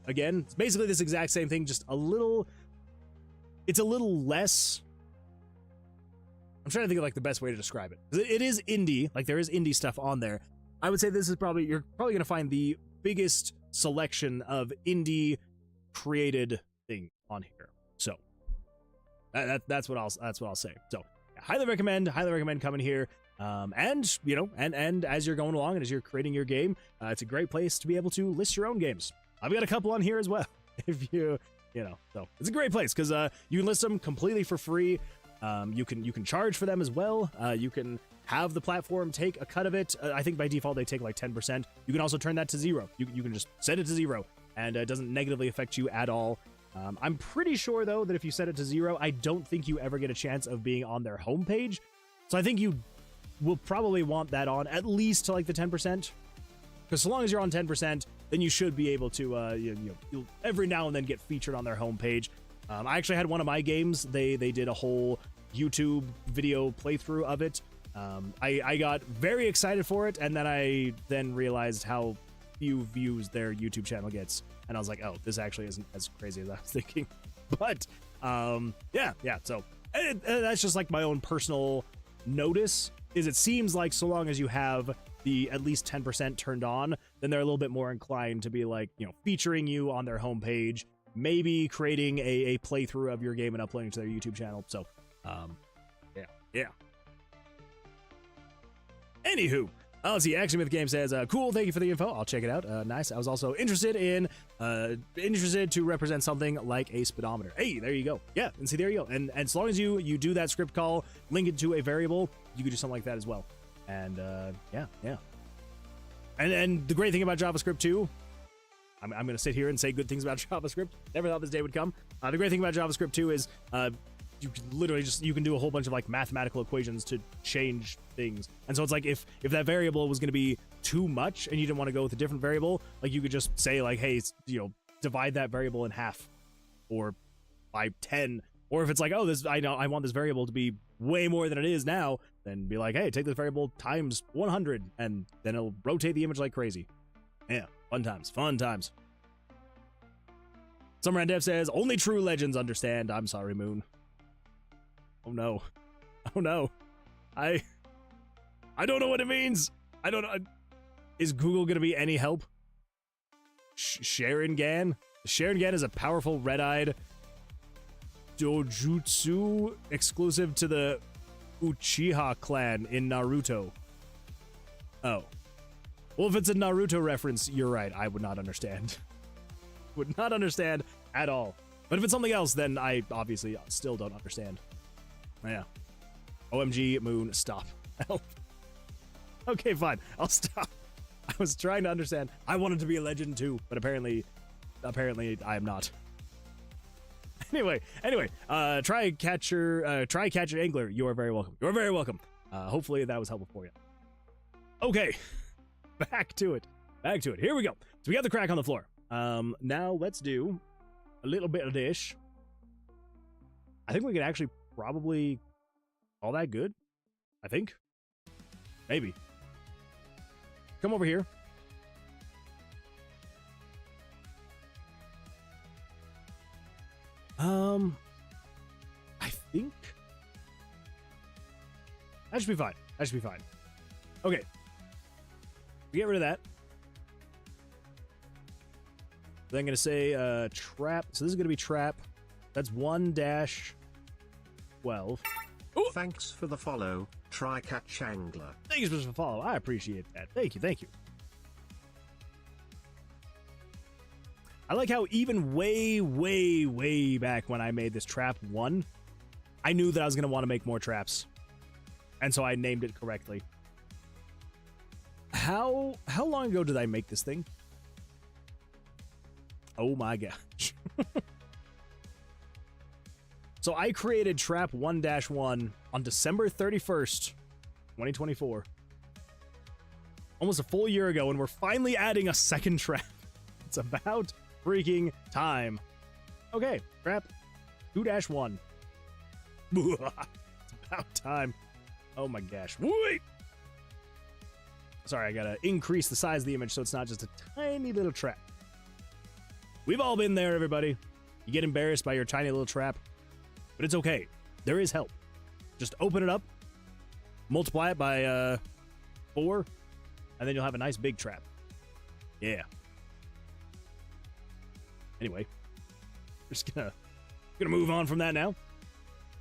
Again, it's basically this exact same thing, just it's a little less. I'm trying to think of like the best way to describe it. It is indie, like there is indie stuff on there. I would say this is you're probably going to find the biggest selection of indie created thing on here. So that's what I'll say. So yeah, highly recommend coming here. And as you're going along and as you're creating your game, it's a great place to be able to list your own games. I've got a couple on here as well. If so it's a great place because you can list them completely for free. You can charge for them as well. You can have the platform take a cut of it. I think by default they take like 10%. You can also turn that to 0. You can just set it to 0, and it doesn't negatively affect you at all. I'm pretty sure though that if you set it to 0, I don't think you ever get a chance of being on their homepage. So I think you will probably want that on at least to like the 10%. Because so long as you're on 10%, then you should be able to, you'll every now and then get featured on their homepage. I actually had one of my games. They did a whole YouTube video playthrough of it. I got very excited for it, and then I realized how few views their YouTube channel gets, and I was like, oh, this actually isn't as crazy as I was thinking. But yeah. So that's just like my own personal notice. Is it seems like so long as you have the at least 10% turned on, then they're a little bit more inclined to be like, featuring you on their homepage, maybe creating a playthrough of your game and uploading to their YouTube channel. So, yeah. Anywho, let's see. Action Myth Game says, cool, thank you for the info. I'll check it out. Nice. I was also interested to represent something like a speedometer. Hey, there you go. Yeah, and see, there you go. And as long as you do that script call, link it to a variable, you can do something like that as well. And yeah. And the great thing about JavaScript too, I'm going to sit here and say good things about JavaScript. Never thought this day would come. The great thing about JavaScript too is you can literally you can do a whole bunch of like mathematical equations to change things. And so it's like if that variable was going to be too much and you didn't want to go with a different variable, like you could just say like, hey, divide that variable in half, or by 10, or if it's like, oh, this I want this variable to be way more than it is now, then be like, hey, take this variable times 100, and then it'll rotate the image like crazy. Yeah, fun times, fun times. Summer and Dev says, only true legends understand. I'm sorry, Moon. Oh no. Oh no. I don't know what it means. I don't know. Is Google gonna be any help? Sharingan? Sharingan is a powerful red-eyed dojutsu exclusive to the Uchiha clan in Naruto. Oh. Well, if it's a Naruto reference, you're right. I would not understand. Would not understand at all. But if it's something else, then I obviously still don't understand. Yeah. OMG, Moon, stop. Help. Okay, fine. I'll stop. I was trying to understand. I wanted to be a legend too, but apparently I am not. Anyway, try catcher angler. You are very welcome. You are very welcome. Hopefully that was helpful for you. Okay, back to it. Here we go. So we got the crack on the floor. Now let's do a little bit of dish. I think we could actually probably call that good. I think. Maybe. Come over here. I think that should be fine. Okay. We get rid of that. Then I'm going to say trap. So this is going to be trap. That's 1-12. Ooh. Thanks for the follow, Try Catch Angler. Thank you for the follow. I appreciate that. Thank you. I like how even way back when I made this trap 1, I knew that I was going to want to make more traps. And so I named it correctly. How long ago did I make this thing? Oh my gosh. So I created trap 1-1 on December 31st, 2024. Almost a full year ago, and we're finally adding a second trap. It's about freaking time. Okay, trap 2-1. It's about time. Oh my gosh. Wait! Sorry, I gotta increase the size of the image so it's not just a tiny little trap. We've all been there, everybody. You get embarrassed by your tiny little trap, but it's okay. There is help. Just open it up, multiply it by 4, and then you'll have a nice big trap. Yeah. Anyway, we're just gonna move on from that now.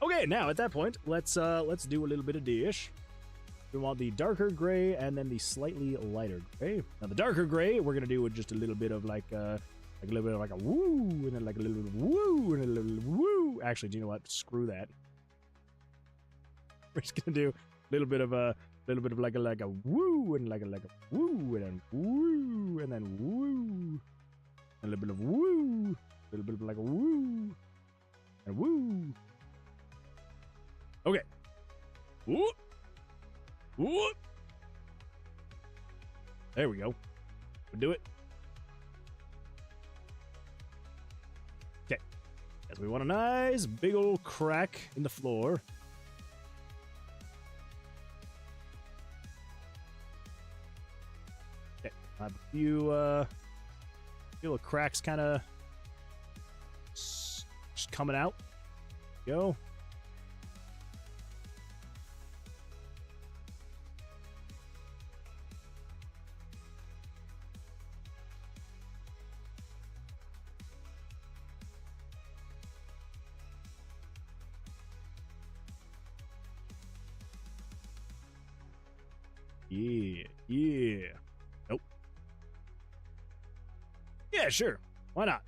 Okay, now at that point, let's do a little bit of dish. We want the darker gray and then the slightly lighter gray. Now the darker gray, we're gonna do with just a little bit of like a little bit of like a woo, and then like a little bit of woo, and a little woo. Actually, do you know what? Screw that. We're just gonna do a little bit of like a woo, and like a woo, and then woo, and then woo, a little bit of woo, a little bit of like a woo, and woo. Okay. Whoop. Whoop. There we go. We'll do it. Okay. Yes, we want a nice big old crack in the floor. Okay. I have a few little cracks kind of just coming out. Go. Yeah. Nope. Yeah, sure. Why not?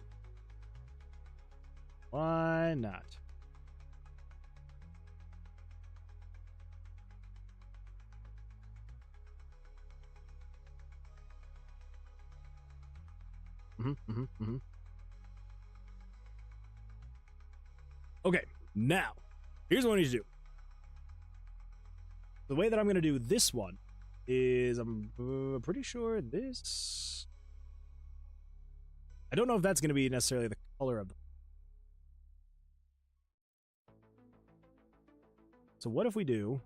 Why not? Okay, now, here's what I need to do. The way that I'm going to do this one is I'm pretty sure this... I don't know if that's going to be necessarily the color of them. So what if we do...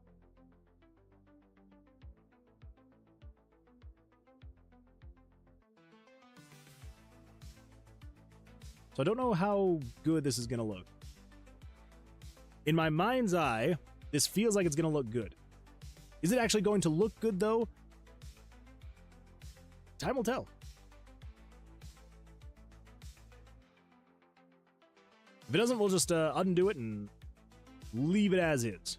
So I don't know how good this is going to look. In my mind's eye, this feels like it's going to look good. Is it actually going to look good, though? Time will tell. If it doesn't, we'll just undo it and leave it as is.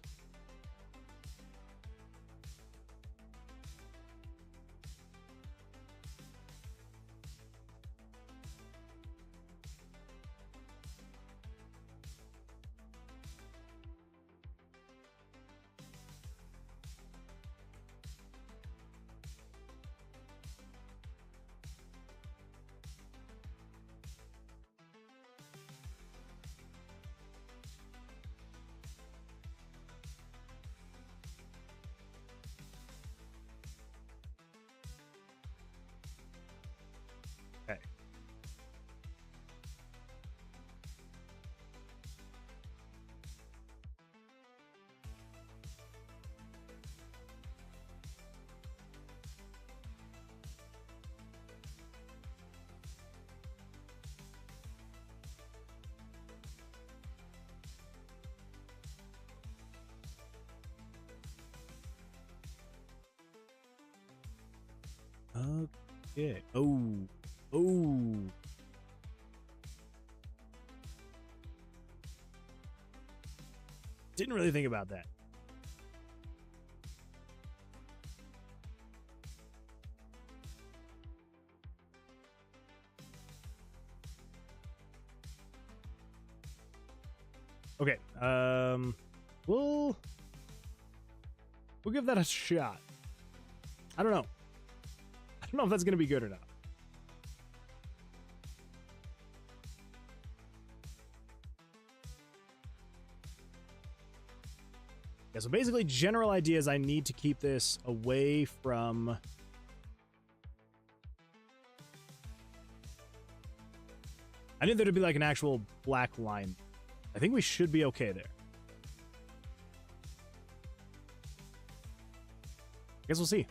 Okay. Okay. Oh. Oh. Didn't really think about that. Okay. We'll give that a shot. I don't know. I don't know if that's going to be good or not. Yeah, so basically, general idea is I need to keep this away from... I need there to be like an actual black line. I think we should be okay there. Guess we'll see.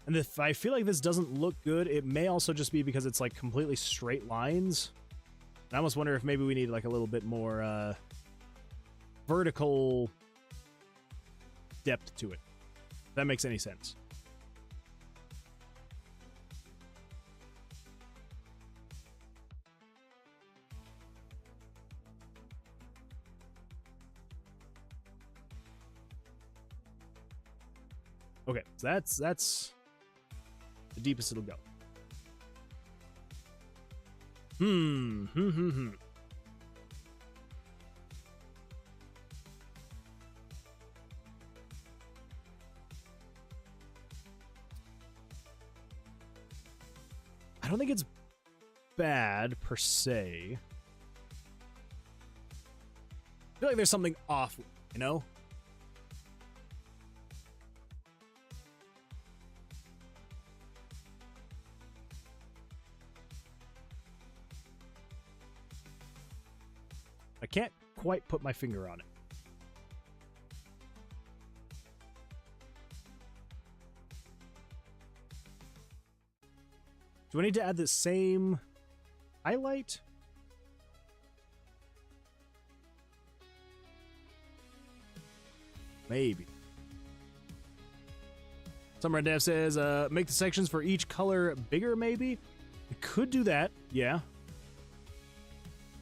And if I feel like this doesn't look good, it may also just be because it's like completely straight lines. And I almost wonder if maybe we need like a little bit more vertical depth to it. If that makes any sense. Okay, so that's the deepest it'll go. I don't think it's bad per se. I feel like there's something off, you know? I can't quite put my finger on it. Do I need to add the same highlight? Maybe. Summer Dev says, make the sections for each color bigger, maybe? We could do that, yeah.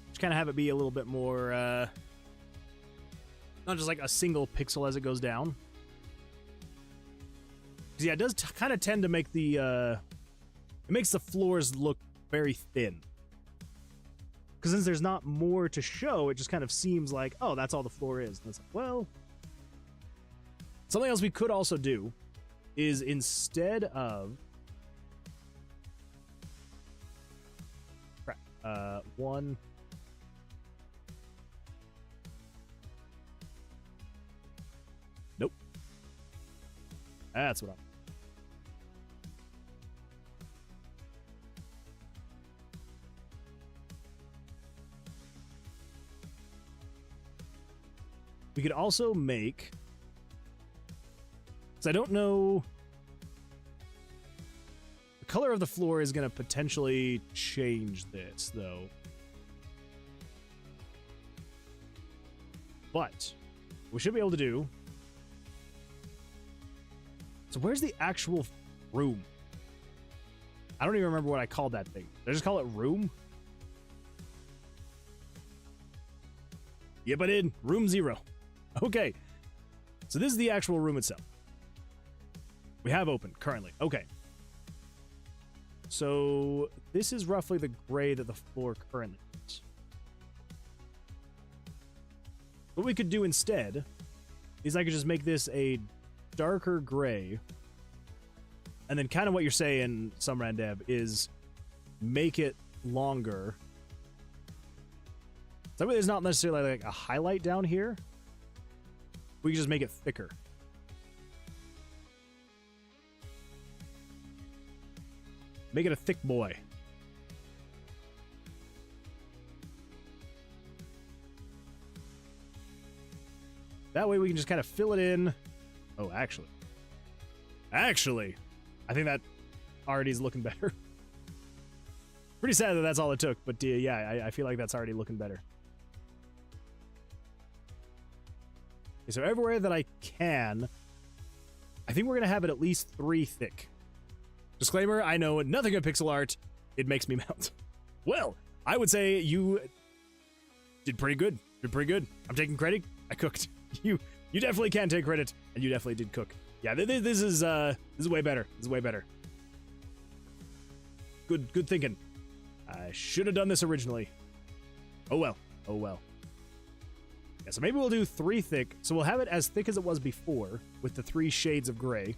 Just kind of have it be a little bit more, not just like a single pixel as it goes down. Because, yeah, it does kind of tend to make the, it makes the floors look very thin. Because since there's not more to show, it just kind of seems like, oh, that's all the floor is. And it's like, well... Something else we could also do is instead of... Crap. One... Nope. That's what I'm... We could also make... So I don't know... The color of the floor is going to potentially change this, though. But we should be able to do... So where's the actual room? I don't even remember what I called that thing. Did I just call it room? Yep, I did. Room 0. Okay. So this is the actual room itself. We have open currently. Okay. So this is roughly the gray that the floor currently is. What we could do instead is I could just make this a darker gray. And then kind of what you're saying, Sumrandeb, is make it longer. That way there's not necessarily like a highlight down here. We can just make it thicker. Make it a thick boy. That way we can just kind of fill it in. Oh, actually, I think that already is looking better. Pretty sad that that's all it took, but yeah, I feel like that's already looking better. Okay, so everywhere that I can, I think we're going to have it at least 3 thick. Disclaimer, I know nothing of pixel art. It makes me melt. Well, I would say you did pretty good. I'm taking credit. I cooked. You definitely can take credit, and you definitely did cook. Yeah, this is way better. This is way better. Good thinking. I should have done this originally. Oh well. Yeah, so maybe we'll do 3 thick. So we'll have it as thick as it was before with the 3 shades of gray.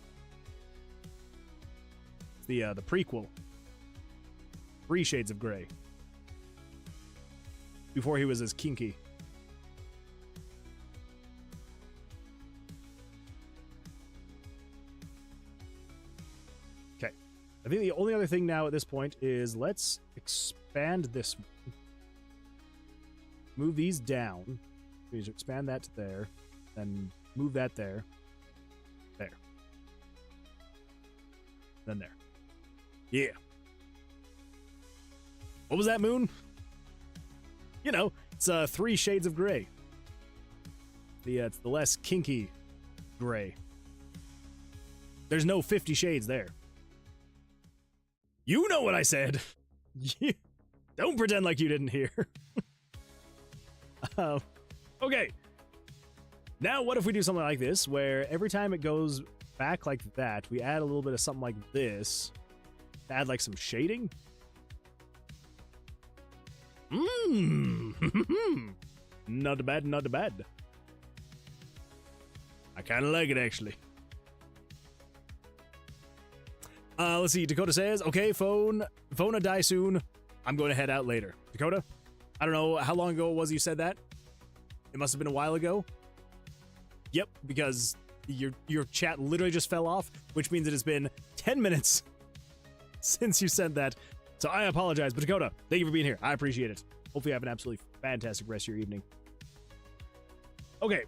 The prequel. 3 shades of gray. Before he was as kinky. Okay. I think the only other thing now at this point is let's expand this one. Move these down. We need to expand that to there. Then move that there. There. Then there. Yeah. What was that, Moon? You know, it's 3 shades of gray. It's the less kinky gray. There's no 50 shades there. You know what I said. Don't pretend like you didn't hear. Okay. Now, what if we do something like this, where every time it goes back like that, we add a little bit of something like this. Add like some shading. Not bad, not bad. I kind of like it, actually. Let's see. Dakota says, okay, phone a die soon. I'm going to head out later. Dakota, I don't know how long ago it was you said that. It must have been a while ago. Yep, because your chat literally just fell off, which means it has been 10 minutes since you said that. So I apologize, but Dakota, thank you for being here. I appreciate it. Hopefully you have an absolutely fantastic rest of your evening. Okay.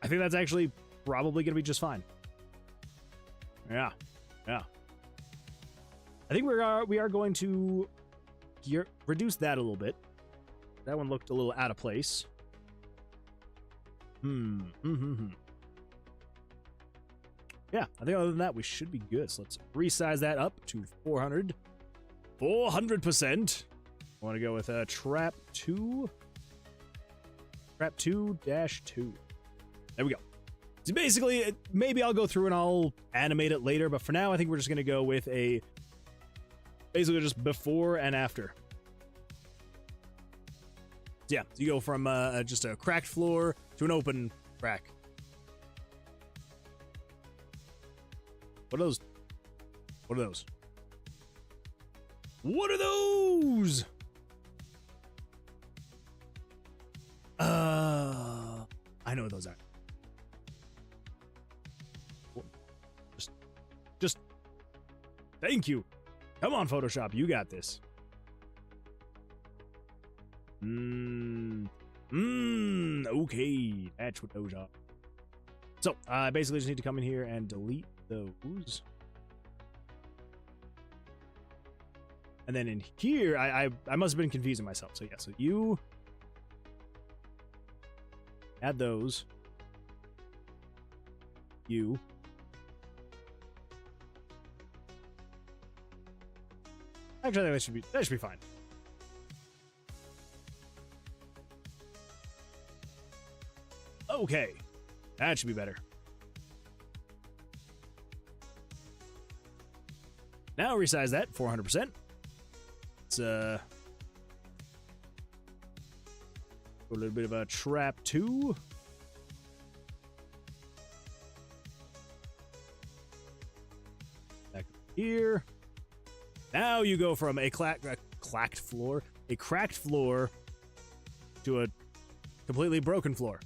I think that's actually probably going to be just fine. Yeah. I think we are going to reduce that a little bit. That one looked a little out of place. Yeah, I think other than that, we should be good. So let's resize that up to 400. 400%. I want to go with Trap 2. Trap 2-2. There we go. So basically, maybe I'll go through and I'll animate it later, but for now, I think we're just going to go with basically just before and after. So yeah, so you go from just a cracked floor to an open crack. What are those? What are those? What are those? I know what those are. Thank you. Come on, Photoshop. You got this. Okay. That's what those are. So, I basically just need to come in here and delete those. And then in here, I must have been confusing myself. So, yeah. So, you add those. You. Actually, that should be fine. Okay, that should be better. Now resize that 400%. Let's a little bit of a trap 2. Back here. Now you go from a cracked floor to a completely broken floor.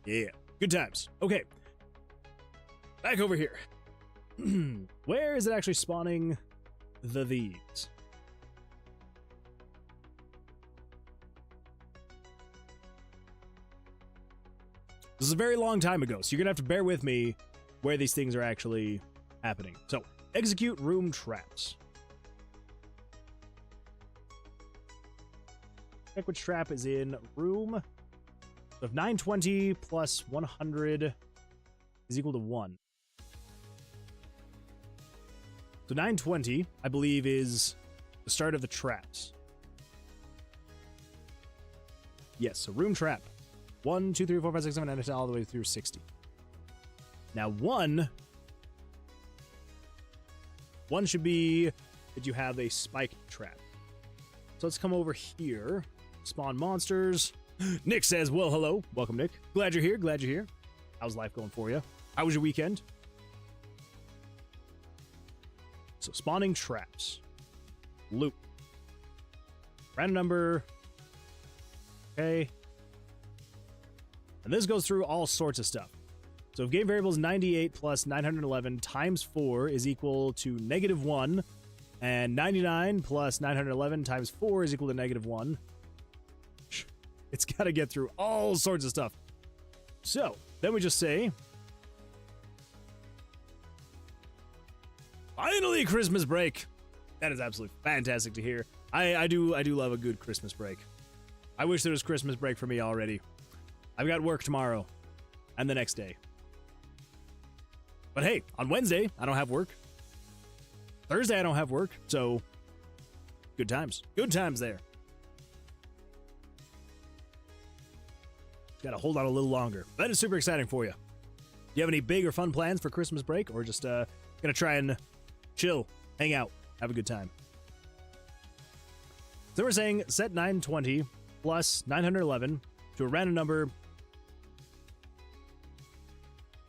Yeah, good times. Okay, back over here. Where is it actually spawning these? This is a very long time ago, so you're gonna have to bear with me where these things are actually happening. So, execute room traps. Check which trap is in room. So if 920 plus 100 is equal to 1. So 920, I believe, is the start of the traps. Yes, so room trap. 1, 2, 3, 4, 5, 6, 7, and it's all the way through 60. Now, 1 should be that you have a spike trap. So let's come over here. Spawn monsters. Nick says, well, hello. Welcome, Nick. Glad you're here. Glad you're here. How's life going for you? How was your weekend? So spawning traps. Loop. Random number. Okay. And this goes through all sorts of stuff. So if game variable is 98 plus 911 times 4 is equal to -1, and 99 plus 911 times 4 is equal to -1, it's got to get through all sorts of stuff. So then we just say, finally Christmas break. That is absolutely fantastic to hear. I do love a good Christmas break. I wish there was Christmas break for me already. I've got work tomorrow and the next day. But hey, on Wednesday, I don't have work. Thursday, I don't have work. So, good times. Good times there. Got to hold on a little longer. That is super exciting for you. Do you have any big or fun plans for Christmas break? Or just going to try and chill, hang out, have a good time? So we're saying set 920 plus 911 to a random number.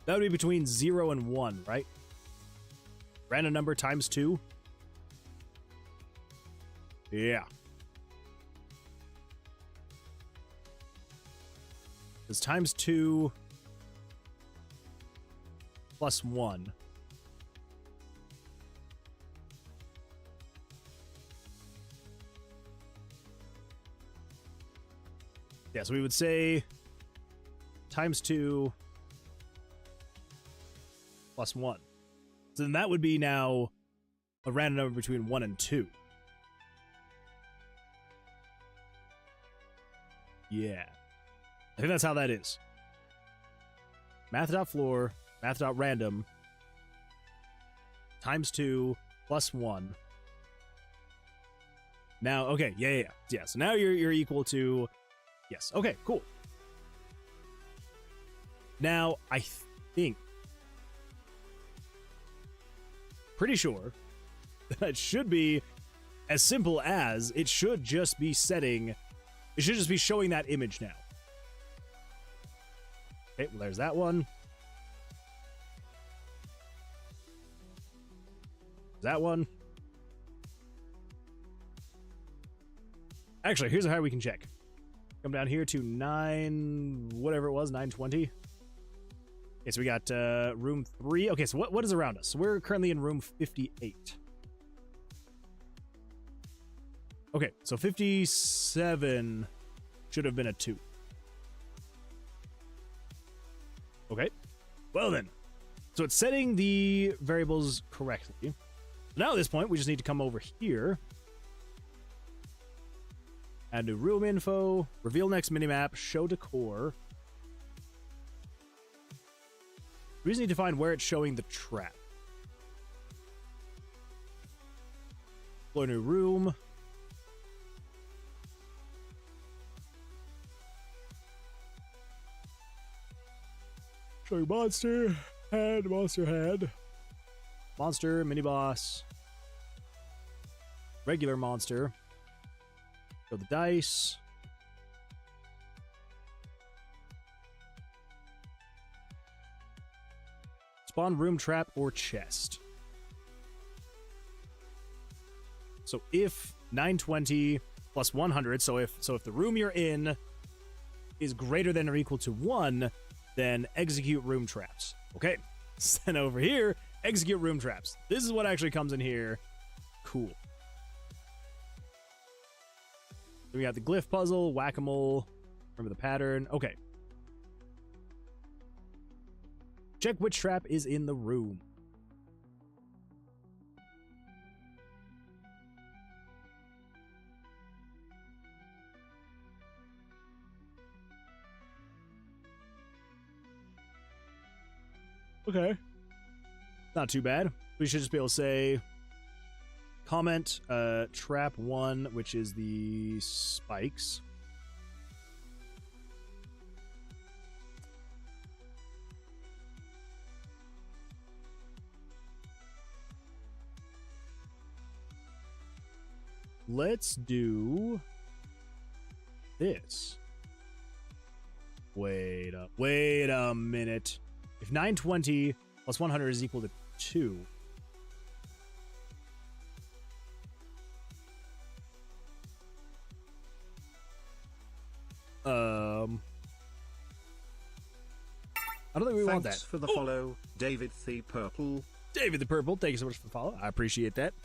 That would be between 0 and 1, right? Random number times 2. Yeah. It's times 2 plus 1. Yeah, so we would say times 2 plus 1. So then that would be now a random number between 1 and 2. Yeah. I think that's how that is. Math.floor, math.random, times 2 plus 1. Now, okay, yeah. So now you're equal to, yes. Okay, cool. Now, I think, pretty sure that it should be as simple as it should just be setting, it should just be showing that image now. Okay, well, there's that one. That one. Actually, here's how we can check. Come down here to 9, whatever it was, 920. Okay, so we got room 3. Okay, so what is around us? So we're currently in room 58. Okay, so 57 should have been a 2. Okay, well then. So it's setting the variables correctly. Now at this point, we just need to come over here. Add new room info, reveal next minimap, show decor. We just need to find where it's showing the trap. Explore new room. Showing monster head, monster head. Monster, mini boss. Regular monster. Show the dice. Spawn room, trap, or chest. So if 920 plus 100, so if the room you're in is greater than or equal to 1, then execute room traps. Okay, then over here, execute room traps. This is what actually comes in here. Cool. So we got the glyph puzzle, whack-a-mole. Remember the pattern. Okay. Check which trap is in the room. Okay. Not too bad. We should just be able to say comment trap 1, which is the spikes. Let's do this. Wait a minute. If 920 plus 100 is equal to 2. I don't think we want that. Thanks for the follow, David the Purple. David the Purple, thank you so much for the follow. I appreciate that.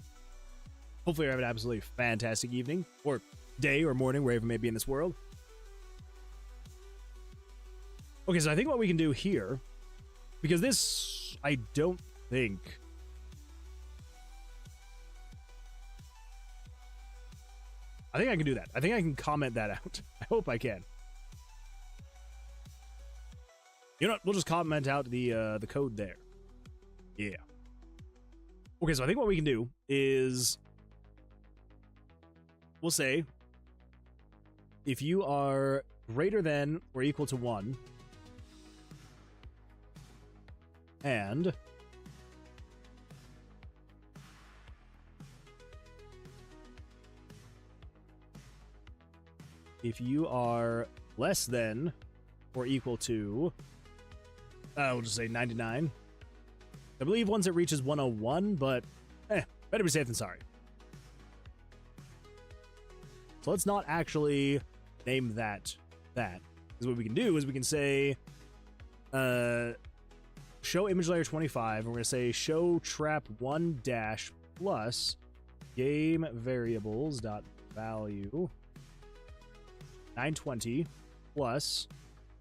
Hopefully you're having an absolutely fantastic evening, or day, or morning, wherever it may be in this world. Okay, so I think what we can do here, because this, I don't think... I think I can do that. I think I can comment that out. I hope I can. You know what? We'll just comment out the code there. Yeah. Okay, so I think what we can do is... We'll say, if you are greater than or equal to 1, and if you are less than or equal to, we'll just say 99. I believe once it reaches 101, but better be safe than sorry. So let's not actually name that. Because what we can do is we can say show image layer 25, and we're going to say show trap 1 dash plus game variables dot value 920 plus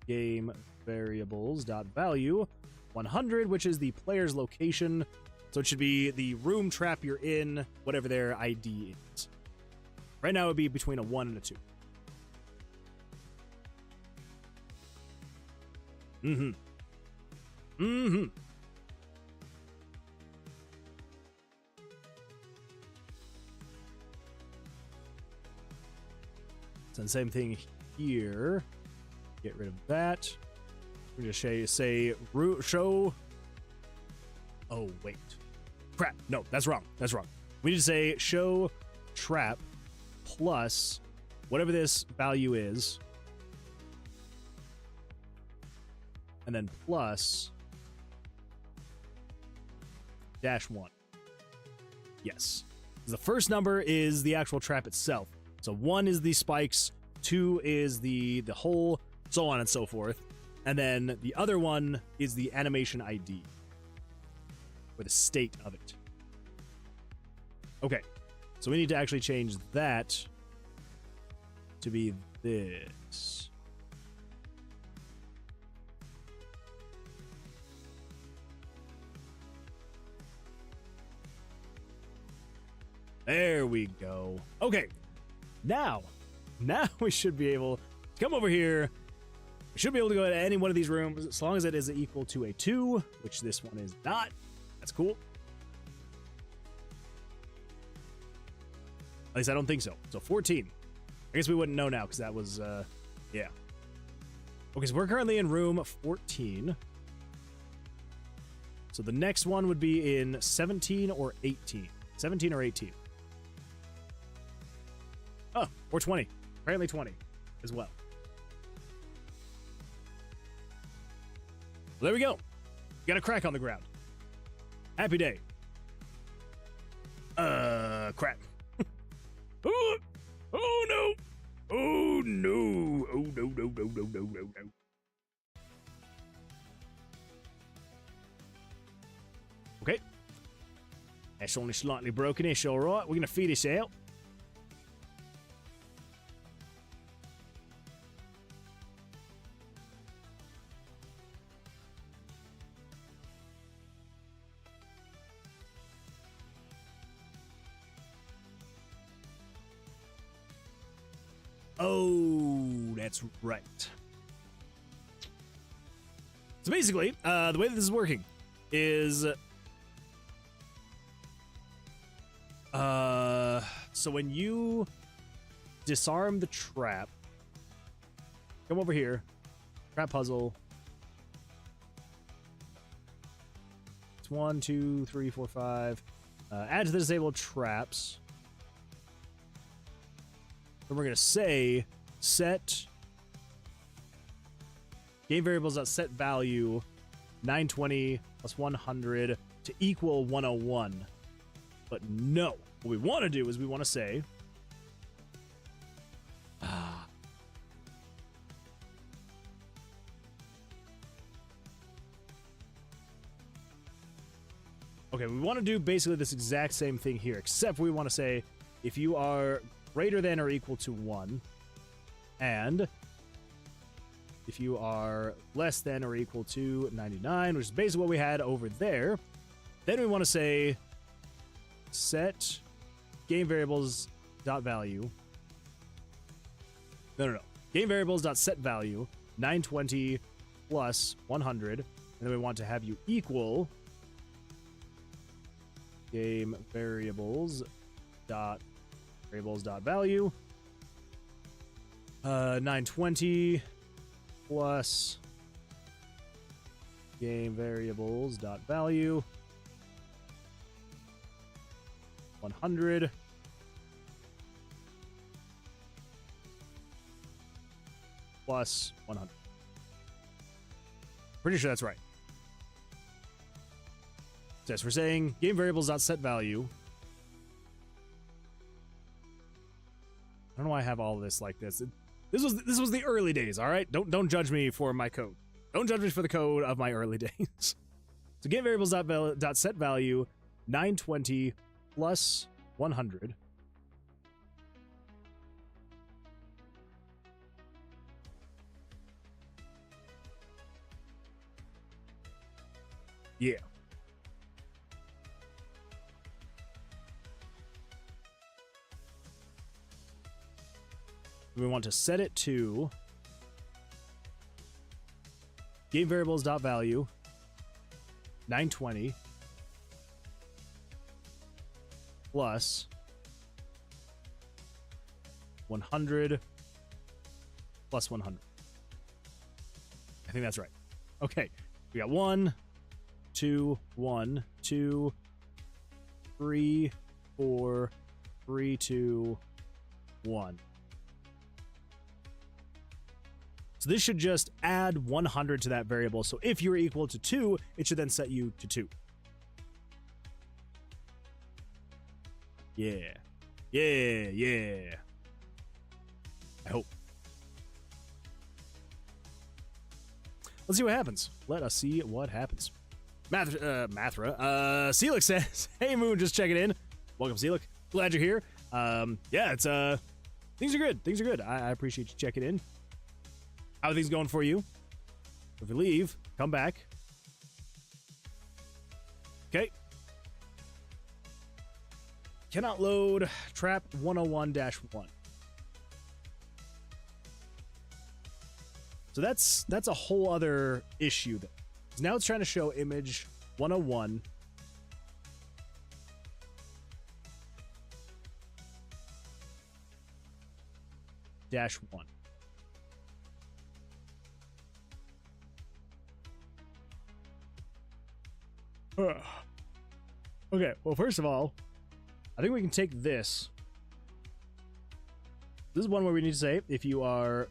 game variables dot value 100, which is the player's location. So it should be the room trap you're in, whatever their ID is. Right now it would be between a 1 and a 2. So the same thing here. Get rid of that. We're going to say show. Oh, wait. Crap. No, that's wrong. That's wrong. We need to say show trap plus whatever this value is, and then plus -1. Yes. The first number is the actual trap itself. So 1 is the spikes, 2 is the hole, so on and so forth. And then the other one is the animation ID, or the state of it. Okay, so we need to actually change that to be this. There we go. Okay, now we should be able to come over here. We should be able to go to any one of these rooms as long as it is equal to a 2, which this one is not. That's cool. At least I don't think so. So 14. I guess we wouldn't know now because that was, yeah. Okay, so we're currently in room 14. So the next one would be in 17 or 18. 17 or 18. Oh, or 20. Apparently 20 as well. Well, there we go. Got a crack on the ground. Happy day. Crap. Oh, oh no. Oh no. Oh no, no, no, no, no, no, no. Okay. That's only slightly broken-ish, alright. We're gonna feed this out. Oh, that's right. So basically, the way that this is working is... so when you disarm the trap, come over here, trap puzzle. It's 1, 2, 3, 4, 5. Add to the disabled traps. And we're going to say set game variables.set value 920 plus 100 to equal 101. But no, what we want to do is we want to say okay, we want to do basically this exact same thing here, except we want to say if you are greater than or equal to 1, and if you are less than or equal to 99, which is basically what we had over there, then we want to say set game variables dot value. No. Game variables dot set value 920 plus 100, and then we want to have you equal game variables dot value 920 plus game variables dot value 100 plus 100. Pretty sure that's right. So yes, we're saying game variables dot set value. I don't know why I have all of this like this. This was the early days, all right? Don't judge me for my code. Don't judge me for the code of my early days. So game variables dot set value 920 plus 100. Yeah. We want to set it to game variables dot value 920 plus 100 plus 100. I think that's right. Okay, we got 1, 2, 1, 2, 3, 4, 3, 2, 1. So this should just add 100 to that variable. So if you're equal to 2, it should then set you to 2. Yeah. Yeah, yeah. I hope. Let's see what happens. Let us see what happens. Mathra, Celix says, "Hey Moon, just checking in. Welcome, Celix. Glad you're here. Yeah, it's things are good. Things are good. I appreciate you checking in. How are things going for you? If you leave, come back. Okay. Cannot load trap 101-1. So that's a whole other issue there. Now it's trying to show image 101. -1. Okay, well, first of all, I think we can take this. This is one where we need to say if you are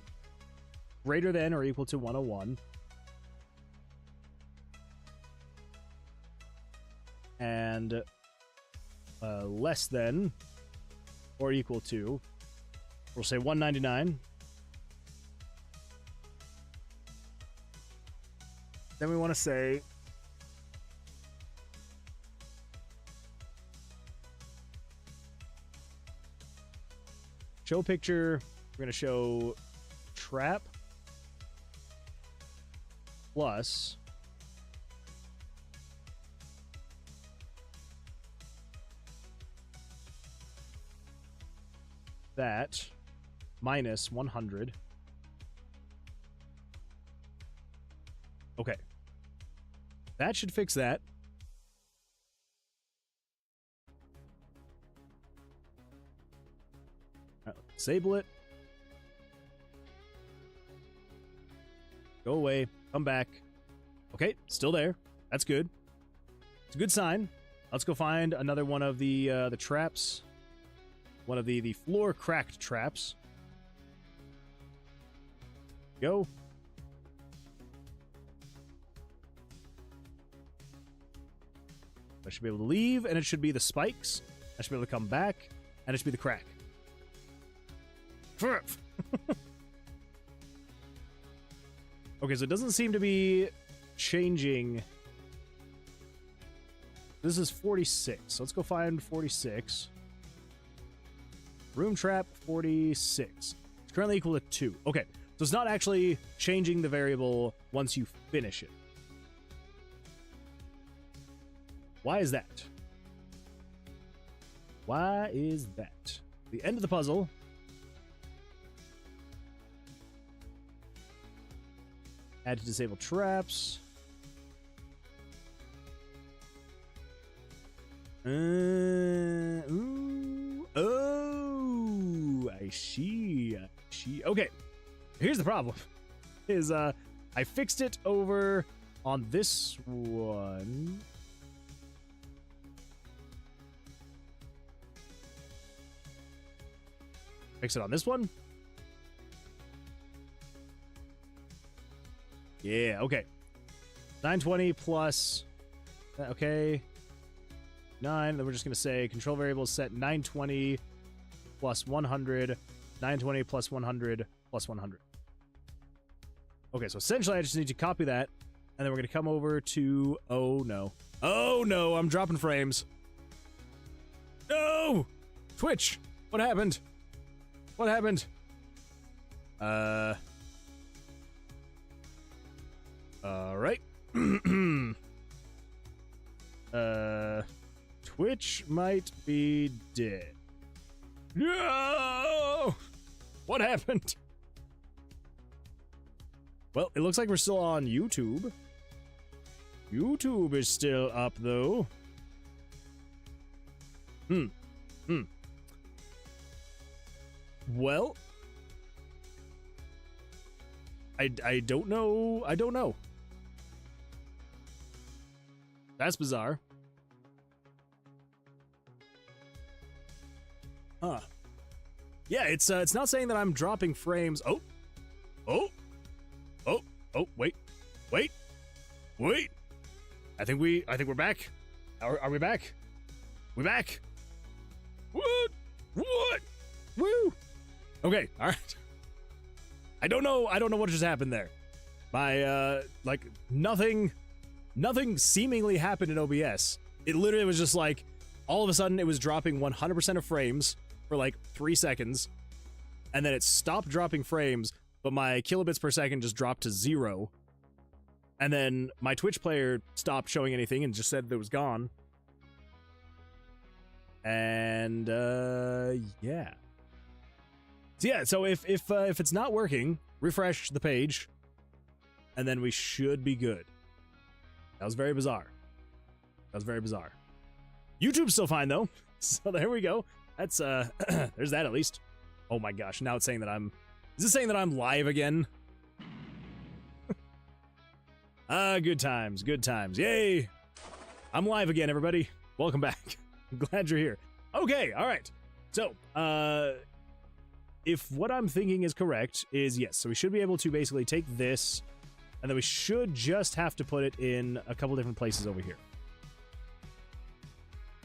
greater than or equal to 101 and less than or equal to, we'll say 199. Then we want to say show picture. We're going to show trap plus that minus 100. Okay. That should fix that. All right, disable it. Go away. Come back. Okay, still there. That's good. It's a good sign. Let's go find another one of the traps. One of the floor cracked traps. Go. I should be able to leave, and it should be the spikes. I should be able to come back, and it should be the crack. Okay, so it doesn't seem to be changing. This is 46. So let's go find 46. Room trap 46. It's currently equal to 2. Okay, so it's not actually changing the variable once you finish it. Why is that? Why is that? The end of the puzzle. Add to disable traps. Ooh, oh, I see. Okay, here's the problem. Is I fixed it over on this one. Fix it on this one. Yeah, okay. 920 plus, okay, 9. Then we're just going to say control variable set 920 plus 100, 920 plus 100 plus 100. Okay, so essentially I just need to copy that, and then we're going to come over to, oh no, I'm dropping frames. No! Twitch, what happened? What happened? Alright. Twitch might be dead. No! What happened? Well, it looks like we're still on YouTube. YouTube is still up, though. Well, I don't know. I don't know. That's bizarre. Huh. Yeah, it's not saying that I'm dropping frames. Oh, wait. I think we're back. Are we back? We back? What? Woo! Okay, all right. I don't know what just happened there. My, like, nothing seemingly happened in OBS. It literally was just like, all of a sudden it was dropping 100% of frames for like 3 seconds, and then it stopped dropping frames, but my kilobits per second just dropped to 0. And then my Twitch player stopped showing anything and just said that it was gone. And, yeah. So yeah, so if it's not working, refresh the page, and then we should be good. That was very bizarre. That was very bizarre. YouTube's still fine though, so there we go. That's there's that at least. Oh my gosh, now it's saying that is it saying that I'm live again? Good times, good times. Yay! I'm live again, everybody. Welcome back. I'm glad you're here. Okay, all right. So, if what I'm thinking is correct, is yes. So we should be able to basically take this, and then we should just have to put it in a couple different places over here.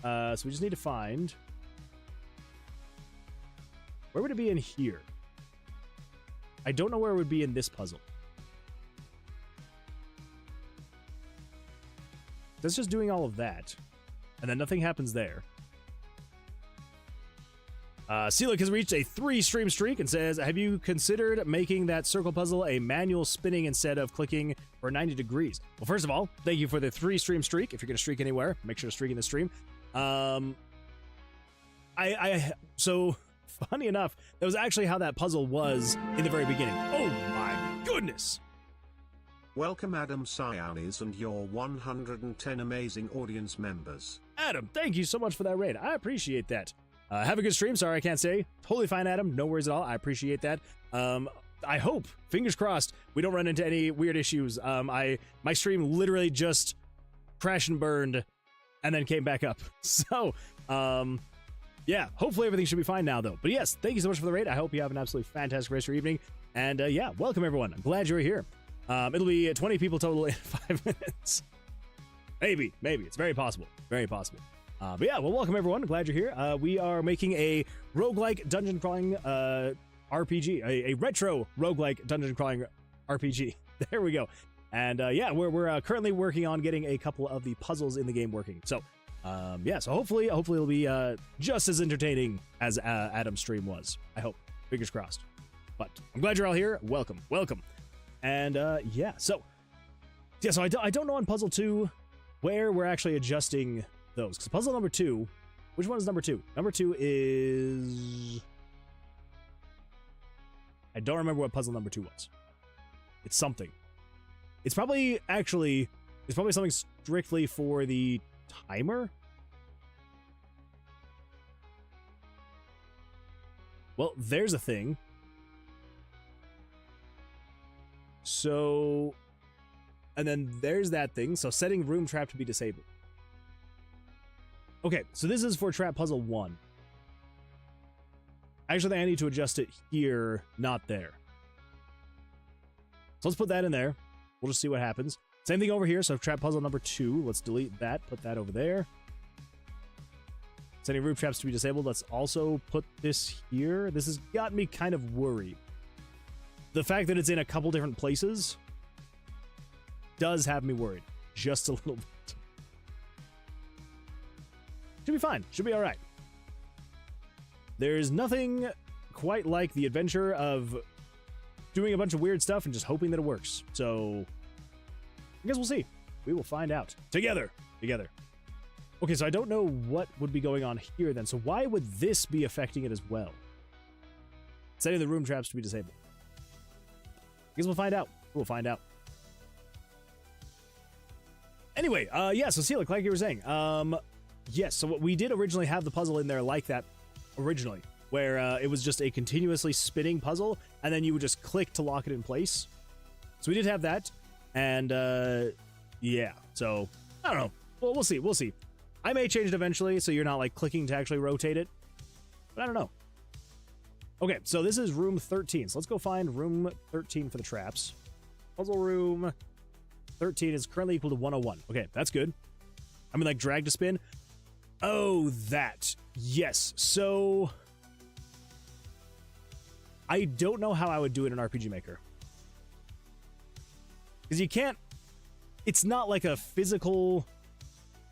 So we just need to find... Where would it be in here? I don't know where it would be in this puzzle. That's just doing all of that. And then nothing happens there. Selic has reached a 3-stream streak and says, have you considered making that circle puzzle a manual spinning instead of clicking for 90 degrees? Well, first of all, thank you for the 3-stream streak. If you're going to streak anywhere, make sure to streak in the stream. So, funny enough, that was actually how that puzzle was in the very beginning. Oh my goodness! Welcome Adam Sionis and your 110 amazing audience members. Adam, thank you so much for that raid. I appreciate that. Have a good stream. Sorry I can't say. Totally fine, Adam. No worries at all. I appreciate that. I hope, fingers crossed, we don't run into any weird issues. My stream literally just crashed and burned and then came back up. So, yeah, hopefully everything should be fine now, though. But yes, thank you so much for the raid. I hope you have an absolutely fantastic rest of your evening. And yeah, welcome everyone. I'm glad you're here. It'll be 20 people total in 5 minutes. Maybe. It's very possible. Very possible. But yeah, well, welcome everyone. Glad you're here. We are making a roguelike dungeon crawling RPG, a retro roguelike dungeon crawling RPG. There we go. And yeah, we're currently working on getting a couple of the puzzles in the game working. So yeah, so hopefully it'll be just as entertaining as Adam's stream was. I hope. Fingers crossed. But I'm glad you're all here. Welcome. And yeah, so I don't know on puzzle 2 where we're actually adjusting those, because puzzle number 2, which one is number 2? Number 2 is... I don't remember what puzzle number 2 was. It's something. It's probably something strictly for the timer? Well, there's a thing. So, and then there's that thing. So setting room trap to be disabled. Okay, so this is for trap puzzle 1. Actually, I need to adjust it here, not there. So let's put that in there. We'll just see what happens. Same thing over here. So trap puzzle number 2. Let's delete that. Put that over there. Setting room traps to be disabled. Let's also put this here. This has got me kind of worried. The fact that it's in a couple different places does have me worried. Just a little bit. Should be fine. Should be all right. There's nothing quite like the adventure of doing a bunch of weird stuff and just hoping that it works. So, I guess we'll see. We will find out. Together. Okay, so I don't know what would be going on here then. So why would this be affecting it as well? Setting the room traps to be disabled. I guess we'll find out. Anyway, yeah, so Selic, like you were saying, yes, so what we did originally have the puzzle in there like that originally, where it was just a continuously spinning puzzle, and then you would just click to lock it in place. So we did have that, and yeah, so I don't know. Well, we'll see. I may change it eventually, so you're not like clicking to actually rotate it, but I don't know. Okay, so this is room 13. So let's go find room 13 for the traps. Puzzle room 13 is currently equal to 101. Okay, that's good. I mean, like drag to spin. Oh, that. Yes. So I don't know how I would do it in RPG Maker. Because you can't, it's not like a physical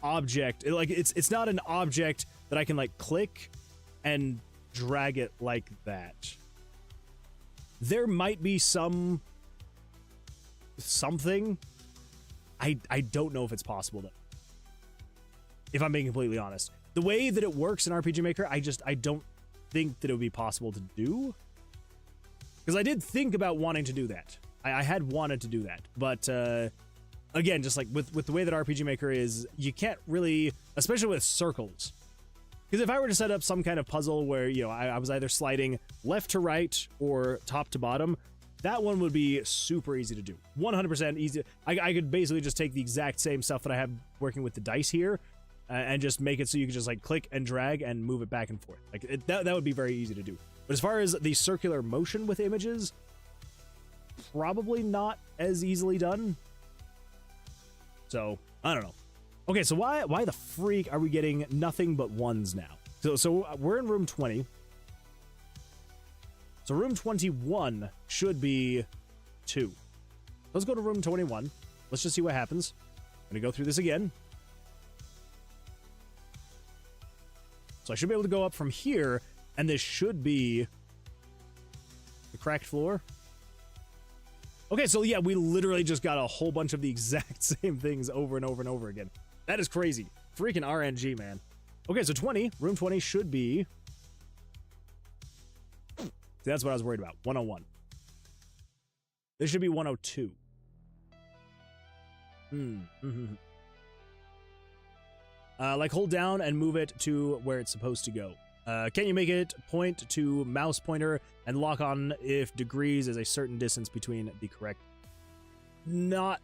object. Like it's not an object that I can like click and drag it like that. There might be something. I don't know if it's possible though. If I'm being completely honest. The way that it works in RPG Maker, I don't think that it would be possible to do. Because I did think about wanting to do that. I had wanted to do that. But again, just like with the way that RPG Maker is, you can't really, especially with circles. Because if I were to set up some kind of puzzle where, you know, I was either sliding left to right or top to bottom, that one would be super easy to do. 100% easy. I could basically just take the exact same stuff that I have working with the dice here and just make it so you can just like click and drag and move it back and forth. Like that would be very easy to do. But as far as the circular motion with images, probably not as easily done. So, I don't know. Okay, so why the freak are we getting nothing but ones now? So we're in room 20. So room 21 should be 2. Let's go to room 21. Let's just see what happens. I'm gonna go through this again. So I should be able to go up from here, and this should be the cracked floor. Okay, so yeah, we literally just got a whole bunch of the exact same things over and over and over again. That is crazy. Freaking RNG, man. Okay, so 20. Room 20 should be... See, that's what I was worried about. 101. This should be 102. Like, hold down and move it to where it's supposed to go. Can you make it point to mouse pointer and lock on if degrees is a certain distance between the correct... No,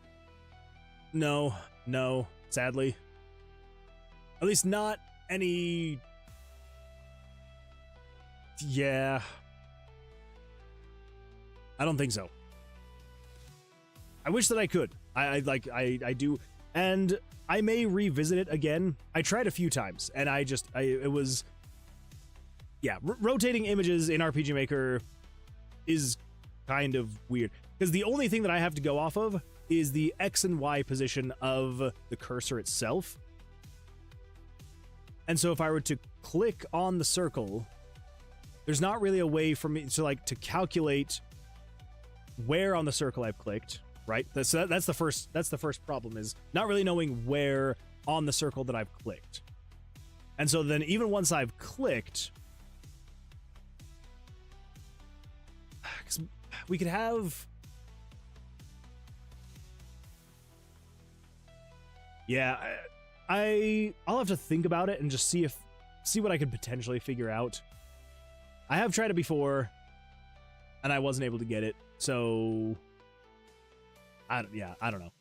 sadly. At least not any... Yeah. I don't think so. I wish that I could. I do. And I may revisit it again. I tried a few times, and it was... Yeah, rotating images in RPG Maker is kind of weird. Because the only thing that I have to go off of is the X and Y position of the cursor itself. And so if I were to click on the circle, there's not really a way for me to like to calculate where on the circle I've clicked, right? That's the first problem, is not really knowing where on the circle that I've clicked. And so then even once I've clicked, because we could have... Yeah, I'll have to think about it and just see what I could potentially figure out. I have tried it before, and I wasn't able to get it, so I don't know.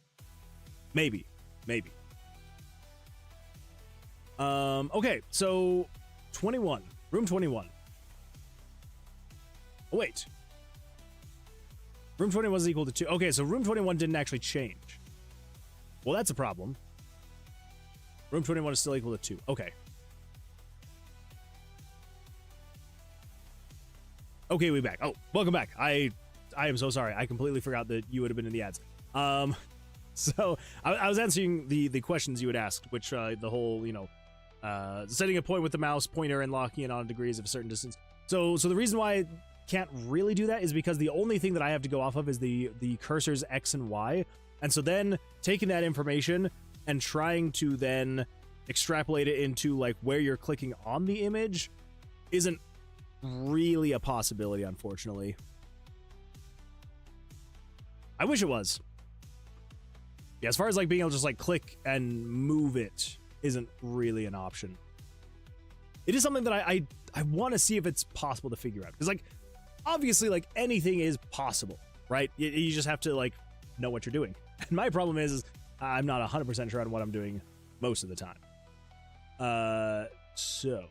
Maybe. Okay, so 21, room 21. Oh, wait. Room 21 is equal to 2. Okay, so room 21 didn't actually change. Well, that's a problem. Room 21 is still equal to 2. Okay. Okay, we back. Oh, welcome back. I am so sorry. I completely forgot that you would have been in the ads. So I was answering the questions you had asked, which the whole, setting a point with the mouse pointer and locking it on degrees of a certain distance. So the reason why I can't really do that is because the only thing that I have to go off of is the cursor's X and Y. And so then taking that information and trying to then extrapolate it into like where you're clicking on the image isn't really a possibility, unfortunately. I wish it was. Yeah, as far as like being able to just like click and move it isn't really an option. It is something that I want to see if it's possible to figure out. Because like, obviously like anything is possible, right? You just have to like know what you're doing. And my problem is I'm not 100% sure on what I'm doing most of the time. So,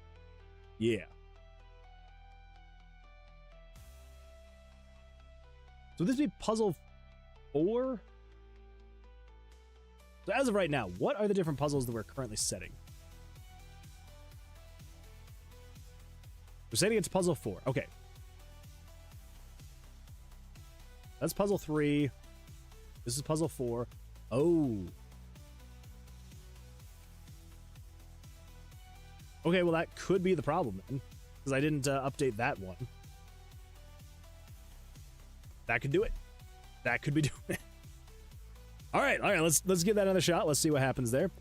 yeah. So this would be puzzle 4? So as of right now, what are the different puzzles that we're currently setting? We're setting it to puzzle 4. Okay. That's puzzle 3. This This is puzzle 4. Oh. Okay, well, that could be the problem, then, because I didn't update that one. That could do it. That could be doing it. All right, let's give that another shot. Let's see what happens there.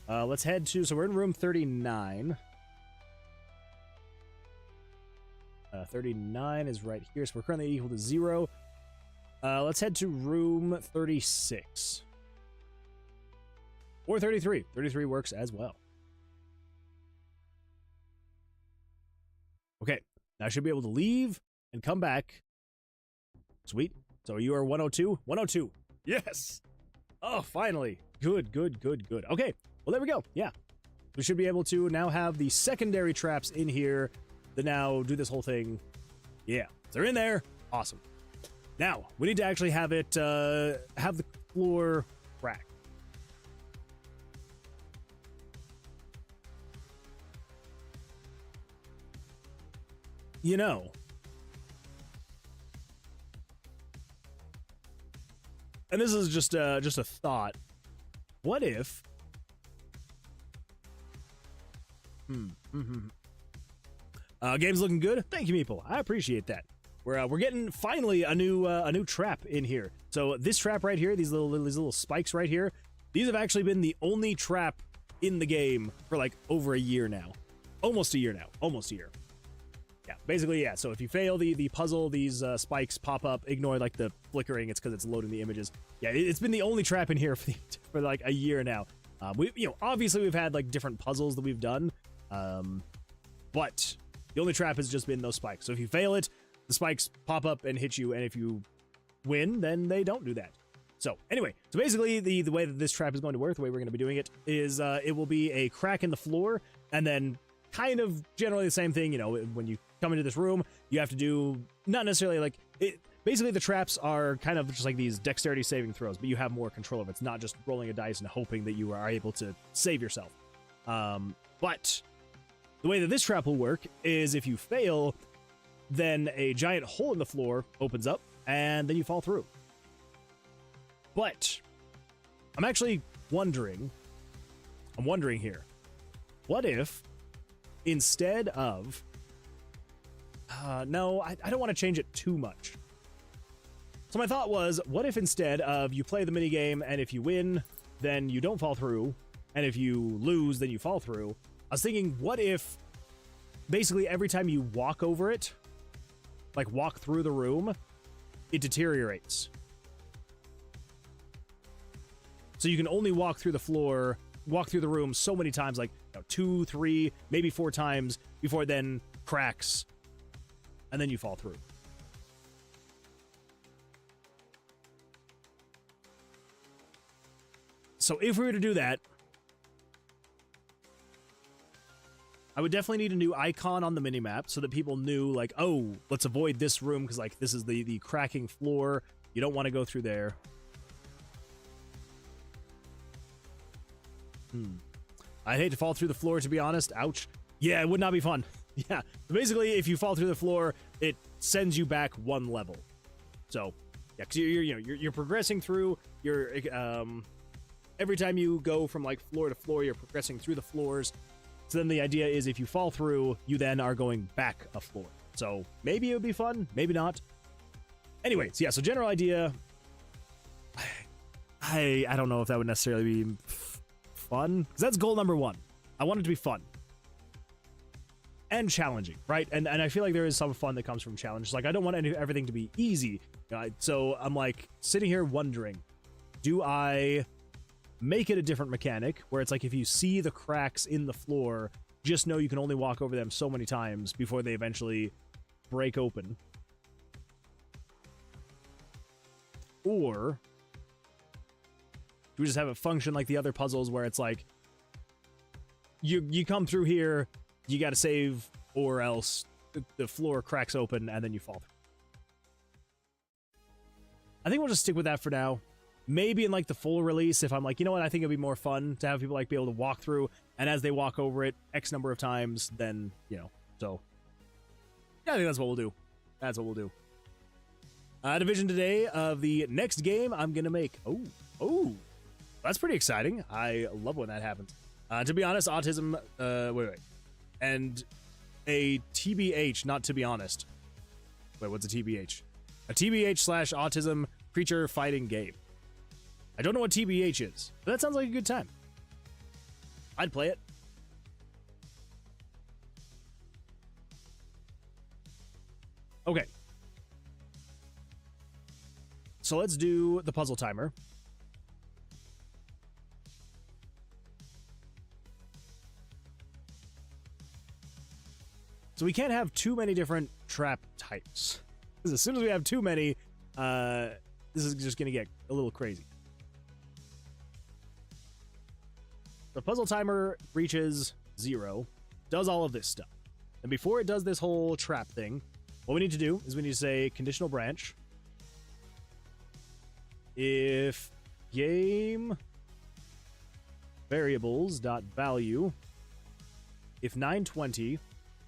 Let's head to, so we're in room 39. 39 is right here, so we're currently equal to 0. Let's head to room 36. Or 33. 33 works as well. Okay, now I should be able to leave and come back. Sweet. So you are 102? 102. Yes! Oh, finally. Good, good, good, good. Okay, well, there we go. Yeah. We should be able to now have the secondary traps in here that now do this whole thing. Yeah, they're in there. Awesome. Now, we need to actually have it, have the floor crack. You know, and this is just a thought. What if? Game's looking good. Thank you, Meeple. I appreciate that. We're getting finally a new trap in here. So this trap right here, these little spikes right here, these have actually been the only trap in the game for like over a year now, almost a year now, almost a year. Yeah, basically, yeah. So if you fail the puzzle, these spikes pop up. Ignore like the flickering. It's because it's loading the images. Yeah, it's been the only trap in here for like a year now. Obviously we've had like different puzzles that we've done, but the only trap has just been those spikes. So if you fail it, the spikes pop up and hit you, and if you win, then they don't do that. So anyway, so basically the way that this trap is going to work, the way we're going to be doing it is it will be a crack in the floor, and then kind of generally the same thing. You know, when you come into this room, you have to do not necessarily like it. Basically, the traps are kind of just like these dexterity saving throws, but you have more control of it. It's not just rolling a dice and hoping that you are able to save yourself. But the way that this trap will work is if you fail, then a giant hole in the floor opens up, and then you fall through. But I'm actually wondering, here, what if instead of, no, I don't want to change it too much. So my thought was, what if instead of you play the minigame, and if you win, then you don't fall through, and if you lose, then you fall through. I was thinking, what if basically every time you walk over it, like walk through the room, it deteriorates. So you can only walk through the room so many times, like 2, 3, maybe 4 times before it then cracks, and then you fall through. So if we were to do that, I would definitely need a new icon on the minimap so that people knew, like, oh, let's avoid this room because, like, this is the cracking floor. You don't want to go through there. I'd hate to fall through the floor, to be honest. Ouch. Yeah, it would not be fun. Yeah. Basically, if you fall through the floor, it sends you back 1 level. So, yeah, because you're progressing through. Every time you go from like floor to floor, you're progressing through the floors. So then the idea is if you fall through, you then are going back a floor. So maybe it would be fun, maybe not. Anyways, yeah, so general idea. I don't know if that would necessarily be fun, because that's goal number 1. I want it to be fun. And challenging, right? And I feel like there is some fun that comes from challenges. Like, I don't want everything to be easy. So I'm like sitting here wondering, do I make it a different mechanic where it's like if you see the cracks in the floor, just know you can only walk over them so many times before they eventually break open? Or do we just have it function like the other puzzles where it's like you come through here, you got to save, or else the floor cracks open and then you fall through? I think we'll just stick with that for now. Maybe in like the full release, if I'm like, you know what, I think it'd be more fun to have people like be able to walk through, and as they walk over it X number of times, then, so yeah, I think that's what we'll do. That's what we'll do. Division today of the next game I'm gonna make. Oh, that's pretty exciting. I love when that happens. To be honest, autism. Wait, and a TBH, not to be honest. Wait, what's a TBH? A TBH / autism creature fighting game. I don't know what TBH is, but that sounds like a good time. I'd play it. Okay. So let's do the puzzle timer. So we can't have too many different trap types. Because as soon as we have too many, this is just going to get a little crazy. The puzzle timer reaches 0, does all of this stuff. And before it does this whole trap thing, what we need to do is we need to say conditional branch. If game variables.value, if 920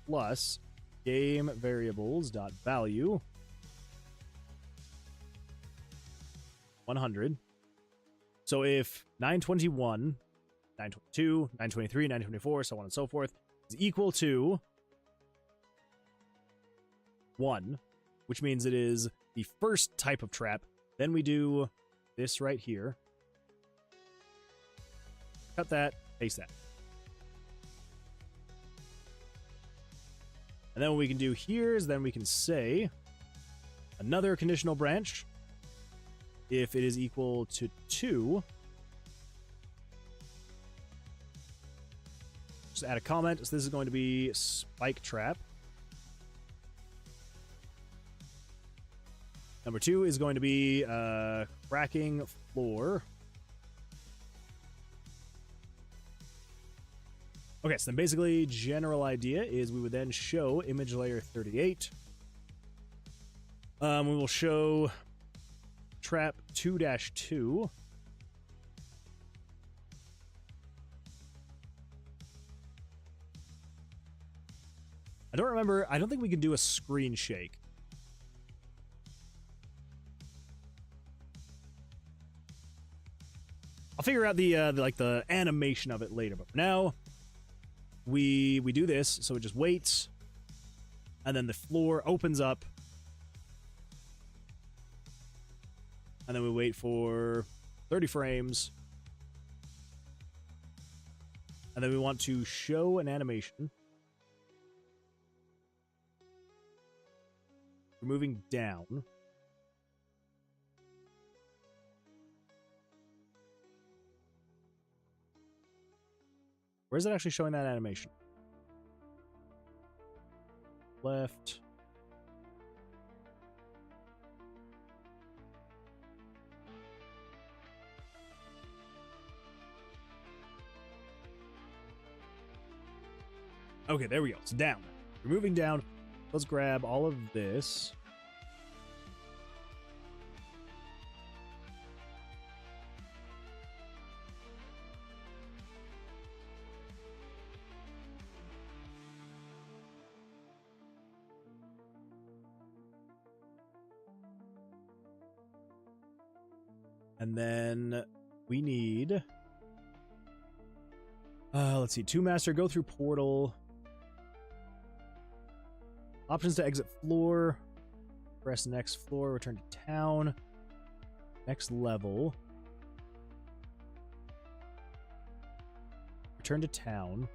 plus game variables.value 100. So if 921, 922, 923, 924, so on and so forth, is equal to 1, which means it is the first type of trap, then we do this right here. Cut that, paste that. And then what we can do here is then we can say another conditional branch. If it is equal to 2, just add a comment. So this is going to be spike trap. Number 2 is going to be cracking floor. Okay, so then basically general idea is we would then show image layer 38. We will show trap 2-2. I don't remember. I don't think we can do a screen shake. I'll figure out the animation of it later, but for now we do this, so it just waits, and then the floor opens up, and then we wait for 30 frames, and then we want to show an animation. We're moving down. Where is it actually showing that animation? Left. Okay, there we go. It's down. We're moving down. Let's grab all of this. And then we need, let's see, 2 master, go through portal. Options to exit floor. Press next floor, return to town. Next level. Return to town.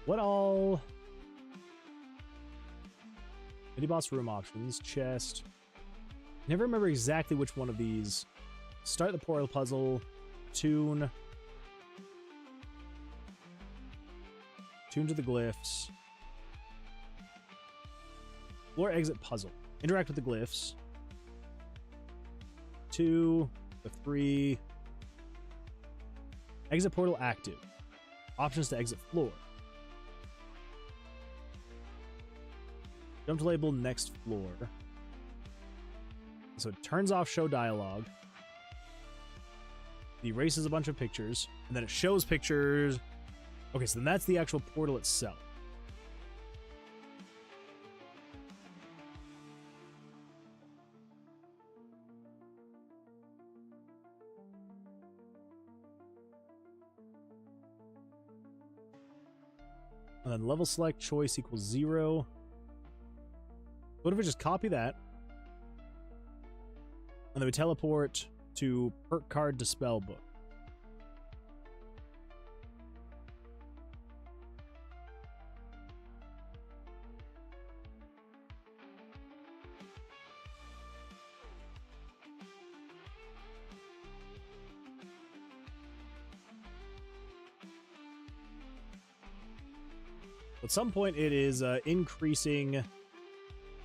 What all? Mini boss room options, chest. Never remember exactly which one of these. Start the portal puzzle, tune to the glyphs. Floor exit puzzle. Interact with the glyphs. 2, the 3. Exit portal active. Options to exit floor. Jump to label next floor. So it turns off show dialogue. It erases a bunch of pictures, and then it shows pictures. Okay, so then that's the actual portal itself. And then level select choice equals 0. What if we just copy that? And then we teleport to perk card to spell book. At some point, it is increasing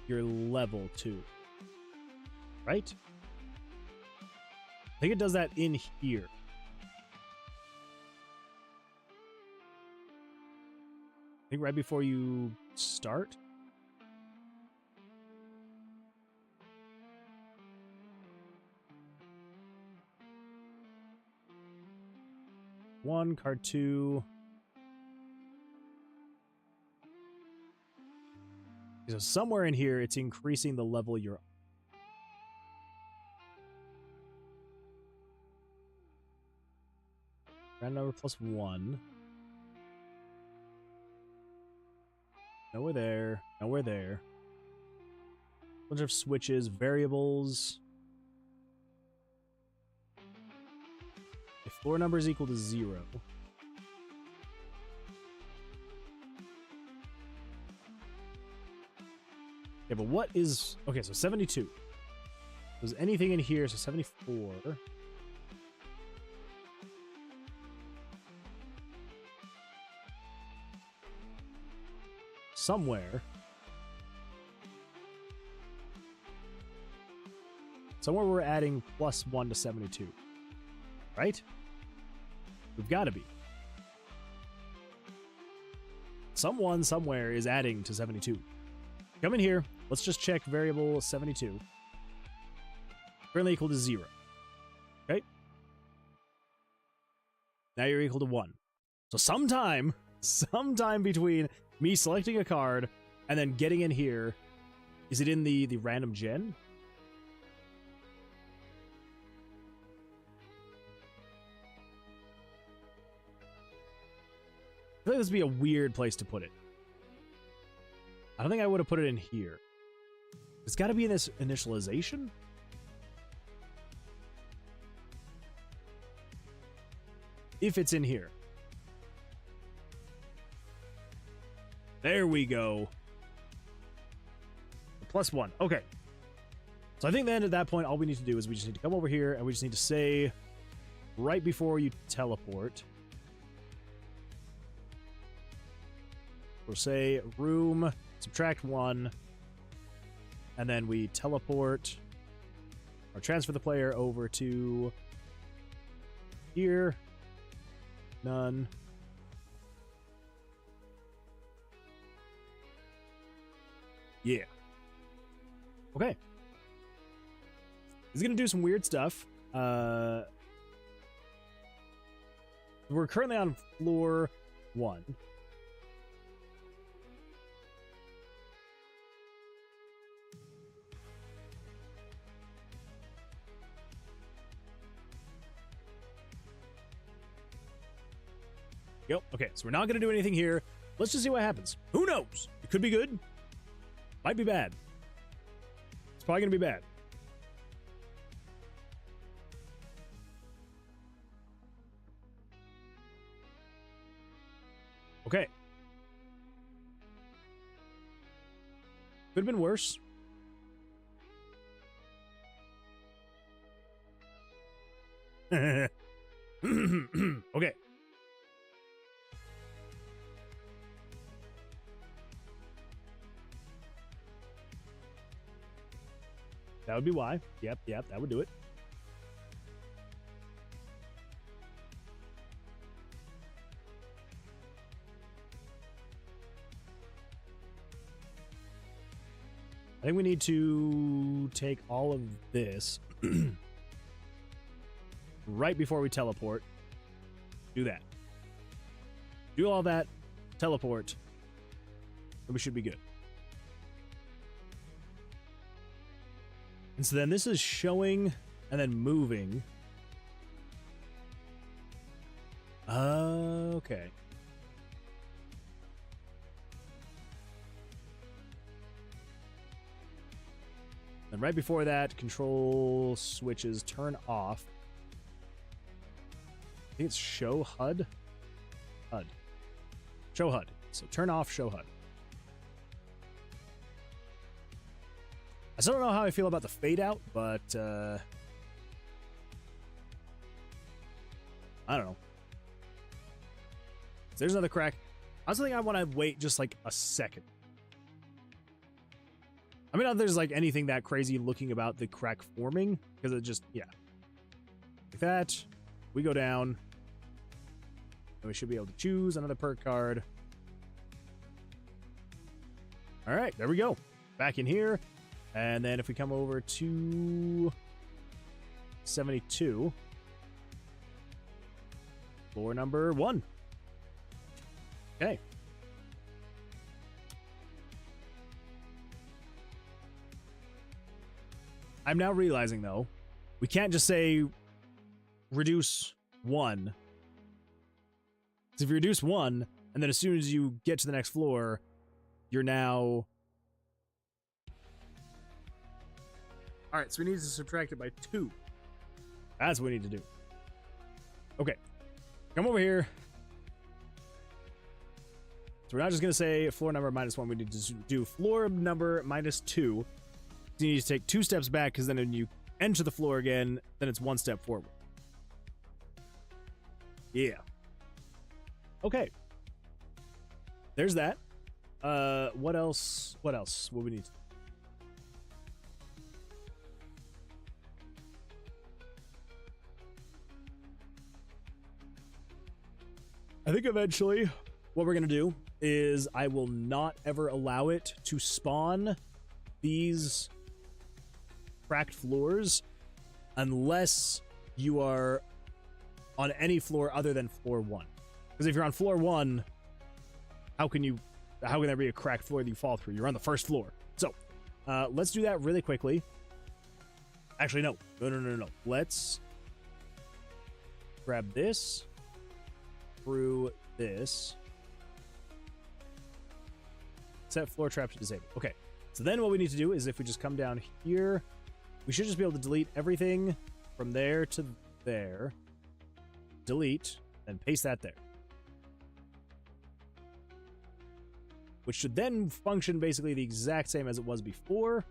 your level too, right? I think it does that in here. I think right before you start. One, card 2. So somewhere in here, it's increasing the level you're on. Round number +1. Nowhere there. Nowhere there. Bunch of switches, variables. If floor number is equal to 0. Yeah, but what is... Okay, so 72. There's anything in here, so 74. Somewhere we're adding +1 to 72. Right? We've got to be. Someone somewhere is adding to 72. Come in here. Let's just check variable 72. Currently equal to 0. Okay? Now you're equal to 1. So sometime between me selecting a card and then getting in here, is it in the random gen? I feel like this would be a weird place to put it. I don't think I would have put it in here. It's got to be in this initialization? If it's in here. There we go. +1. Okay. So I think then at that point, all we need to do is we just need to come over here and we just need to say right before you teleport. We'll say room, subtract 1, and then we teleport or transfer the player over to here. None. Yeah. Okay. He's gonna do some weird stuff. We're currently on floor 1. Yep. Okay, so we're not gonna do anything here. Let's just see what happens. Who knows? It could be good. Might be bad. It's probably gonna be bad. Okay. Could have been worse. Okay. That would be why. Yep, that would do it. I think we need to take all of this right before we teleport. Do that. Do all that, teleport, and we should be good. And so then this is showing and then moving. Okay. then right before that, control switches turn off. I think it's show HUD. HUD. Show HUD. So turn off show HUD. I still don't know how I feel about the fade out, but I don't know. So there's another crack. I also think I want to wait just like a second. I mean, not that there's like anything that crazy looking about the crack forming, because it just, yeah. Like that. We go down. And we should be able to choose another perk card. All right, there we go. Back in here. And then if we come over to 72, floor number 1. Okay. I'm now realizing, though, we can't just say reduce 1. Because if you reduce 1, and then as soon as you get to the next floor, you're now... Alright, so we need to subtract it by 2. That's what we need to do. Okay. Come over here. So we're not just going to say floor number -1. We need to do floor number -2. You need to take 2 steps back, because then when you enter the floor again, then it's 1 step forward. Yeah. Okay. There's that. What else? What else? What we need to... I think eventually what we're going to do is I will not ever allow it to spawn these cracked floors unless you are on any floor other than floor 1. Because if you're on floor 1, how can there be a cracked floor that you fall through? You're on the first floor. So, let's do that really quickly. Actually, no. No. Let's grab this through this. Set floor trap to disable. Okay. So then what we need to do is if we just come down here, we should just be able to delete everything from there to there. Delete, and paste that there. Which should then function basically the exact same as it was before.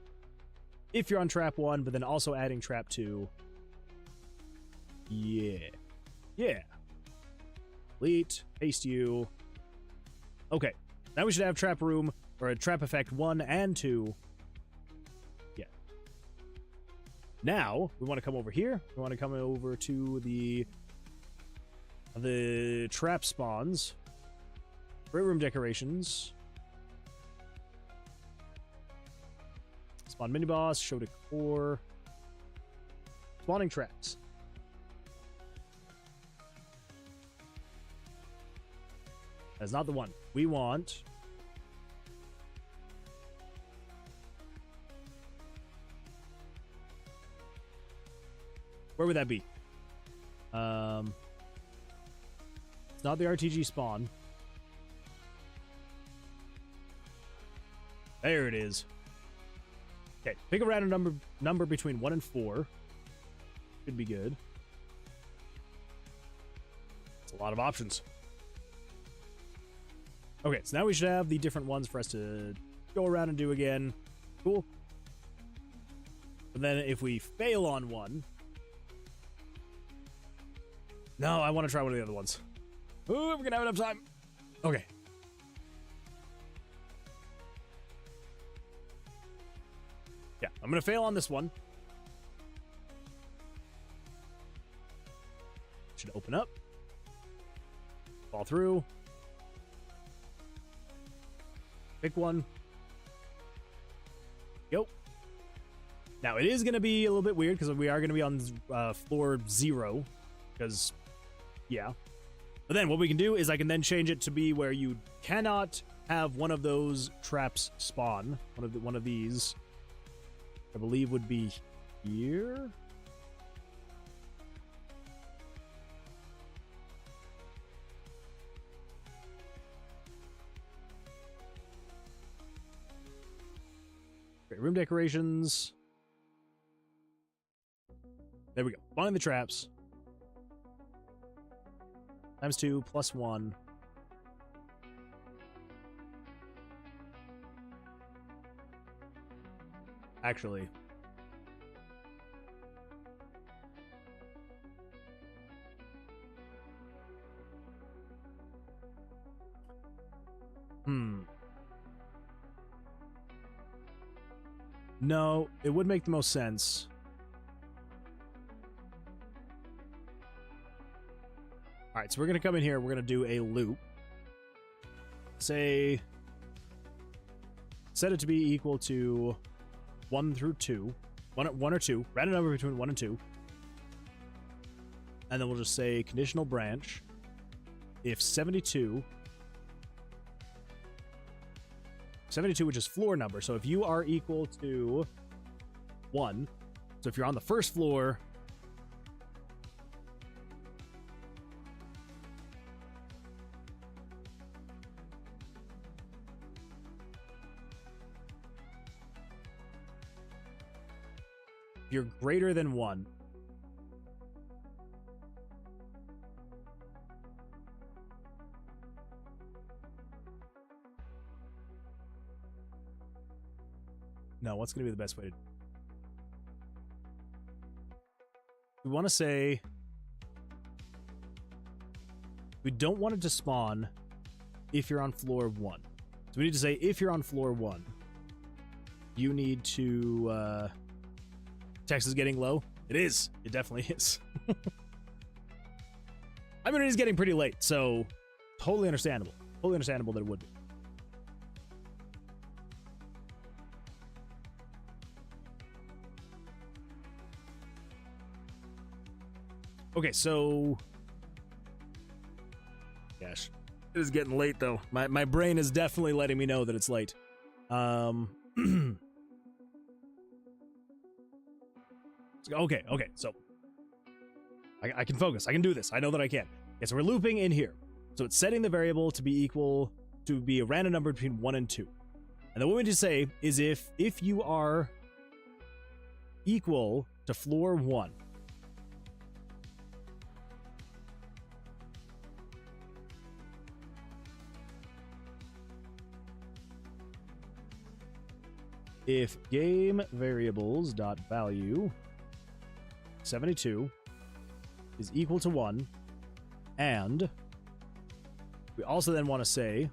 If you're on trap 1, but then also adding trap 2. Yeah. Delete, paste you. Okay. Now we should have trap room, or a trap effect 1 and 2. Yeah. Now, we want to come over here. We want to come over to the trap spawns. Great room decorations. Spawn mini boss, show decor. Spawning traps. That's not the one. We want... Where would that be? It's not the RTG spawn. There it is. Okay, pick a random number between 1 and 4. Should be good. It's a lot of options. Okay, so now we should have the different ones for us to go around and do again. Cool. But then if we fail on one... No, I want to try one of the other ones. Ooh, we're going to have enough time. Okay. Yeah, I'm going to fail on this one. Should open up. Fall through. Pick one. Go. Now, it is going to be a little bit weird because we are going to be on floor 0. Because, yeah. But then what we can do is I can then change it to be where you cannot have one of those traps spawn. One of these, I believe, would be here. Great room decorations. There we go. Spawning the traps. Times 2 plus 1. Actually. No, it would make the most sense. Alright, so we're going to come in here. We're going to do a loop. Say, set it to be equal to 1 through 2. 1 or 2. Random number between 1 and 2. And then we'll just say conditional branch. If 72, which is floor number. So if you are equal to 1, so if you're on the first floor, if you're greater than 1, no, what's going to be the best way to... We want to say... We don't want it to spawn if you're on floor 1. So we need to say if you're on floor 1, you need to... Text is getting low. It is. It definitely is. I mean, it is getting pretty late, so totally understandable. Totally understandable that it would be. Okay, so... Gosh. It is getting late, though. My brain is definitely letting me know that it's late. Okay, so... I can focus. I can do this. I know that I can. Okay, so we're looping in here. So it's setting the variable to be equal... to be a random number between 1 and 2. And then what we need to say is if you are equal to floor 1... if game variables dot value 72 is equal to 1, and we also then want to say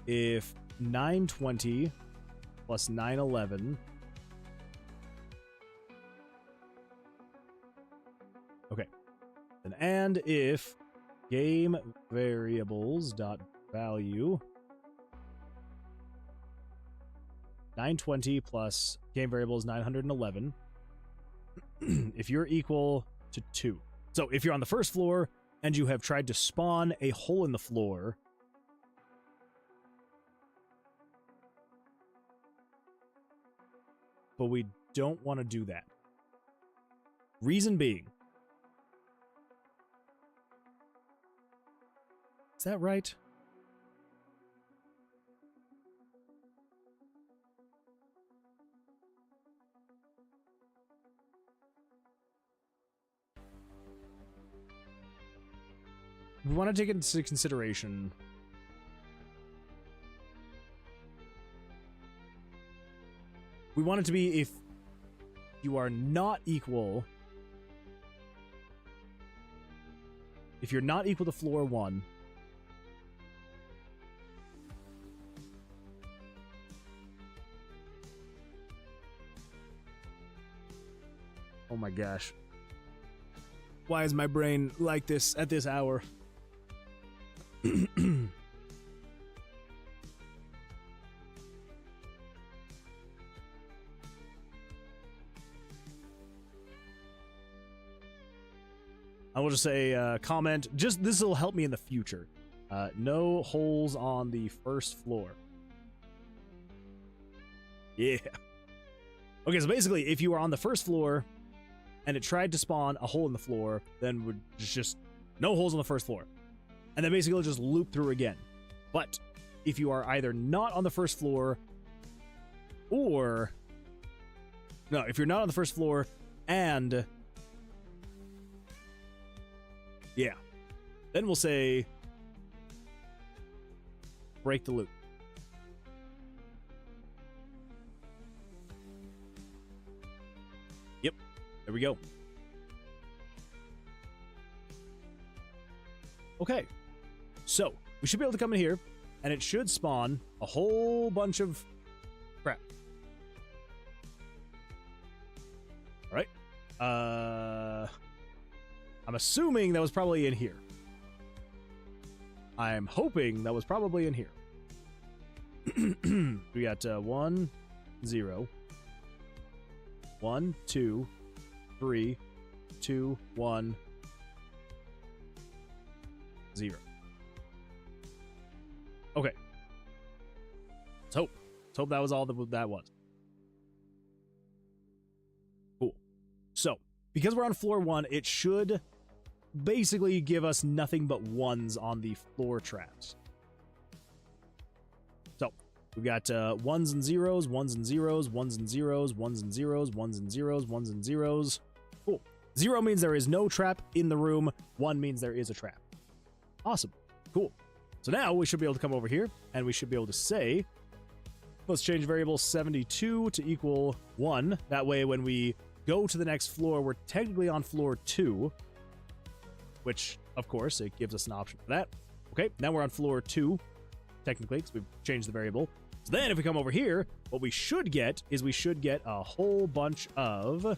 if 920 plus 911 okay, and if game variables dot value 920 plus game variables 911 if you're equal to 2. So if you're on the first floor and you have tried to spawn a hole in the floor, but we don't want to do that. Reason being, is that right? We want to take into consideration we want it to be if you are not equal, if you're not equal to floor 1, oh my gosh, why is my brain like this at this hour? I will just say, comment, just this will help me in the future. No holes on the first floor. Yeah. Okay, so basically, if you are on the first floor and it tried to spawn a hole in the floor, then would just no holes on the first floor. And then basically it'll just loop through again. But if you are either not on the first floor Or, no, if you're not on the first floor and, yeah, then we'll say break the loop. Yep, there we go. Okay, so we should be able to come in here, and it should spawn a whole bunch of crap. All right. I'm assuming that was probably in here. I'm hoping that was probably in here. We got 1, 0. 1, 2, 3, 2, 1, 0. Okay. Let's hope. Let's hope that was all that was. Cool. So, because we're on floor 1, it should basically give us nothing but 1s on the floor traps. So, we've got 1s and 0s, 1s and 0s, 1s and 0s, 1s and 0s, 1s and 0s, 1s and 0s. Cool. 0 means there is no trap in the room. 1 means there is a trap. Awesome. Cool. So now we should be able to come over here, and we should be able to say, let's change variable 72 to equal 1. That way, when we go to the next floor, we're technically on floor 2, which, of course, it gives us an option for that. Okay, now we're on floor 2, technically, because we've changed the variable. So then, if we come over here, what we should get is we should get a whole bunch of...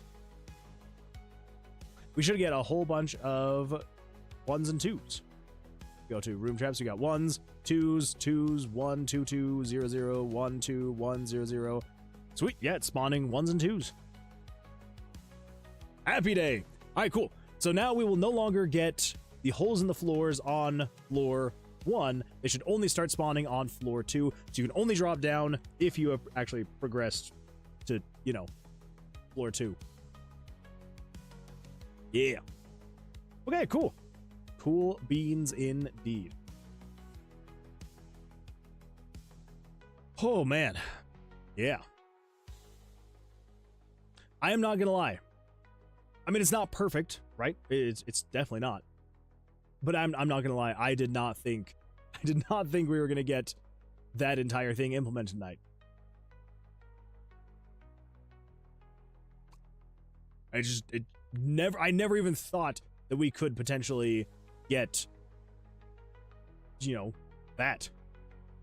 We should get a whole bunch of 1s and 2s. Go to room traps, we got 1s, 2s, 2s, 1, 2, 2, 0, 0, 1, 2, 1, 0, 0. Sweet, yeah, it's spawning 1s and 2s. Happy day. All right, cool. So now we will no longer get the holes in the floors on floor 1. They should only start spawning on floor 2. So you can only drop down if you have actually progressed to, you know, floor 2. Yeah. Okay, cool. Cool beans indeed. Oh, man. Yeah. I am not gonna lie. I mean, it's not perfect, right? It's definitely not. But I'm not gonna lie. I did not think we were gonna get that entire thing implemented tonight. I never even thought that we could potentially get, you know, that.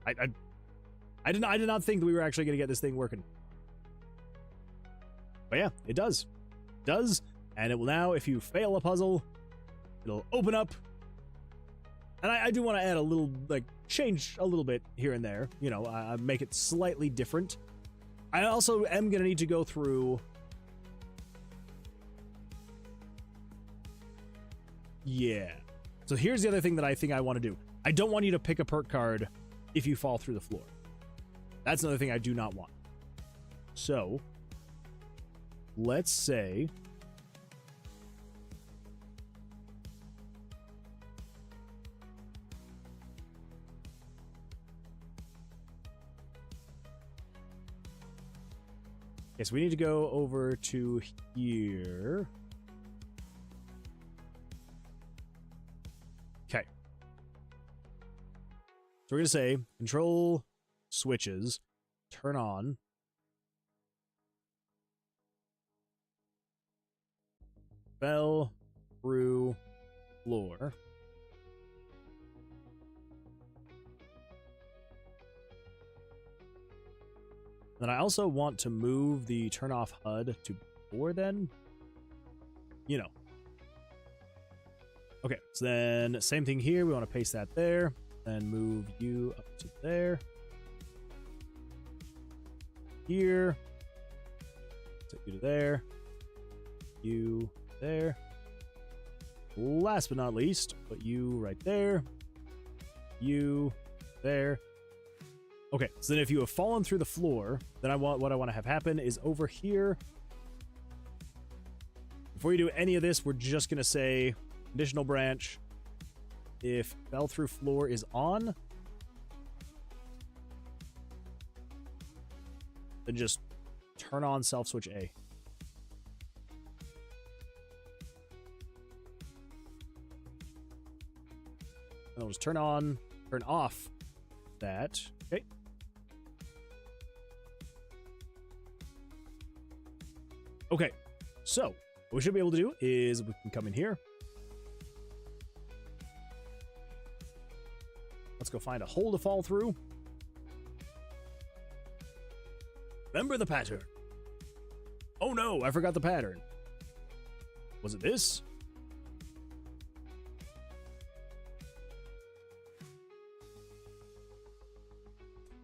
I did not think that we were actually gonna get this thing working. But yeah, it does. It does. And it will now, if you fail a puzzle, it'll open up. And I do want to add a little, like, change a little bit here and there. You know, make it slightly different. I also am going to need to go through... Yeah. So here's the other thing that I think I want to do. I don't want you to pick a perk card if you fall through the floor. That's another thing I do not want. So, let's say... Okay, so we need to go over to here. Okay. So we're going to say control switches, turn on. Fell through floor. Then I also want to move the turn off HUD to before then. You know. Okay, so then same thing here. We want to paste that there. Then move you up to there. Here. Take you to there. You there. Last but not least, put you right there. You there. Okay, so then if you have fallen through the floor, then what I want to have happen is over here. Before you do any of this, we're just going to say conditional branch. If fell through floor is on. then just turn on self switch A. And we'll just turn off that. Okay. Okay, so what we should be able to do is we can come in here. Let's go find a hole to fall through. Remember the pattern. Oh no, I forgot the pattern. Was it this?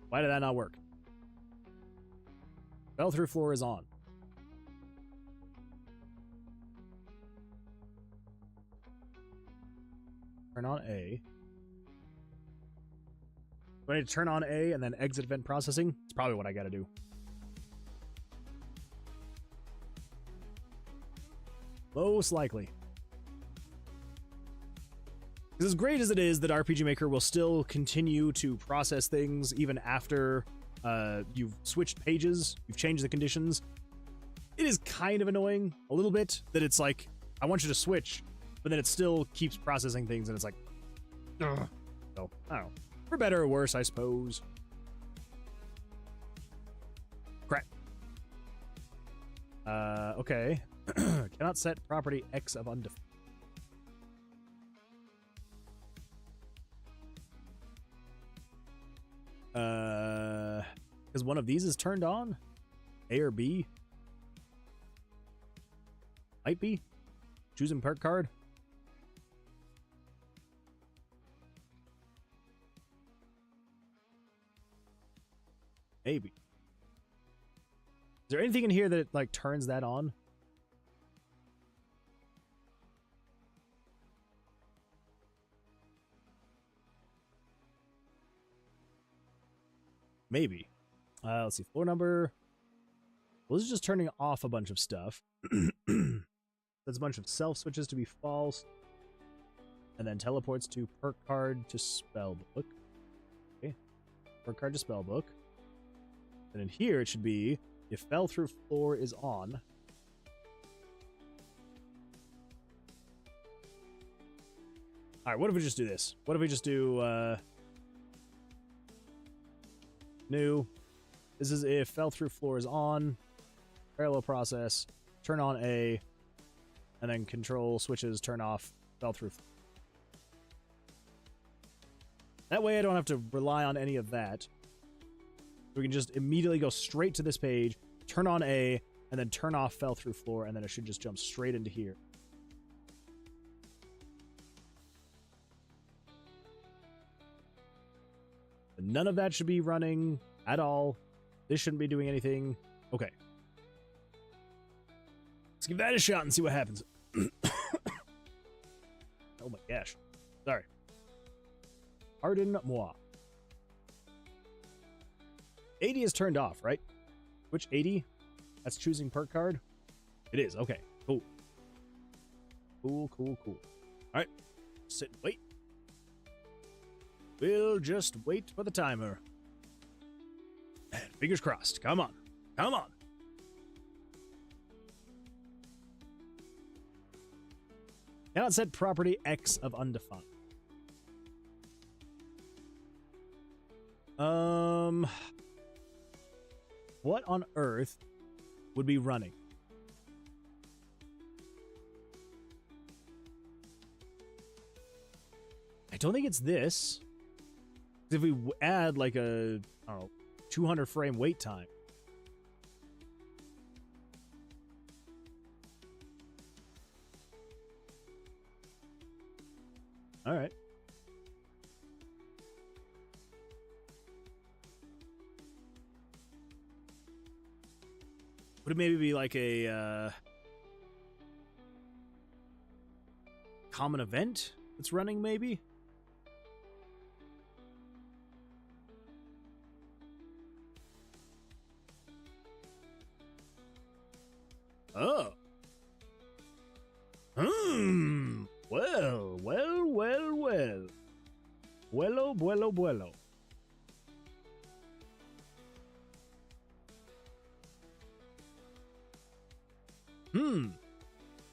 Why did that not work? Fell through floor is on. Turn on A. Do I need to turn on A and then exit event processing? It's probably what I gotta do. Most likely. Because as great as it is that RPG Maker will still continue to process things even after you've switched pages, you've changed the conditions, it is kind of annoying a little bit that it's like, I want you to switch, but then it still keeps processing things and it's like, ugh. So, I don't know. For better or worse, I suppose. Crap. Okay. Cannot set property X of undefined. Because one of these is turned on? A or B? Might be. Choosing perk card. Maybe. Is there anything in here that like turns that on? Maybe. Let's see. Floor number. Well, this is just turning off a bunch of stuff. That's a bunch of self switches to be false. And then teleports to perk card to spellbook. Okay. Perk card to spellbook. And in here it should be if fell through floor is on. Alright, what if we just do this? What if we just do new? This is if fell through floor is on. Parallel process. Turn on A. And then control switches turn off fell through floor. That way I don't have to rely on any of that. We can just immediately go straight to this page, turn on A, and then turn off fell through floor, and then it should just jump straight into here. And none of that should be running at all. This shouldn't be doing anything. Okay. Let's give that a shot and see what happens. Oh my gosh. Sorry. Pardon moi. 80 is turned off, right? Which 80? That's choosing perk card? It is. Okay. Cool. Cool. All right. Sit and wait. We'll just wait for the timer. And fingers crossed. Come on. Cannot set property X of undefined. What on earth would be running? I don't think it's this. If we add like a, I don't know, 200 frame wait time. All right. Would it maybe be like a common event that's running, maybe? Oh. Well. Bueno.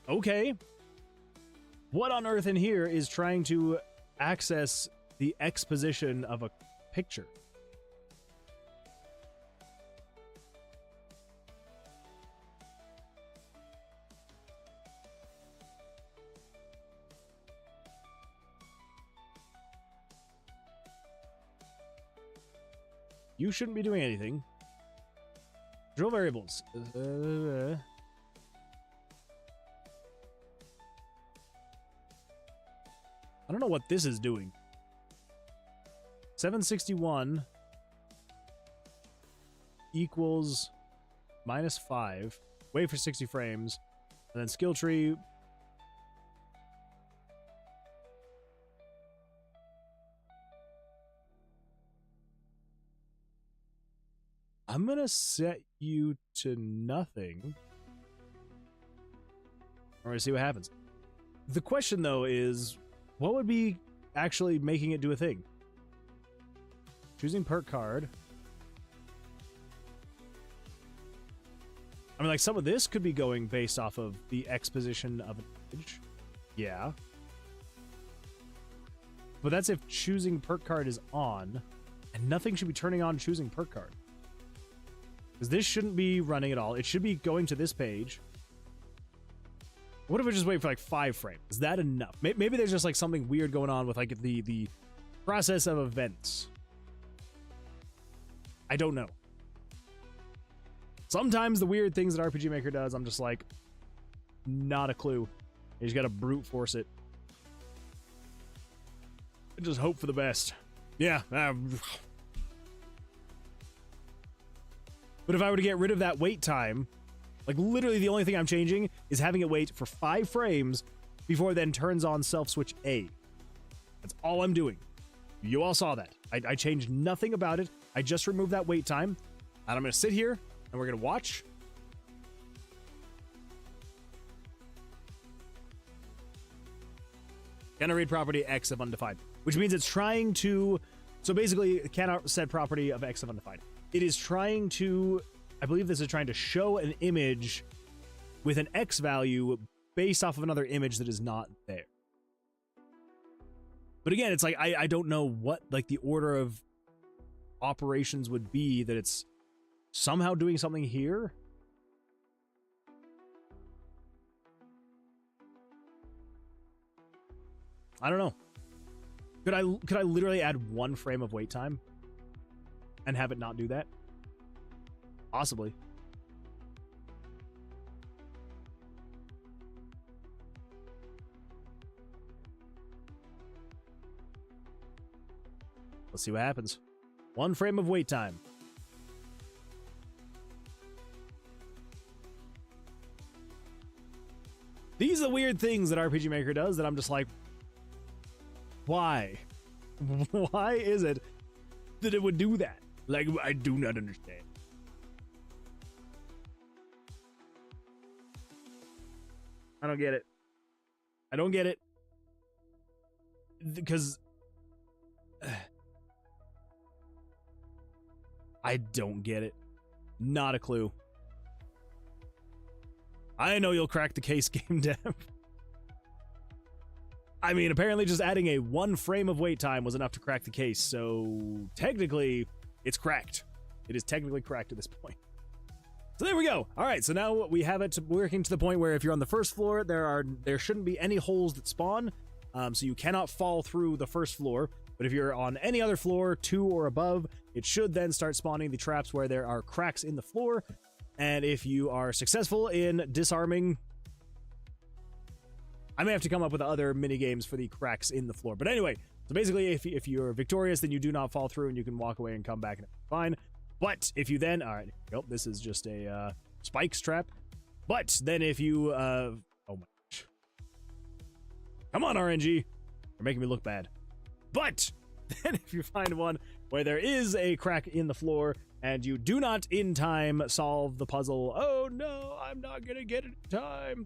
Okay. What on earth in here is trying to access the exposition of a picture? You shouldn't be doing anything. Drill variables. I don't know what this is doing. 761 equals -5. Wait for 60 frames. And then skill tree. I'm going to set you to nothing. We're going to see what happens. The question, though, is what would be actually making it do a thing? Choosing perk card. I mean, like, some of this could be going based off of the exposition of an image. Yeah. But that's if choosing perk card is on, and nothing should be turning on choosing perk card. Because this shouldn't be running at all. It should be going to this page. What if we just wait for like 5 frames? Is that enough? Maybe there's just like something weird going on with like the process of events. I don't know. Sometimes the weird things that RPG Maker does, I'm just like, not a clue. You just gotta brute force it. And just hope for the best. Yeah. But if I were to get rid of that wait time, like literally the only thing I'm changing is having it wait for 5 frames before it then turns on self-switch A. That's all I'm doing. You all saw that. I changed nothing about it. I just removed that wait time. And I'm going to sit here and we're going to watch. Cannot read property X of undefined, which means it's trying to... So basically, it cannot set property of X of undefined. It is trying to, I believe this is trying to show an image with an X value based off of another image that is not there. But again, it's like, I don't know what like the order of operations would be that it's somehow doing something here. I don't know. Could I literally add 1 frame of wait time and have it not do that? Possibly. Let's see what happens. 1 frame of wait time. These are the weird things that RPG Maker does that I'm just like, why? Why is it that it would do that? Like, I do not understand. I don't get it. I don't get it. Because... I don't get it. Not a clue. I know you'll crack the case, game dev. I mean, apparently just adding a 1 frame of wait time was enough to crack the case, so technically, it's cracked. It is technically cracked at this point. So there we go. All right, so now we have it working to the point where if you're on the first floor, there shouldn't be any holes that spawn, so you cannot fall through the first floor. But if you're on any other floor, 2 or above, it should then start spawning the traps where there are cracks in the floor. And if you are successful in disarming... I may have to come up with other mini games for the cracks in the floor. But anyway, so basically, if you're victorious, then you do not fall through and you can walk away and come back and it's fine. But if you then... All right, nope, this is just a spikes trap. But then if you... oh my gosh. Come on, RNG. You're making me look bad. But then if you find one where there is a crack in the floor and you do not in time solve the puzzle, oh no, I'm not going to get it in time.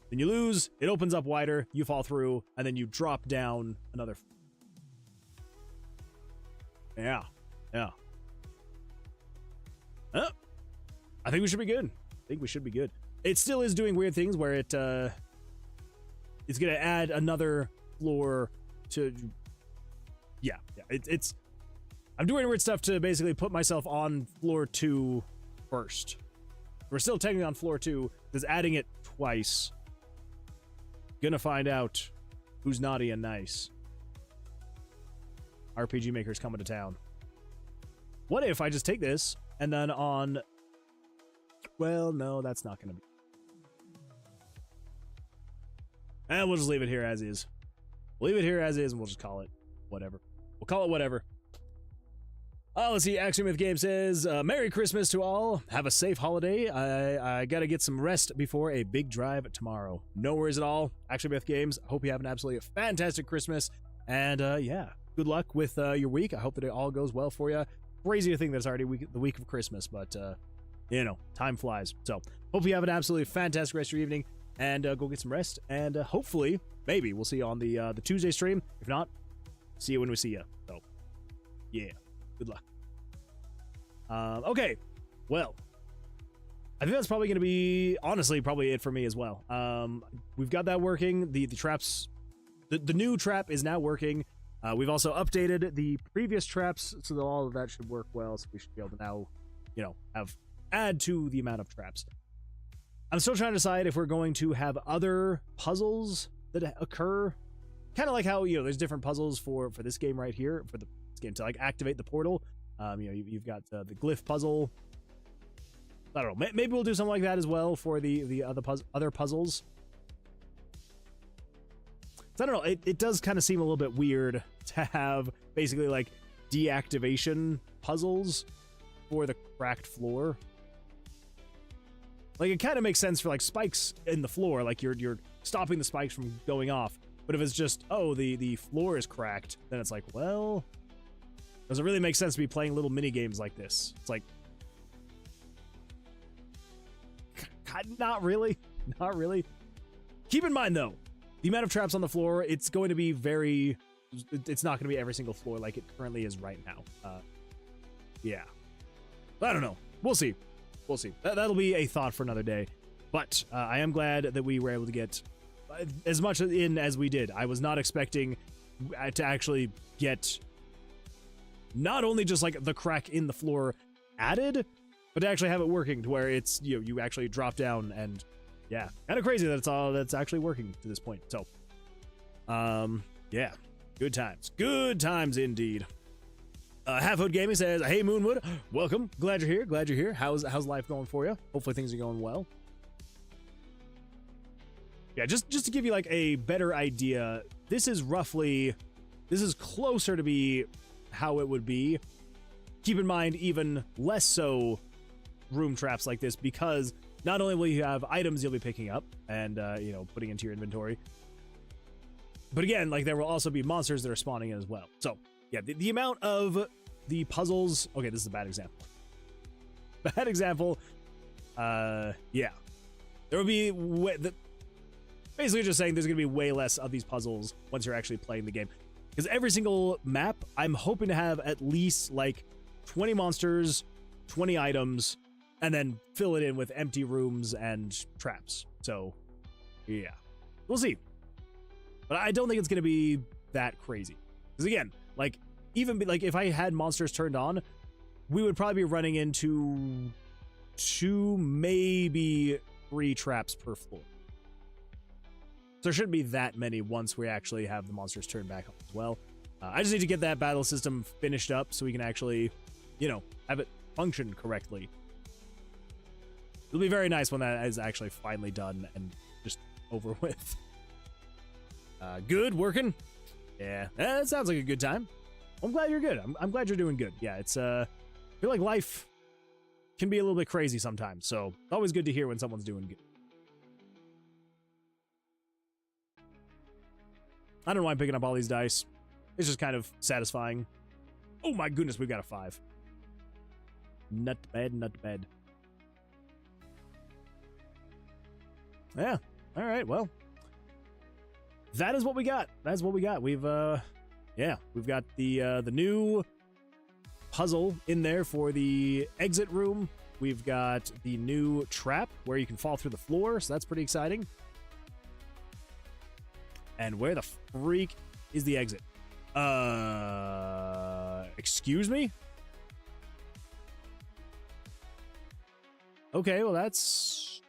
Then you lose, it opens up wider, you fall through, and then you drop down another. Yeah. I think we should be good. it still is doing weird things where it's gonna add another floor to, it's I'm doing weird stuff to basically put myself on floor 2 first. We're still technically on floor 2, just adding it twice. Gonna find out who's naughty and nice. RPG Maker's coming to town. What if I just take this and then on... Well, no, that's not gonna be... And we'll just leave it here as is. We'll leave it here as is and we'll just call it whatever. We'll call it whatever. Oh, let's see. Axiomath Game says, Merry Christmas to all. Have a safe holiday. I gotta get some rest before a big drive tomorrow. No worries at all. Axiomath Games, I hope you have an absolutely fantastic Christmas. And yeah, good luck with your week. I hope that it all goes well for you. Crazy to think that it's already the week of Christmas, but you know, time flies. So hope you have an absolutely fantastic rest of your evening, and go get some rest. And hopefully, maybe we'll see you on the Tuesday stream. If not, see you when we see you. So yeah. Good luck. Okay, well, I think that's probably going to be, honestly, probably it for me as well. We've got that working. The traps, the new trap is now working. We've also updated the previous traps, so that all of that should work well. So we should be able to now, you know, add to the amount of traps. I'm still trying to decide if we're going to have other puzzles that occur. Kind of like how, you know, there's different puzzles for this game right here, for this game to like activate the portal. You know, you've got the glyph puzzle. I don't know. Maybe we'll do something like that as well for the other puzzles. So I don't know. It does kind of seem a little bit weird to have basically like deactivation puzzles for the cracked floor. Like, it kind of makes sense for like spikes in the floor, like you're stopping the spikes from going off. But if it's just, oh, the floor is cracked, then it's like, well, does it really make sense to be playing little mini games like this? It's like, not really, not really. Keep in mind though, the amount of traps on the floor, it's going to be it's not going to be every single floor like it currently is right now. Yeah, I don't know. We'll see. We'll see. That'll be a thought for another day. But I am glad that we were able to get as much in as we did. I was not expecting to actually get not only just like the crack in the floor added, but to actually have it working to where it's, you know, you actually drop down. And yeah, kind of crazy that it's all that's actually working to this point. So yeah, good times indeed. Half-Hood Gaming says, hey Moonwood, welcome, glad you're here. How's life going for you? Hopefully things are going well. Yeah, just to give you like a better idea, this is closer to be how it would be. Keep in mind, even less so room traps like this, because not only will you have items you'll be picking up and you know, putting into your inventory, but again, like, there will also be monsters that are spawning in as well. So yeah, the amount of the puzzles. Okay, this is a bad example. Yeah, there will be basically just saying there's going to be way less of these puzzles once you're actually playing the game. Because every single map, I'm hoping to have at least like 20 monsters, 20 items, and then fill it in with empty rooms and traps. So, yeah. We'll see. But I don't think it's going to be that crazy. Because again, like, even like if I had monsters turned on, we would probably be running into 2, maybe 3 traps per floor. So there shouldn't be that many once we actually have the monsters turned back on as well. I just need to get that battle system finished up so we can actually, you know, have it function correctly. It'll be very nice when that is actually finally done and just over with. Good, working? Yeah, that sounds like a good time. I'm glad you're good. I'm glad you're doing good. Yeah, it's, I feel like life can be a little bit crazy sometimes, so it's always good to hear when someone's doing good. I don't know why I'm picking up all these dice. It's just kind of satisfying. Oh my goodness, we've got a 5. Not bad, not bad. Yeah, all right, well. That is what we got. That's what we got. We've, yeah, we've got the new puzzle in there for the exit room we've got the new trap where you can fall through the floor, so that's pretty exciting. And where the freak is the exit? Excuse me? Okay, well that's...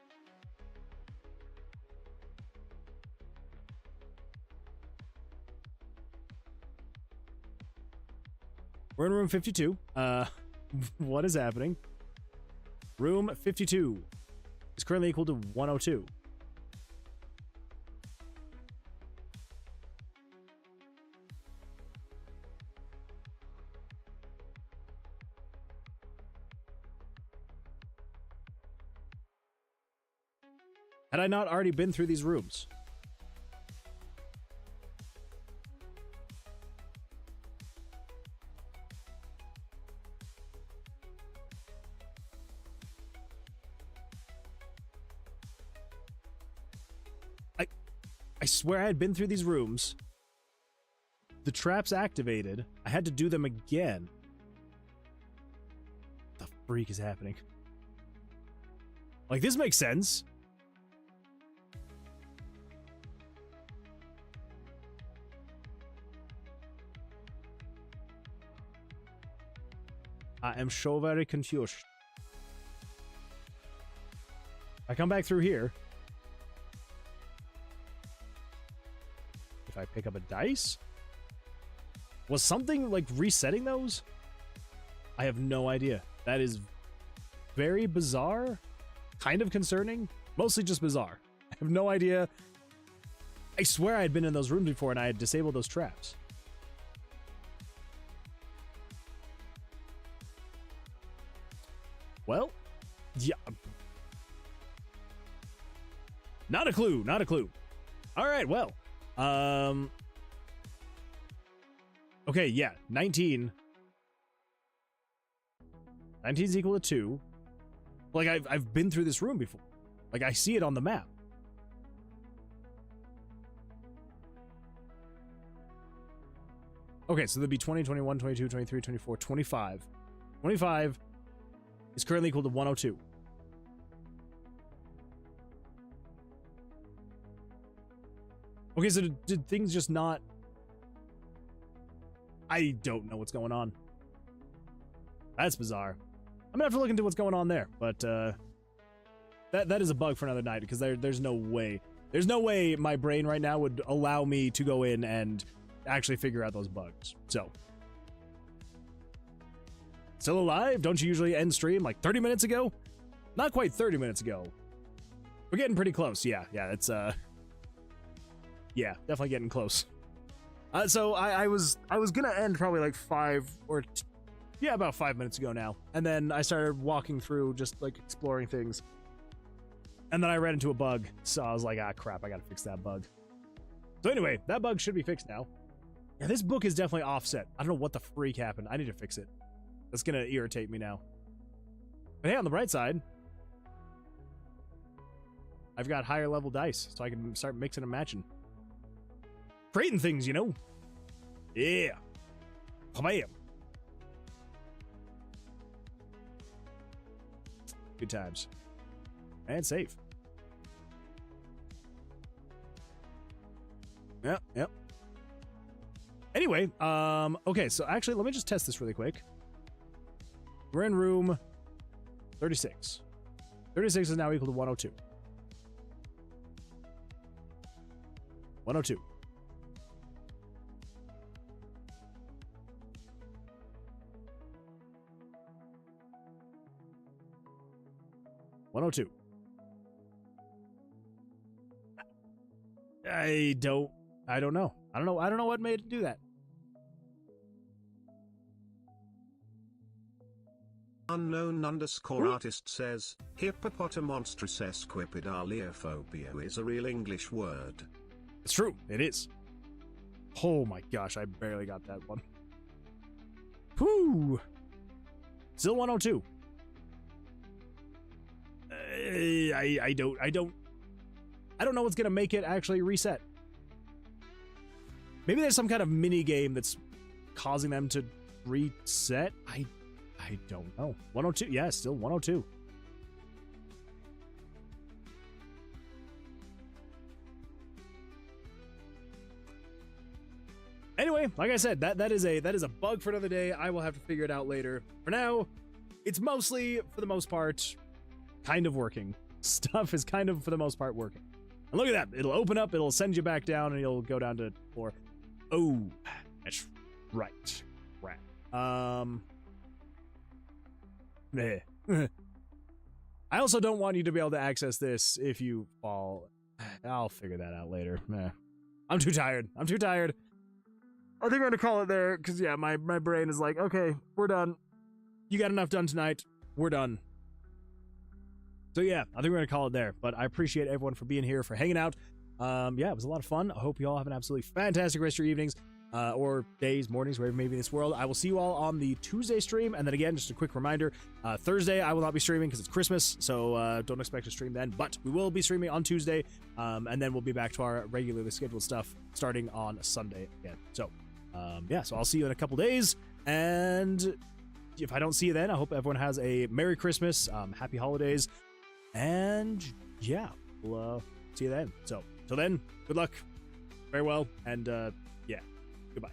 We're in room 52. What is happening? Room 52 is currently equal to 102. Had I not already been through these rooms? I swear I had been through these rooms. The traps activated. I had to do them again. What the freak is happening? Like, this makes sense. I am so very confused. I come back through here. If I pick up a dice? Was something like resetting those? I have no idea. That is very bizarre. Kind of concerning. Mostly just bizarre. I have no idea. I swear I had been in those rooms before and I had disabled those traps. Well, yeah. Not a clue, not a clue. All right, well. Okay, yeah, 19. 19 is equal to 2. Like, I've been through this room before. Like, I see it on the map. Okay, so there'd be 20, 21, 22, 23, 24, 25. 25 is currently equal to 102. Okay, so did things just not... I don't know what's going on. That's bizarre. I'm gonna have to look into what's going on there, but that is a bug for another night, because there's no way. There's no way my brain right now would allow me to go in and actually figure out those bugs. So... Still alive? Don't you usually end stream like 30 minutes ago? Not quite 30 minutes ago. We're getting pretty close. Yeah, it's yeah, definitely getting close. So I was gonna end probably like about 5 minutes ago now. And then I started walking through, just like exploring things. And then I ran into a bug. So I was like, ah, crap, I gotta fix that bug. So anyway, that bug should be fixed now. Yeah, this book is definitely offset. I don't know what the freak happened. I need to fix it. That's gonna irritate me now. But hey, on the bright side, I've got higher level dice, so I can start mixing and matching. Creating things, you know? Yeah. Bam. Good times. And safe. Yep. Anyway, okay, so actually, let me just test this really quick. We're in room 36. 36 is now equal to 102. 102. I don't know. I don't know what made it do that. Unknown_artist says, hippopotamonstrosesquipedaliophobia is a real English word. It's true. It is. Oh my gosh, I barely got that one. Whew. Still 102. I don't know what's gonna make it actually reset. Maybe there's some kind of mini game that's causing them to reset. I don't know. 102. Yeah, still 102. Anyway, like I said, that is a bug for another day. I will have to figure it out later. For now, it's mostly, for the most part, kind of working. Stuff is kind of, for the most part, working. And look at that. It'll open up, it'll send you back down, and you'll go down to floor. Oh, that's right. I also don't want you to be able to access this if you fall. I'll figure that out later. I'm too tired. I think I'm gonna call it there, because yeah, my brain is like, okay, we're done. You got enough done tonight. We're done. So yeah, I think we're gonna call it there. But I appreciate everyone for being here, for hanging out. Yeah, it was a lot of fun. I hope you all have an absolutely fantastic rest of your evenings, or days, mornings, wherever you may be in this world. I will see you all on the Tuesday stream, and then again, just a quick reminder, Thursday I will not be streaming because it's Christmas, so don't expect to stream then, but we will be streaming on Tuesday, and then we'll be back to our regularly scheduled stuff starting on Sunday again. So, yeah, so I'll see you in a couple days, and if I don't see you then, I hope everyone has a Merry Christmas, Happy Holidays, and yeah, we'll see you then. So, till then, good luck, farewell, and yeah, goodbye.